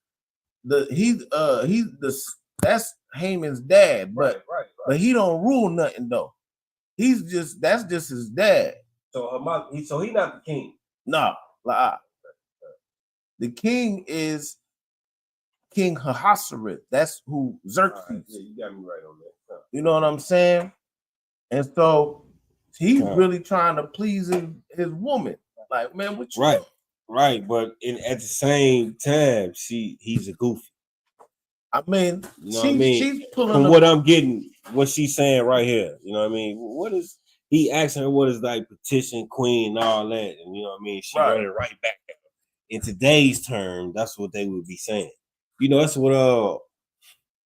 that's Haman's dad, but he don't rule nothing though. That's just his dad. So he not the king. No, the king is King Ahasuerus. That's who Xerxes. Right. Yeah, you got me right on that. You know what I'm saying? And so he's really trying to please his woman. Like, man, what you doing? Right, but at the same time, he's a goofy. I mean, you know what I mean? She's pulling from what I'm getting, what she's saying right here. You know what I mean? What is he asking her? What is like petition queen and all that? And you know what I mean? She running right back at him. In today's term, that's what they would be saying. You know, that's what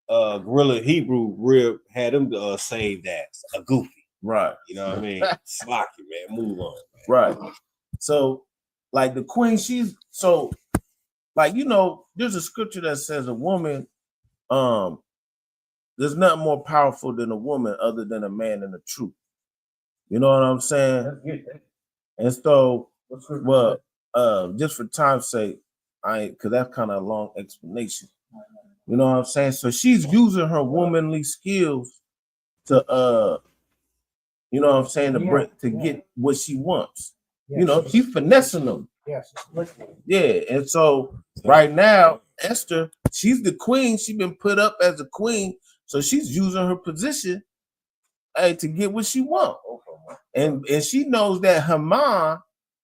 Gorilla Hebrew Rib had him saved as a goofy. Right. You know what I mean? Slocky, man. Move on. Man. Right. So, like the queen, she's so like, you know, there's a scripture that says a woman, there's nothing more powerful than a woman other than a man in the truth. You know what I'm saying? And so, well, just for time's sake, because that's kind of a long explanation. You know what I'm saying? So she's using her womanly skills to, you know what I'm saying, to get what she wants. You know, she's finessing them. Yes. Yeah, and so right now, Esther, she's the queen. She's been put up as a queen, so she's using her position, to get what she wants. And she knows that Haman,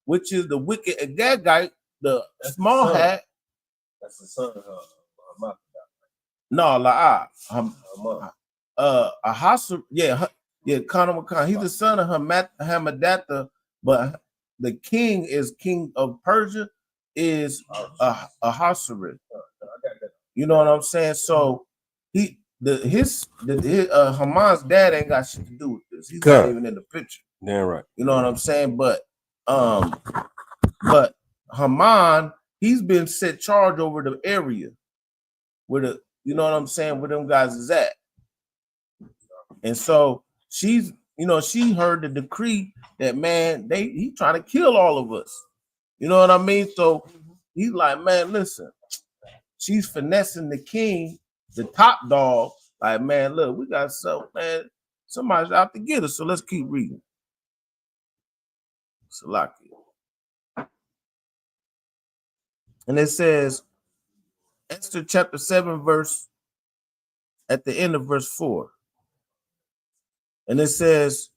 which is the wicked Agagite, the small hat. That's the son of Haman. No, Ahasuerus, Conor McCon. He's the son of Hamadatha, but the king is king of Persia, is Ahasuerus. You know what I'm saying? So his Haman's dad ain't got shit to do with this. He's not even in the picture. Damn right. You know what I'm saying? But Haman, he's been set charge over the area where the, you know what I'm saying, where them guys is at. And so she's, you know, she heard the decree that, man, he trying to kill all of us. You know what I mean? So he's like, man, listen, she's finessing the king, the top dog. Like, man, look, we got something, man. Somebody's out to get us. So let's keep reading. Salaki. And it says, Esther chapter 7, verse, at the end of verse 4. And it says,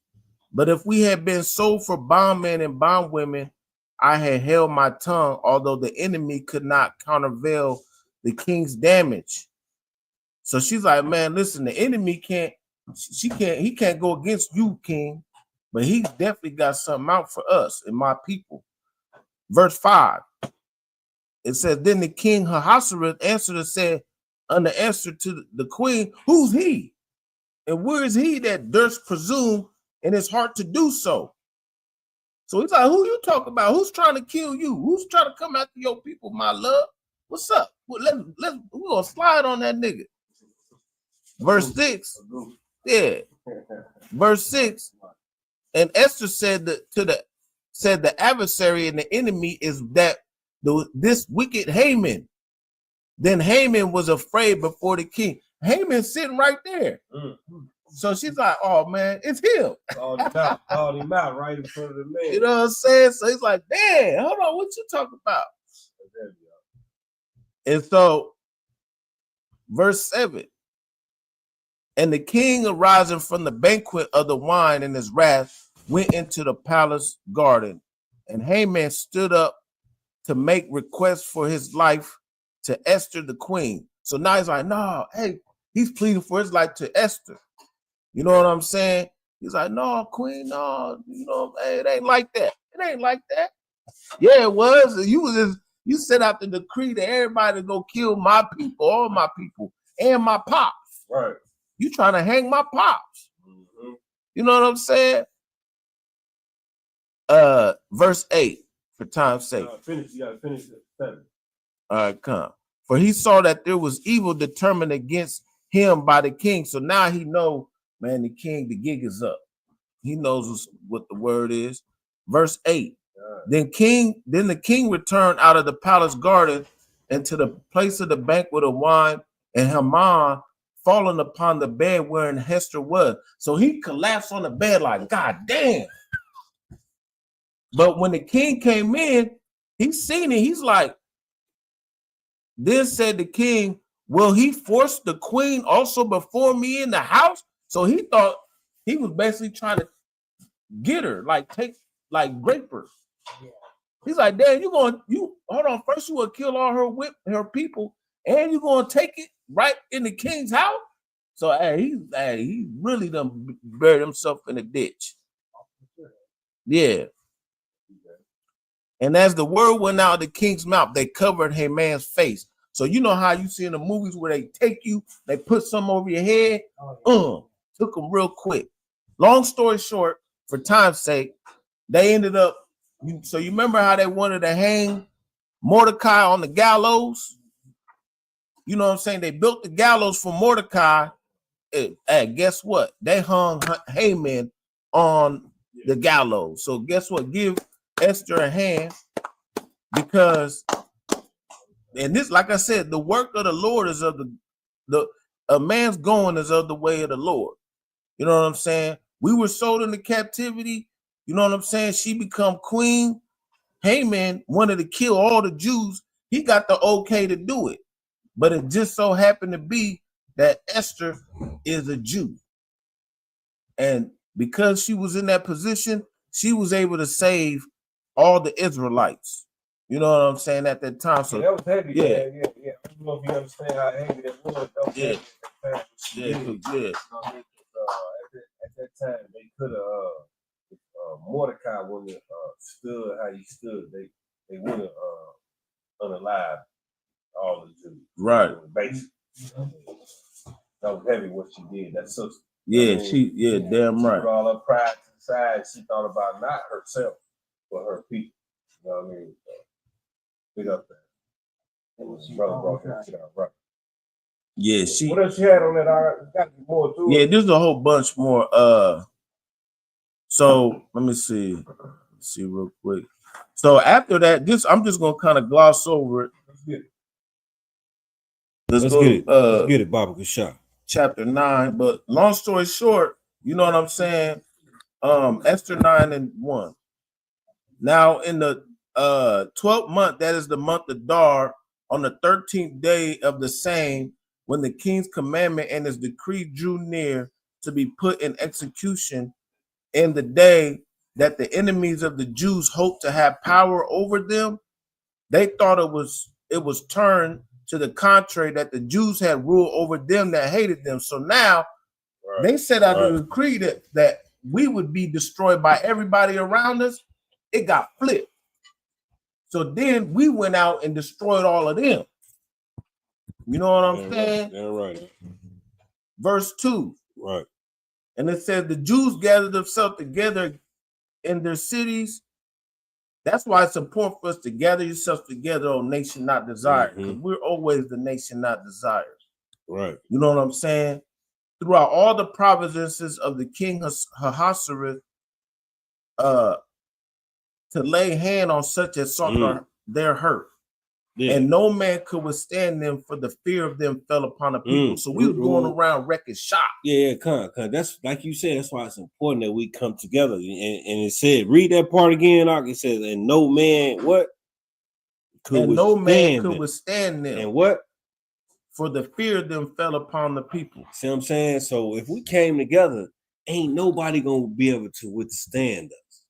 but if we had been sold for bondmen and bondwomen, I had held my tongue, although the enemy could not countervail the king's damage. So she's like, man, listen, the enemy he can't go against you, king, but he definitely got something out for us and my people. Verse 5. It says, then the king Ahasuerus answered and said unto Esther to the queen, who's he? And where is he that durst presume in his heart to do so? So he's like, who you talking about? Who's trying to kill you? Who's trying to come after your people, my love? What's up? Well, we're gonna slide on that nigga. Verse 6. Yeah. Verse 6. And Esther said the adversary and the enemy is that this wicked Haman. Then Haman was afraid before the king. Haman's sitting right there. So she's like, oh man, it's him. Called him out right in front of the man. You know what I'm saying? So he's like, damn, hold on, what you talking about? And so, verse 7. And the king arising from the banquet of the wine in his wrath went into the palace garden, and Haman stood up to make requests for his life to Esther the queen. So now he's like, no, hey, he's pleading for his life to Esther. You know what I'm saying? He's like, no, queen, no, you know, hey, it ain't like that. It ain't like that. Yeah, it was. You set out the decree to everybody to go kill my people, all my people, and my pops. Right. You trying to hang my pops. Mm-hmm. You know what I'm saying? Verse 8, for time's sake. You gotta finish it. 7. All right, come. For he saw that there was evil determined against him by the king. So now he know, man, the king, the gig is up. He knows what the word is. Verse 8. Then the king returned out of the palace garden into the place of the banquet of wine, and Haman fallen upon the bed wherein Esther was. So he collapsed on the bed like, God damn. But when the king came in, he seen it. He's like, then said the king, will he force the queen also before me in the house? So he thought he was basically trying to get her, like grape her. Yeah. He's like, Dad, you hold on, first you will kill all her people, and you're gonna take it right in the king's house. So he really done buried himself in a ditch. Yeah. And as the word went out of the king's mouth, they covered Haman's face. So you know how you see in the movies where they take you, they put some over your head? Took them real quick. Long story short, for time's sake, they ended up, so you remember how they wanted to hang Mordecai on the gallows? You know what I'm saying? They built the gallows for Mordecai. And guess what? They hung Haman on the gallows. So guess what? Give Esther a hand, because, and this, like I said, the work of the Lord is of a man's going is of the way of the Lord. You know what I'm saying? We were sold into captivity. You know what I'm saying? She become queen. Haman wanted to kill all the Jews. He got the okay to do it. But it just so happened to be that Esther is a Jew. And because she was in that position, she was able to save all the Israelites. You know what I'm saying, at that time. So that was heavy. Yeah. I don't know if you understand how heavy that was. That was heavy at that time. At that time, they could have Mordecai wouldn't have stood how he stood. They would have unalived all the Jews. Right. Basically. That was heavy what she did. That sister. Yeah, damn right. She put all her pride to the side. She thought about not herself, but her people. You know what I mean? Big up there. Brother brought that shit out right. Yeah, what else she had on that? Got to be more to it. Yeah, there's a whole bunch more. So let me see. Let's see real quick. So after that, I'm just gonna kind of gloss over it. Let's get it, Baba. Good shot. Chapter 9. But long story short, you know what I'm saying? Esther 9:1. Now in the 12th month, that is the month of Dar, on the 13th day of the same, when the king's commandment and his decree drew near to be put in execution, in the day that the enemies of the Jews hoped to have power over them, they thought it was turned to the contrary, that the Jews had rule over them that hated them. So now they set out a decree that we would be destroyed by everybody around us. It got flipped. So then we went out and destroyed all of them. You know what I'm saying? Yeah, right. Verse 2. Right. And it says the Jews gathered themselves together in their cities. That's why it's important for us to gather yourselves together, O nation not desired. Because we're always the nation not desired. Right. You know what I'm saying? Throughout all the provinces of the king Ahasuerus, to lay hand on such as sought their hurt. Yeah. And no man could withstand them, for the fear of them fell upon the people. So we were going around wrecking shop. Yeah, that's like you said. That's why it's important that we come together. And it said, read that part again. It says, and no man could withstand them. And what? For the fear of them fell upon the people. See what I'm saying? So if we came together, ain't nobody gonna be able to withstand us.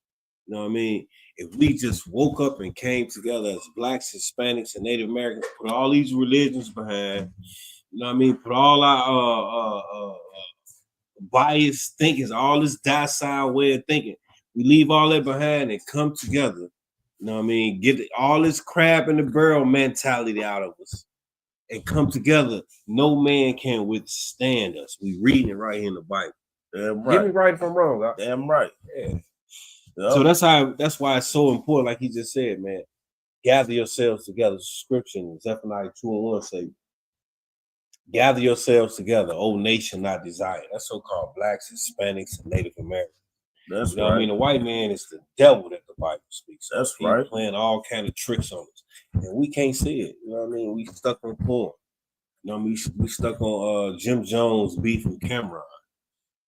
You know what I mean? If we just woke up and came together as blacks, Hispanics, and Native Americans, put all these religions behind, you know what I mean? Put all our biased thinkings, all this docile way of thinking, we leave all that behind and come together. You know what I mean? Get all this crab in the barrel mentality out of us and come together. No man can withstand us. We reading it right here in the Bible. Damn right. Get me right if I'm wrong. Damn right. Yeah. So that's why it's so important, like he just said, man. Gather yourselves together. Scripture in Zephaniah 2:1 say, gather yourselves together, O nation not desired. That's so-called blacks, Hispanics, and Native Americans. That's you know what I mean? The white man is the devil that the Bible speaks of. That's He's right. Playing all kind of tricks on us. And we can't see it. You know what I mean? We stuck on porn. You know what I mean? We stuck on Jim Jones beef with Cameron.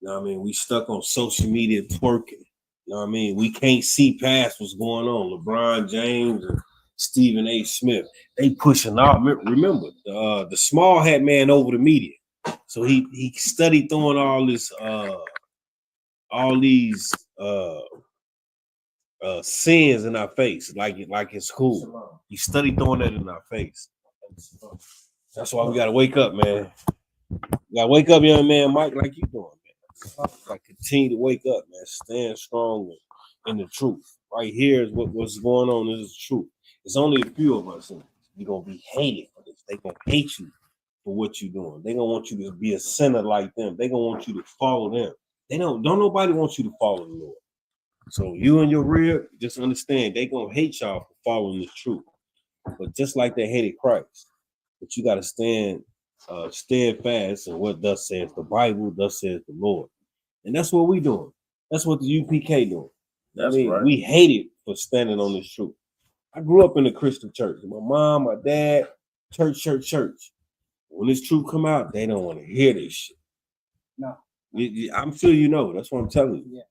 You know what I mean? We stuck on social media twerking. You know what I mean? We can't see past what's going on. LeBron James and Stephen A. Smith, they pushing out. Remember, the small hat man over the media. So he studied throwing all these sins in our face, like it's cool. He studied throwing that in our face. That's why we gotta wake up, man. You gotta wake up, young man, Mike, like you doing, man. Like continue to wake up, man. Stand strong in the truth. Right here is what's going on. This is the truth. It's only a few of us, and you're gonna be hated for this. They're gonna hate you for what you're doing. They're gonna want you to be a sinner like them. They're gonna want you to follow them. Don't nobody want you to follow the Lord. So you and your rear, just understand they're gonna hate y'all for following the truth. But just like they hated Christ, but you gotta stand steadfast in what thus says the Bible, thus says the Lord. And that's what we doing. That's what the UPK doing. That's I mean, right. we hate it for standing on this truth. I grew up in a Christian church. My mom, my dad, church. When this truth come out, they don't want to hear this shit. No. I'm sure you know. That's what I'm telling you.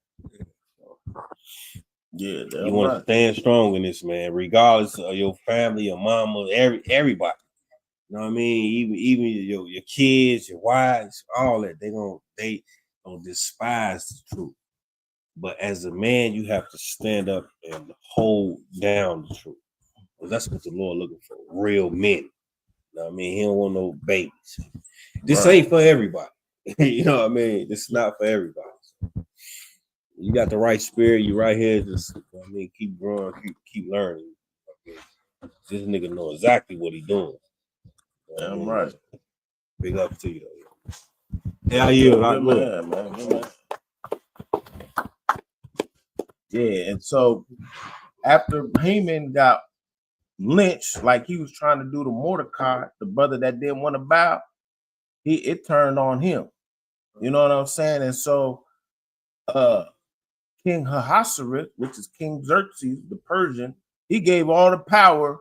Yeah, You want to stand strong in this, man, regardless of your family, your mama, everybody. You know what I mean? Even your kids, your wives, all that. They gonna despise the truth. But as a man, you have to stand up and hold down the truth. Because that's what the Lord looking for. Real men. You know what I mean? He don't want no babies. This ain't for everybody. You know what I mean? This is not for everybody. You got the right spirit. You right here. Just, you know what I mean, keep growing, keep learning. Okay. This nigga know exactly what he doing. You know what I mean? Right. Big up to you, though. Yeah, you. Man. Yeah, and so after Haman got lynched, like he was trying to do to Mordecai, the brother that didn't want to bow, it turned on him. You know what I'm saying? And so King Ahasuerus, which is King Xerxes, the Persian, he gave all the power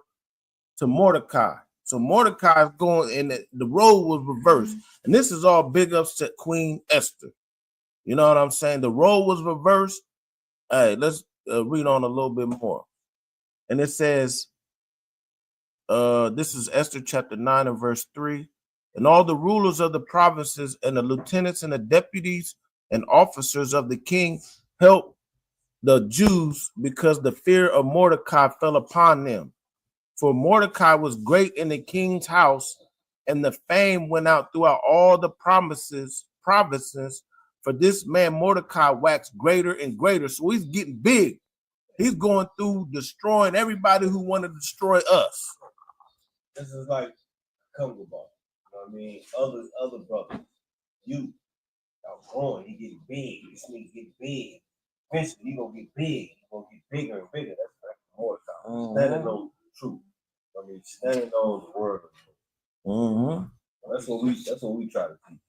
to Mordecai. So Mordecai is going, and the role was reversed. And this is all big ups to Queen Esther. You know what I'm saying? The role was reversed. Hey, let's read on a little bit more. And it says, this is Esther chapter 9 and verse 3. And all the rulers of the provinces and the lieutenants and the deputies and officers of the king helped the Jews because the fear of Mordecai fell upon them. For Mordecai was great in the king's house, and the fame went out throughout all the provinces. For this man Mordecai waxed greater and greater. So he's getting big. He's going through destroying everybody who wanted to destroy us. This is like Congo ball. You know what I mean? Other brothers. You are growing, he getting big. This nigga get big. Eventually he gonna get big. He gonna get bigger and bigger. That's like Mordecai. Standing on the truth. I mean, standing on the word of the truth. That's what we try to teach.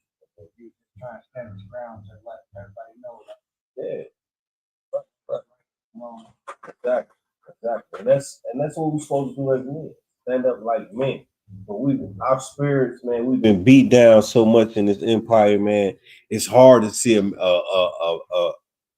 Trying to stand his ground to let everybody know that. Yeah. Exactly. And that's what we're supposed to do as men. Stand up like men. But our spirits, man, we've been beat down so much in this empire, man. It's hard to see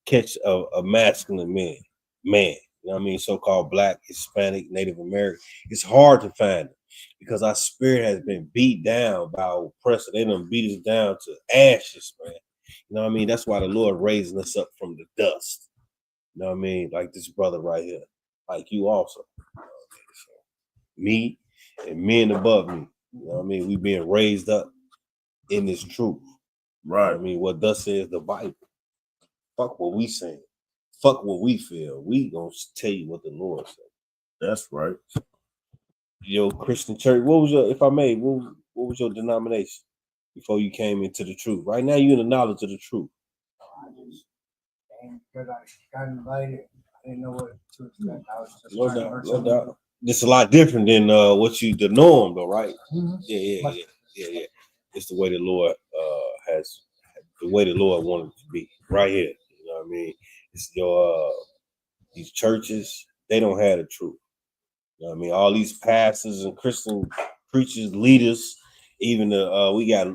catch a masculine man. You know what I mean? So-called Black, Hispanic, Native American. It's hard to find them because our spirit has been beat down by our oppressor. They done beat us down to ashes, man. You know what I mean? That's why the Lord raising us up from the dust. You know what I mean? Like this brother right here. Like you also. You know so me and men above me. You know what I mean? We being raised up in this truth. Right. You know I mean, what thus says the Bible. Fuck what we saying. Fuck what we feel. We gonna tell you what the Lord said. That's right. Your Christian church. What was your, if I may, what was your denomination before you came into the truth? Right now you're in the knowledge of the truth. I just came because I got invited. I didn't know what to expect. I was just No trying to doubt, learn no something. doubt. This is a lot different than the norm, though, right? Yeah. It's the way the Lord has, the way the Lord wanted it to be, right here. You know what I mean? It's your these churches, they don't have the truth. You know what I mean? All these pastors and Christian preachers, leaders, even we got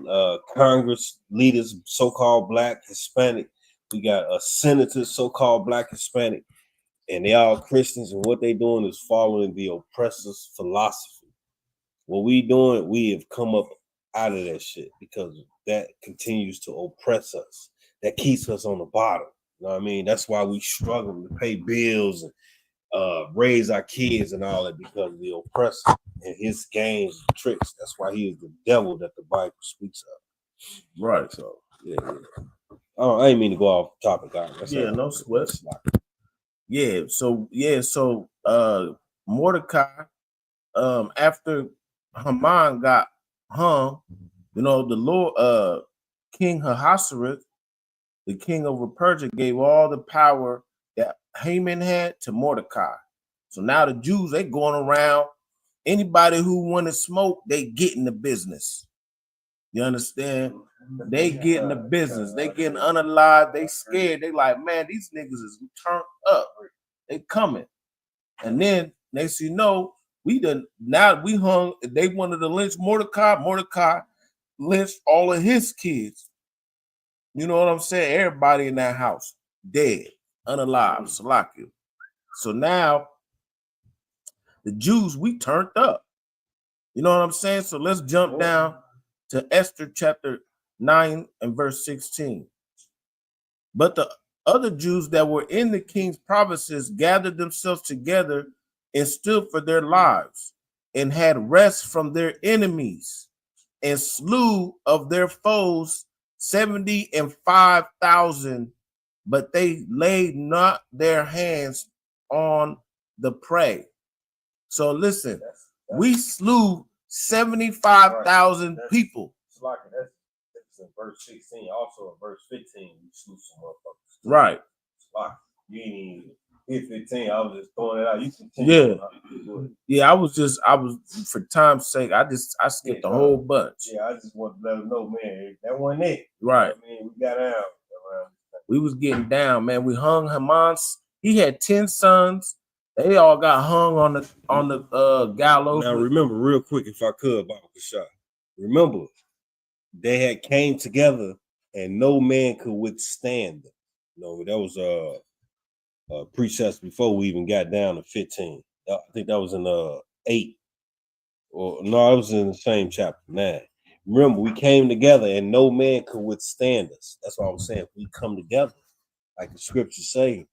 Congress leaders, so-called Black, Hispanic, We got a senator, so-called Black Hispanic, and they all Christians, and what they doing is following the oppressor's philosophy. What we doing, we have come up out of that shit because that continues to oppress us. That keeps us on the bottom. You know what I mean? That's why we struggle to pay bills and raise our kids and all that, because of the oppressor and his games and tricks. That's why he is the devil that the Bible speaks of. Right. So yeah. I ain't mean to go off topic, guys. No sweat. So Mordecai, after Haman got hung, the Lord, King Ahasuerus, the king over Persia, gave all the power that Haman had to Mordecai. So now the Jews, they going around, anybody who want to smoke, they get in the business. You understand? They get in the business. They getting unalive. They scared. They like, man, these niggas is turned up. They coming. And then next you know, we hung, they wanted to lynch Mordecai. Mordecai lynched all of his kids. You know what I'm saying? Everybody in that house dead, unalive, Salakia. So now the Jews, we turned up. You know what I'm saying? So let's jump down to Esther chapter 9 and verse 16. But the other Jews that were in the king's provinces gathered themselves together and stood for their lives, and had rest from their enemies, and slew of their foes 75,000, but they laid not their hands on the prey. So listen, we slew 75,000 people. That's in verse 16. Also in verse 15, we slew some motherfuckers. Right. You ain't even hit 15. I was just throwing it out. You continue. Yeah. I was for time's sake, I skipped a whole bunch. Yeah, I just want to let them know, man, that wasn't it. Right. I mean, we got out. We was getting down, man. We hung Haman. He had 10 sons. They all got hung on the gallows. Now remember, real quick, if I could, Baba Kashah, remember, they had came together and no man could withstand them. That was precepts before we even got down to 15. I think that was in 8. Or no, it was in the same chapter 9. Remember, we came together and no man could withstand us. That's what I was saying. We come together, like the scriptures say.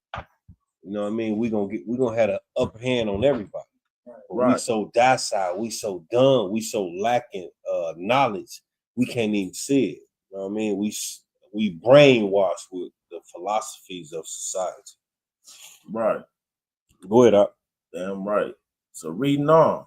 You know what I mean? We're gonna have an upper hand on everybody. Right. We so docile, we so dumb, we so lacking knowledge, we can't even see it. You know what I mean? We brainwashed with the philosophies of society. Right. Go ahead, up. Damn right. So reading on.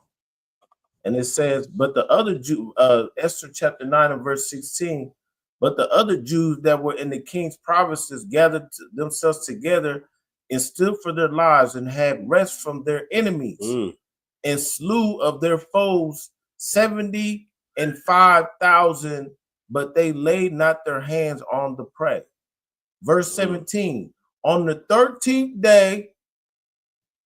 And it says, but the other Jew, Esther chapter 9 and verse 16, but the other Jews that were in the king's provinces gathered themselves together and stood for their lives, and had rest from their enemies, and slew of their foes 75,000, but they laid not their hands on the prey. Verse 17, on the 13th day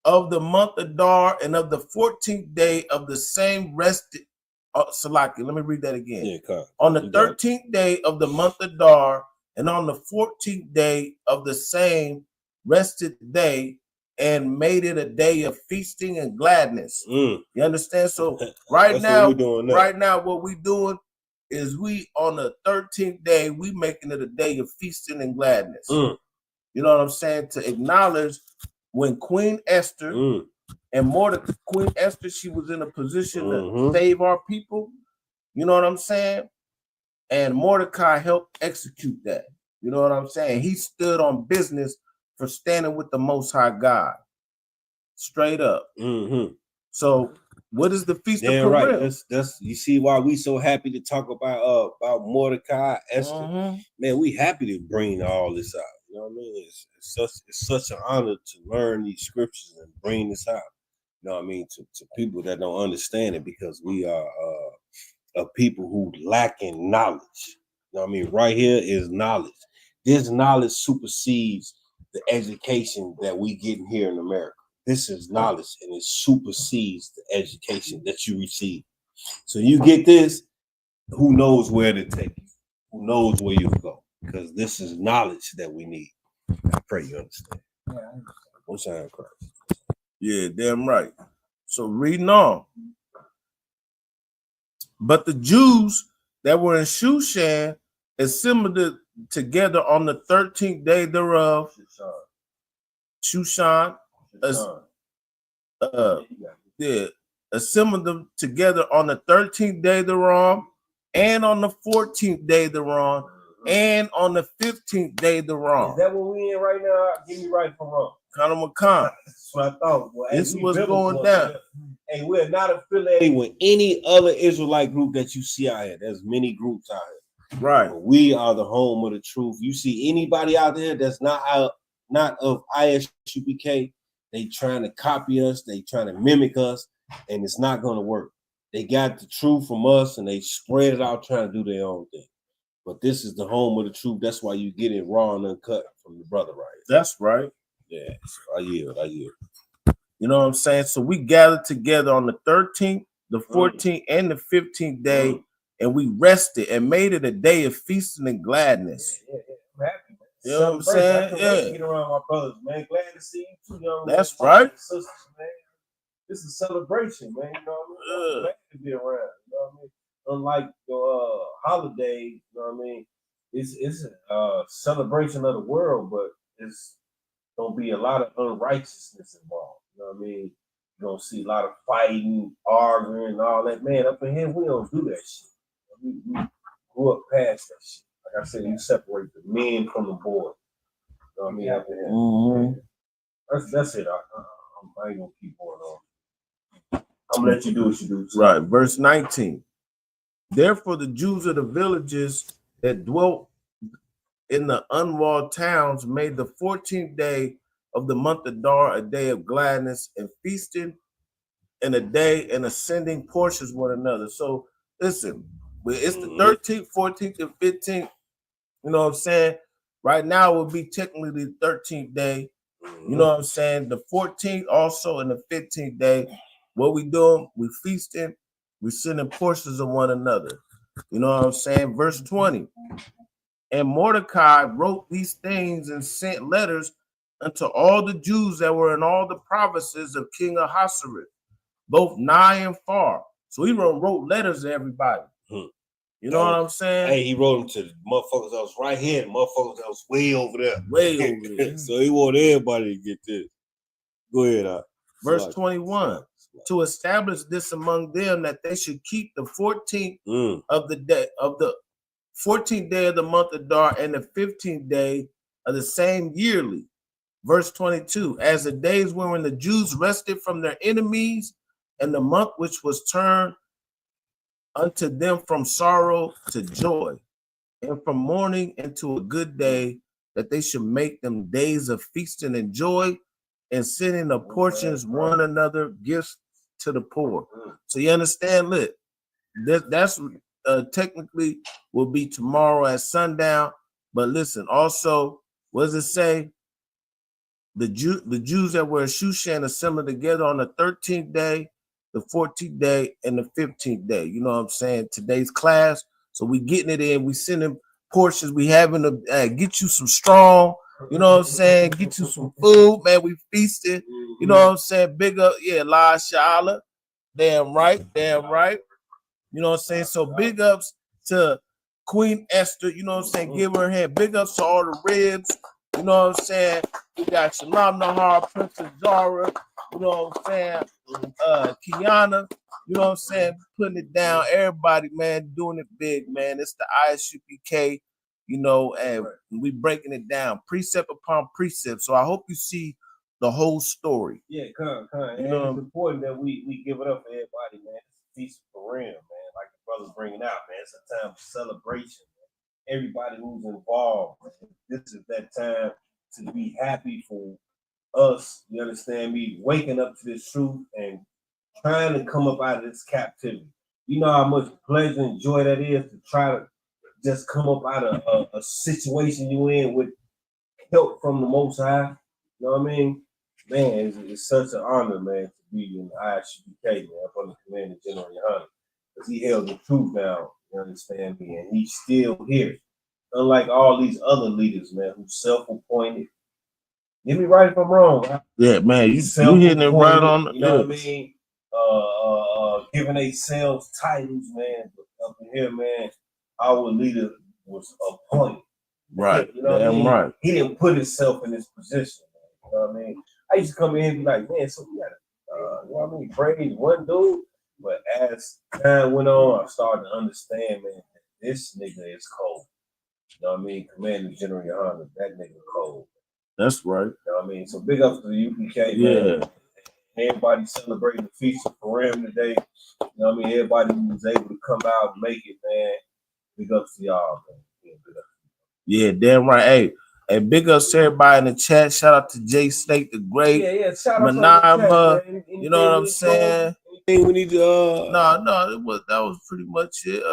of the month of Adar, and of the 14th day of the same rested, Salaki, let me read that again. Yeah, on the 13th day of the month of Adar, and on the 14th day of the same rested day, and made it a day of feasting and gladness. You understand? So right now, what we doing is we on the 13th day, we making it a day of feasting and gladness. You know what I'm saying? To acknowledge when Queen Esther and Mordecai, Queen Esther, she was in a position to save our people. You know what I'm saying? And Mordecai helped execute that. You know what I'm saying? He stood on business for standing with the Most High God, straight up. So, what is the Feast of Purim? Right. That's you see why we so happy to talk about Mordecai, Esther. Man, we happy to bring all this out. You know what I mean? It's such an honor to learn these scriptures and bring this out. You know what I mean? To people that don't understand it, because we are a people who lack in knowledge. You know what I mean? Right here is knowledge. This knowledge supersedes the education that we get here in America. This is knowledge, and it supersedes the education that you receive. So you get this, who knows where to take you? Who knows where you go? Because this is knowledge that we need. I pray you understand. Most High in Christ. Yeah, damn right. So reading on. But the Jews that were in Shushan assembled together on the 13th day thereof. Shushan. Assembled them together on the 13th day thereof, and on the 14th day thereof, and on the 15th day thereof. Is that what we in right now? Get me right from wrong. Kana Makan. That's what I thought. Boy, This is what's going down. Hey, we're not affiliated with any other Israelite group that you see out here. There's many groups out here. Right. But we are the home of the truth. You see anybody out there that's not of ISUPK, they trying to copy us, they trying to mimic us, and it's not going to work. They got the truth from us, and they spread it out trying to do their own thing. But this is the home of the truth. That's why you get it raw and uncut from the brother right here. That's right. Yeah, I yield. You know what I'm saying? So we gathered together on the 13th, the 14th, and the 15th day, and we rested and made it a day of feasting and gladness. I'm happy. You know what I'm saying? I can't wait to get around my brothers, man. Glad to see you too, young. That's right. Sisters, man. This is a celebration, man. You know what I mean? I'm glad to be around. You know what I mean? Unlike the holiday, you know what I mean? It's a celebration of the world, but it's gonna be a lot of unrighteousness involved. You know what I mean? You're gonna see a lot of fighting, arguing, and all that. Man, up in here, we don't do that shit. We grew up past that shit. Like I said, you separate the men from the boys. You know what I mean? Up in here. Mm-hmm. That's it. I ain't gonna keep going on. I'm gonna let you do what you do. Right. Verse 19. Therefore, the Jews of the villages that dwelt in the unwalled towns made the 14th day of the month of Adar a day of gladness and feasting, and a day and ascending portions one another. So listen, it's the 13th, 14th, and 15th. You know what I'm saying? Right now it will be technically the 13th day. You know what I'm saying? The 14th also and the 15th day. What we doing? We feasting, we sending portions of one another. You know what I'm saying? Verse 20. And Mordecai wrote these things and sent letters unto all the Jews that were in all the provinces of King Ahasuerus, both nigh and far. So he wrote letters to everybody. You know what I'm saying? Hey, he wrote them to the motherfuckers that was right here, the motherfuckers that was way over there. Way over there. So he wanted everybody to get this. Go ahead. Verse 21. To establish this among them that they should keep the 14th of the day of the 14th day of the month of Adar and the 15th day of the same yearly. Verse 22. As the days wherein the Jews rested from their enemies, and the month which was turned unto them from sorrow to joy, and from mourning into a good day, that they should make them days of feasting and joy, and sending the portions one another gifts to the poor. So you understand, look, that's technically will be tomorrow at sundown. But listen, also, what does it say? The Jews that were in Shushan assembled together on the 13th day, the 14th day, and the 15th day. You know what I'm saying? Today's class. So we getting it in. We sending portions. We having to get you some strong. You know what I'm saying? Get you some food, man. We feasted. You know what I'm saying? Big up, yeah, La Shala. Damn right. You know what I'm saying? So big ups to Queen Esther. You know what I'm saying? Give her a hand. Big ups to all the ribs. You know what I'm saying? We got Shalom Nahar, Princess Zara. You know what I'm saying? Kiana. You know what I'm saying? Putting it down. Everybody, man, doing it big, man. It's the ISUPK. You know, and we breaking it down precept upon precept. So I hope you see the whole story. Yeah, come. You know, it's important that we give it up for everybody, man. It's a feast for real, man. Like the brother's bringing out, man. It's a time of celebration, man. Everybody who's involved, man. This is that time to be happy for us. You understand me? Waking up to this truth and trying to come up out of this captivity. You know how much pleasure and joy that is to try to just come up out of a situation you in with help from the Most High. You know what I mean? Man, it's such an honor, man, to be in the ISUPK, man, up under the command of General Yohana. Because he held the truth down, you understand me? And he's still here. Unlike all these other leaders, man, who's self-appointed, Get me right if I'm wrong. Right? Yeah, man, you hitting it right on the. You know what I mean? Giving themselves titles, man. But up in here, man, our leader was appointed. Right. You know what I Damn mean? right. He didn't put himself in this position. Man. You know what I mean? I used to come in and be like, man, so we got you know what I mean, praise one dude. But as time went on, I started to understand, man, this nigga is cold. You know what I mean? Commander General Yohana, that nigga cold. That's right. You know what I mean? So big up to the UPK, man. Yeah. Everybody celebrating the Feast of Purim today. You know what I mean? Everybody who was able to come out and make it, man. Big up to y'all, man. Yeah, big up. Yeah, damn right. Hey, big ups to everybody in the chat. Shout out to Jay Snake the Great. Yeah, shout out to Manama. You know what I'm saying? Anything we need to No, that was pretty much it.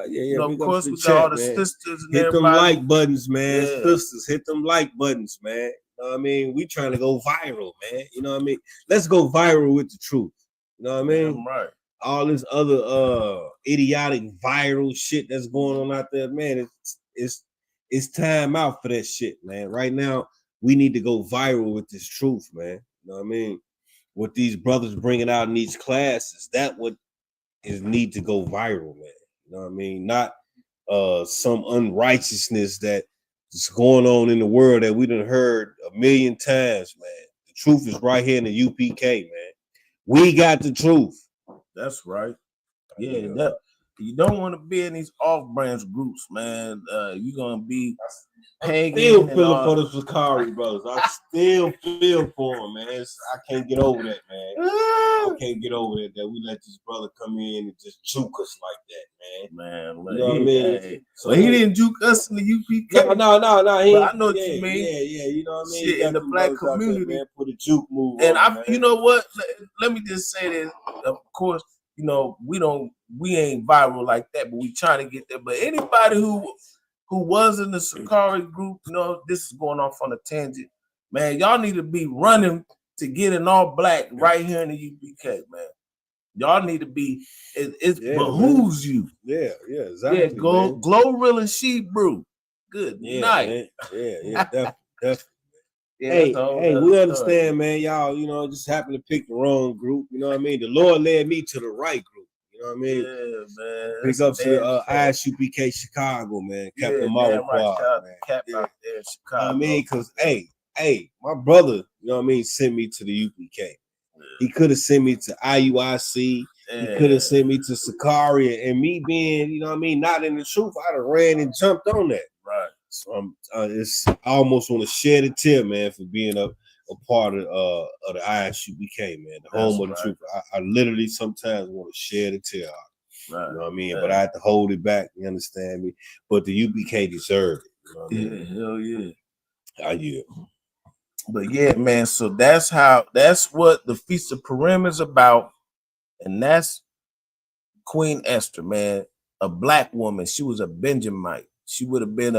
You know, of course, we got all the sisters and hit them everybody. like buttons, man. Yeah. Sisters, hit them like buttons, man. You know what I mean? We trying to go viral, man. You know what I mean? Let's go viral with the truth. You know what I mean? Damn right. All this other idiotic viral shit that's going on out there, man. It's time out for that shit, man. Right now, we need to go viral with this truth, man. You know what I mean? What these brothers bringing out in these classes, that what is need to go viral, man. You know what I mean? Not some unrighteousness that is going on in the world that we done heard a million times, man. The truth is right here in the UPK, man. We got the truth. That's right. Yeah, you don't want to be in these off-branch groups, man. You're gonna be pagan. Still feeling for the Sakari brothers. I still feel for them, man. I can't get over that, man. I can't get over that we let this brother come in and just juke us like that, man. Man, you know what I mean? Hey. So he didn't juke us in the UPK. No. I know what you mean. Yeah. You know what I mean? Shit, in the black community, there, man, put a juke move and on, you know what? Let me just say this. Of course, you know we ain't viral like that, but we trying to get there. But anybody who was in the Sakari group, you know, this is going off on a tangent, man. Y'all need to be running to get an all black right here in the UPK, man. Y'all need to be. It behooves you. Yeah, exactly. Yeah, Glorilla Sheep Brew. Good night. Man. Yeah, definitely. Yeah, hey, we understand, man. Y'all, you know, just happen to pick the wrong group. You know what I mean? The Lord led me to the right group. You know what I mean? Yeah, man. Big up to ISUPK Chicago, man. Captain Marwa Quad, man. Cap out there in Chicago. I mean, because hey, my brother, you know what I mean, sent me to the UPK. Yeah. He could have sent me to IUIC. Yeah. He could have sent me to Sakari, and me being, you know what I mean, not in the truth, I'd have ran and jumped on that. Right. So I almost want to shed a tear, man, for being a part of the ISUPK, man, the home of the truth. I literally sometimes want to shed a tear out. Right. You know what I mean? But I have to hold it back. You understand me? But the UPK deserved it. You know what I mean? Hell yeah. I yield. But yeah, man. So that's what the Feast of Purim is about, and that's Queen Esther, man, a black woman. She was a Benjamite. She would have been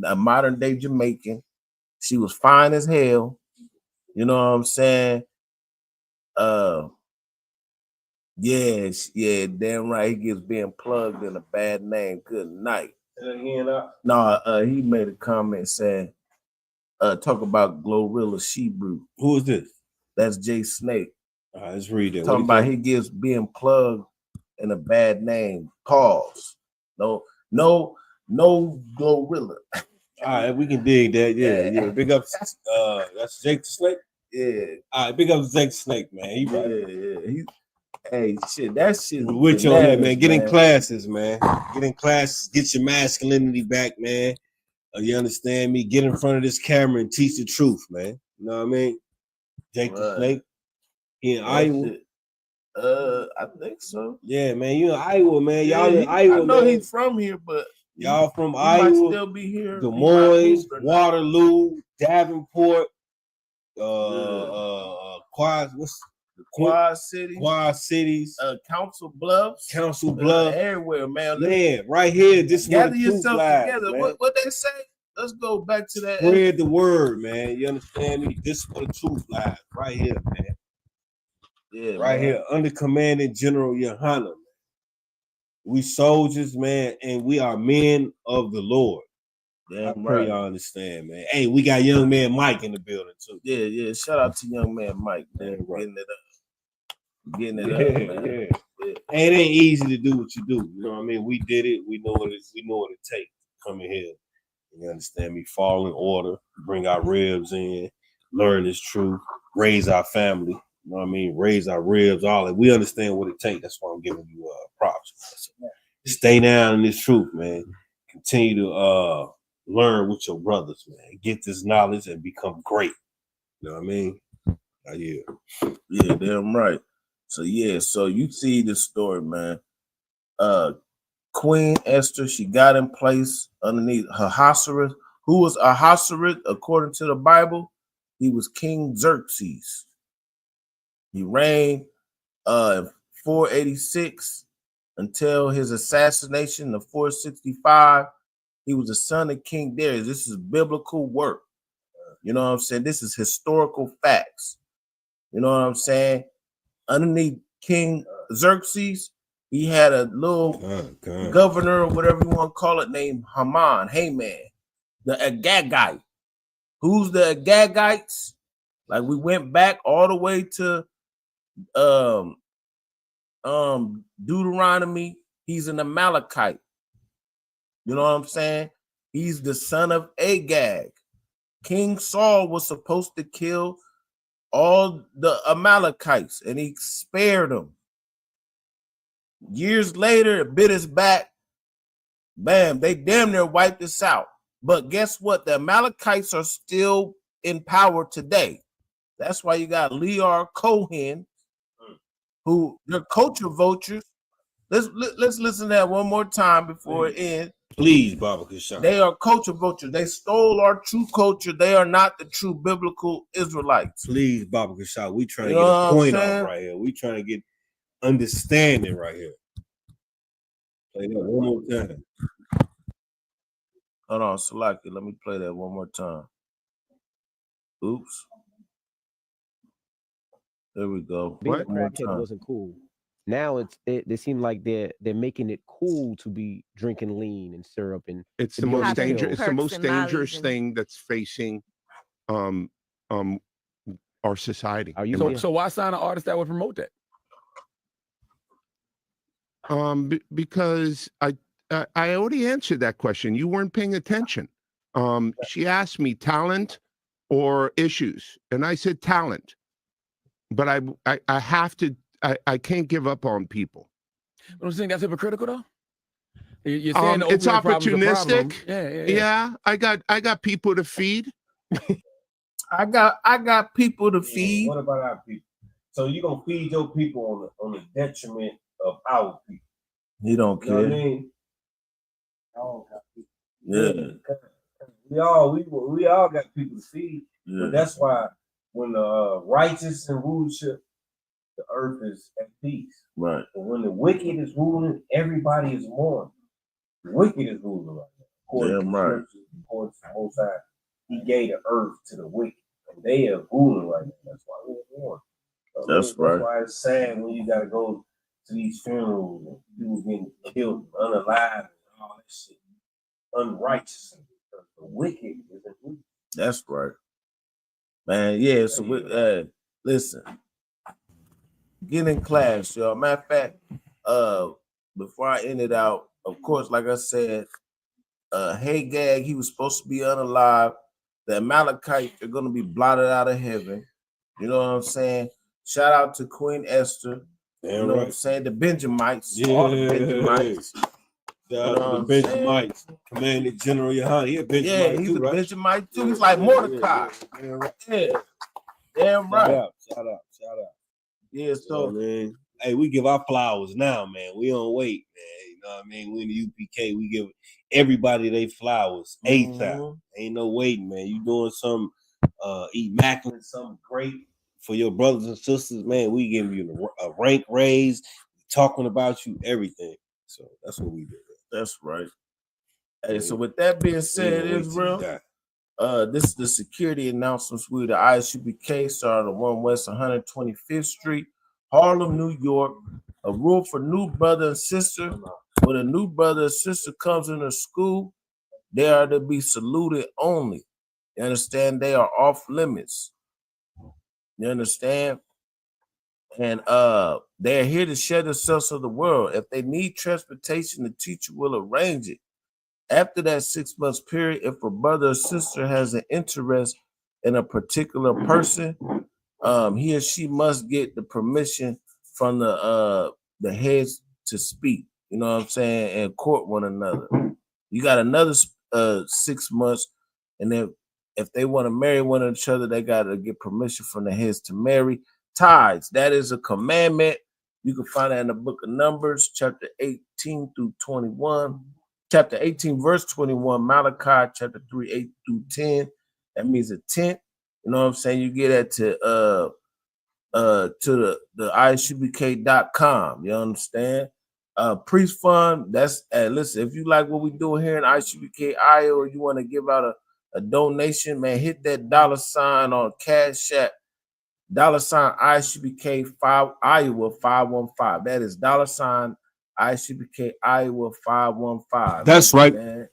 a modern day Jamaican. She was fine as hell. You know what I'm saying? Yeah, damn right. He gets being plugged in a bad name. Good night. He made a comment saying, talk about Glorilla Sheep Brew. Who is this? That's Jay Snake. Let's read it. Talking about he gives being plugged in a bad name. Pause. No Glorilla. All right, we can dig that. Yeah. Big up. That's Jake the Snake. Yeah. All right, big up Jake the Snake, man. He right. Hey, shit, that shit. With you on that, man. Get in classes, man. Get in classes. Get your masculinity back, man. You understand me? Get in front of this camera and teach the truth, man. You know what I mean? Jake the Snake. He in Iowa. I think so. Yeah, man. You in Iowa, man. Y'all in Iowa. I know man. he's from here, but y'all from he Iowa. Might still be here. Des Moines, Waterloo, Davenport, Quad Cities, Council Bluffs, everywhere, man. Yeah, right here. This gather yourself lies, together. Man. What they say? Let's go back to that. Spread the word, man. You understand me? This is where the truth lies, right here, man. Yeah, right here, under Commanding General Yohana. We soldiers, man, and we are men of the Lord. I pray y'all understand, man. Hey, we got young man Mike in the building too. Yeah. Shout out to young man Mike, man. Getting it up, man. Yeah. Hey, it ain't easy to do what you do. You know what I mean? We did it. We know what it takes to come in here. You understand me? Fall in order, bring our ribs in, learn this truth, raise our family. You know what I mean? Raise our ribs, all that. We understand what it takes. That's why I'm giving you props. So, stay down in this truth, man. Continue to learn with your brothers, man. Get this knowledge and become great. You know what I mean? Yeah, damn right. So you see the story, man. Queen Esther, she got in place underneath Ahasuerus. Who was Ahasuerus according to the Bible? He was King Xerxes. He reigned in 486 until his assassination in 465. He was the son of King Darius. This is biblical work. You know what I'm saying? This is historical facts. You know what I'm saying? Underneath King Xerxes, he had a little governor or whatever you want to call it named Haman, the Agagite. Who's the Agagites? Like we went back all the way to Deuteronomy. He's an Amalekite. You know what I'm saying? He's the son of Agag. King Saul was supposed to kill all the Amalekites, and he spared them. Years later, it bit us back. Bam, they damn near wiped us out. But guess what? The Amalekites are still in power today. That's why you got Lear Cohen, who they're culture vultures. Let's listen to that one more time before it ends. Please, Baba Kashan. They are culture vultures. They stole our true culture. They are not the true biblical Israelites. Please, Baba Kashan. We trying to get a point off right here. We trying to get understanding right here. Play that one more time. Hold on, Salaki. Let me play that one more time. Oops. There we go. Being a crackhead wasn't cool. Now they seem like they're making it cool to be drinking lean and syrup, and it's the most dangerous. It's the most dangerous thing that's facing our society. Are you so why sign an artist that would promote that? Because I already answered that question. You weren't paying attention. She asked me talent or issues, and I said talent. But I have to. I can't give up on people. But I'm saying that's hypocritical, though. You're saying it's opportunistic. Yeah. I got people to feed. I got people to feed. What about our people? So you gonna feed your people on the detriment of our people? You don't care. You know what I mean? Yeah. We all got people to feed. Yeah. But that's why when the righteous and rulership, the earth is at peace. Right. But when the wicked is ruling, everybody is mourning. The wicked is ruling right now. Damn right. According to the Most High, He gave the earth to the wicked, and they are ruling right now. That's why we're mourning. That's right. That's why it's sad when you got to go to these funerals and people getting killed, unalive, and all that shit, unrighteous. Because the wicked is in ruling. That's right, man. Yeah. So listen. Get in class, y'all. Matter of fact, before I end it out, of course, like I said, Hagag, he was supposed to be unalive. The Amalekites are going to be blotted out of heaven. You know what I'm saying? Shout out to Queen Esther. You know what I'm saying? The Benjamites. All the Benjamites. Shout out to the Benjamites. Commander General Yohana. He's a Benjamite yeah, he's too, a right? Benjamite too. He's like Mordecai. Yeah. Damn right. Shout out. Yeah, so man, hey, we give our flowers now, man. We don't wait, man. You know what I mean? We in the UPK, we give everybody they flowers ASAP. Ain't no waiting, man. You doing something immaculate, something great for your brothers and sisters, man. We give you a rank raise, talking about you, everything. So that's what we do. That's right. Hey, so with that being said, Israel, this is the security announcements with the ISUPK started on 1 West 125th Street, Harlem, New York. A rule for new brother and sister. When a new brother or sister comes into school, They are to be saluted only. You understand? They are off limits. You understand? And they're here to share the sense of the world. If they need transportation, the teacher will arrange it. After that 6 months period, if a brother or sister has an interest in a particular person, he or she must get the permission from the heads to speak. You know what I'm saying? And court one another. You got another 6 months, and then if they want to marry one of each other, they got to get permission from the heads to marry. Tithes, that is a commandment. You can find that in the book of Numbers, chapter 18 through 21. Chapter 18, verse 21, Malachi, chapter 3, 8 through 10. That means a tenth. You know what I'm saying? You get that to the ISUBK.com. You understand? Priest fund, that's listen, if you like what we do here in ISUBK Iowa, or you want to give out a donation, man, hit that $ on Cash App. $ISUBK 5 Iowa 515. That is $ ISUBK Iowa 515. That's right. Man.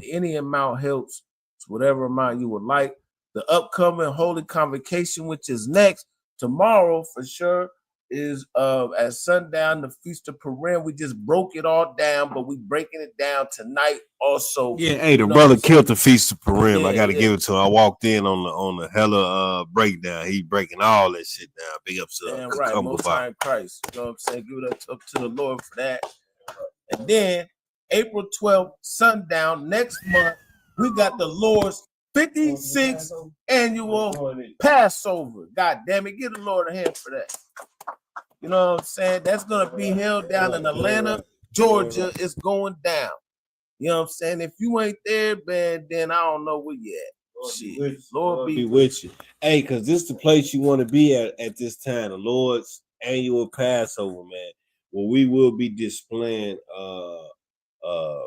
Any amount helps. It's whatever amount you would like. The upcoming Holy Convocation, which is next tomorrow for sure, is at sundown, the Feast of Purim. We just broke it all down, but we breaking it down tonight also. Yeah, hey, the brother killed the Feast of Purim. I got to give it to him. I walked in on the hella breakdown. He breaking all that shit down. Big ups to Damn right, Most High in Christ. You know what I'm saying? Give it up to the Lord for that. And then April 12th, sundown, next month, we got the Lord's 56th annual Passover. God damn it, give the Lord a hand for that. You know what I'm saying? That's going to be held down in Atlanta, Georgia. It's going down. You know what I'm saying? If you ain't there, man, then I don't know where you at. Shit. Lord be with you. Hey, because this is the place you want to be at this time, the Lord's annual Passover, man, where we will be displaying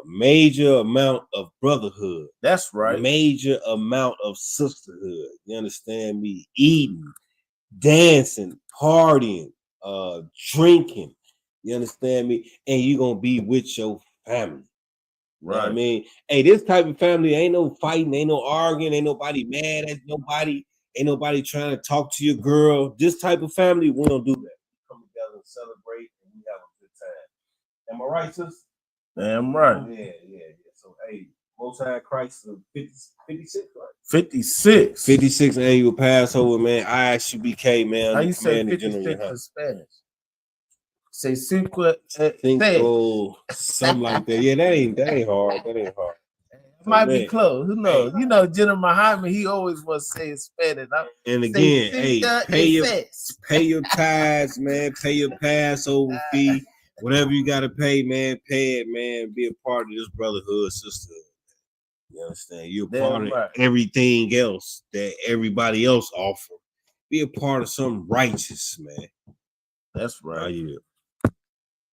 major amount of brotherhood. That's right. Major amount of sisterhood. You understand me? Eating, dancing, partying, drinking. You understand me? And you're gonna be with your family. Right. You know what I mean? Hey, this type of family ain't no fighting, ain't no arguing, ain't nobody mad at nobody, ain't nobody trying to talk to your girl. This type of family, we don't do that. We come together and celebrate and we have a good time. Am I right, sis? Damn right. Yeah. So hey, Most High Christ 56, right? 56. 56 annual Passover, man. ISUBK, man. How you say 56 in Spanish? Say cinco, something like that. Yeah, that ain't hard. It might be close. Who knows? You know, General Muhammad, he always was saying Spanish. And again, hey, pay your tithes, man. Pay your Passover fee. Whatever you gotta pay, man, pay it, man. Be a part of this brotherhood, sisterhood. You understand? You're a part of everything else that everybody else offer. Be a part of something righteous, man. That's right. Oh, yeah.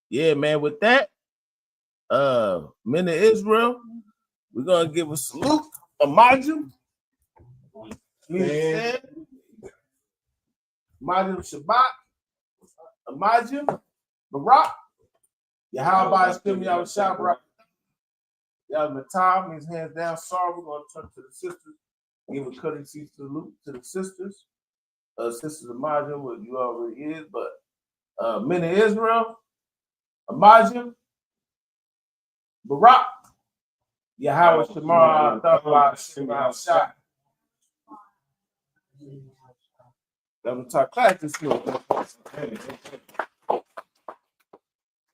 Yeah, man. With that, men of Israel, we're gonna give a salute, Amajim. Amajim Shabbat, Amajim Barak. Yahweh Shem Yahweh Shabbat. Yahweh Matam, his hands down. Sorry, we're gonna turn to the sisters. Give a courtesy salute to the sisters. Sisters Amajim, what you already is, but men of Israel. Amajim, Barak, Yahweh Shemar, Thawah, Shemar, Shah. Let me talk class this year.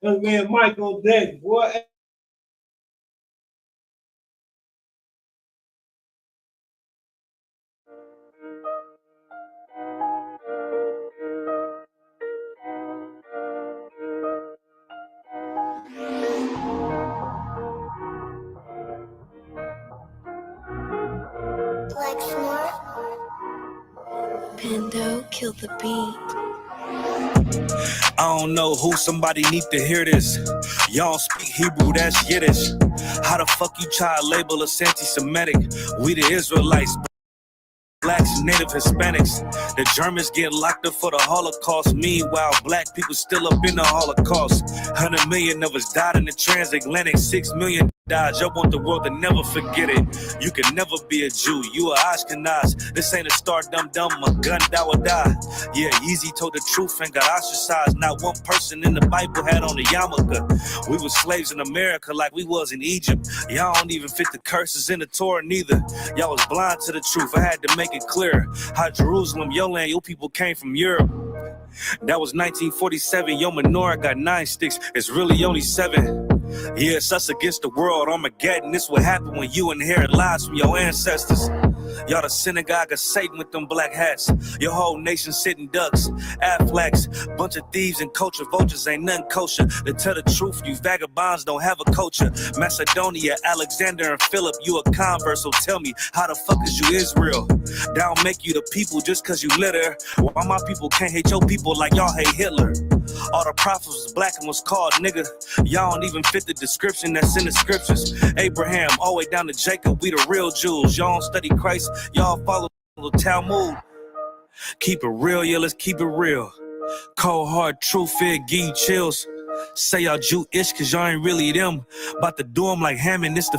Young man Mike on deck, boy. Pando, kill the beat. I don't know who, somebody need to hear this. Y'all speak Hebrew, that's Yiddish. How the fuck you try to label us anti-Semitic? We the Israelites, blacks, native Hispanics. The Germans get locked up for the Holocaust. Meanwhile, black people still up in the Holocaust. 100 million of us died in the transatlantic. 6 million died. Y'all want the world to never forget it. You can never be a Jew. You a Ashkenaz. This ain't a star dumb a gun that would die. Yeah, Yeezy told the truth and got ostracized. Not one person in the Bible had on a yarmulke. We was slaves in America like we was in Egypt. Y'all don't even fit the curses in the Torah neither. Y'all was blind to the truth. I had to make it clear how Jerusalem, your land, your people came from Europe. That was 1947. Your menorah got 9 sticks. It's really only 7. Yeah, it's us against the world. Armageddon. This what happened when you inherit lies from your ancestors. Y'all the synagogue of Satan with them black hats. Your whole nation sitting ducks, Aflacs, bunch of thieves and culture vultures ain't nothing kosher. To tell the truth, you vagabonds don't have a culture. Macedonia, Alexander and Philip, you a convert, so tell me, how the fuck is you Israel? That don't make you the people just cause you litter. Why my people can't hate your people like y'all hate Hitler? All the prophets was black and was called nigga. Y'all don't even fit the description that's in the scriptures. Abraham, all the way down to Jacob, we the real Jews. Y'all don't study Christ, y'all follow the Talmud. Keep it real, yeah, let's keep it real. Cold hard truth, it give you chills. Say y'all Jewish cause y'all ain't really them. About to do them like Hammond, it's the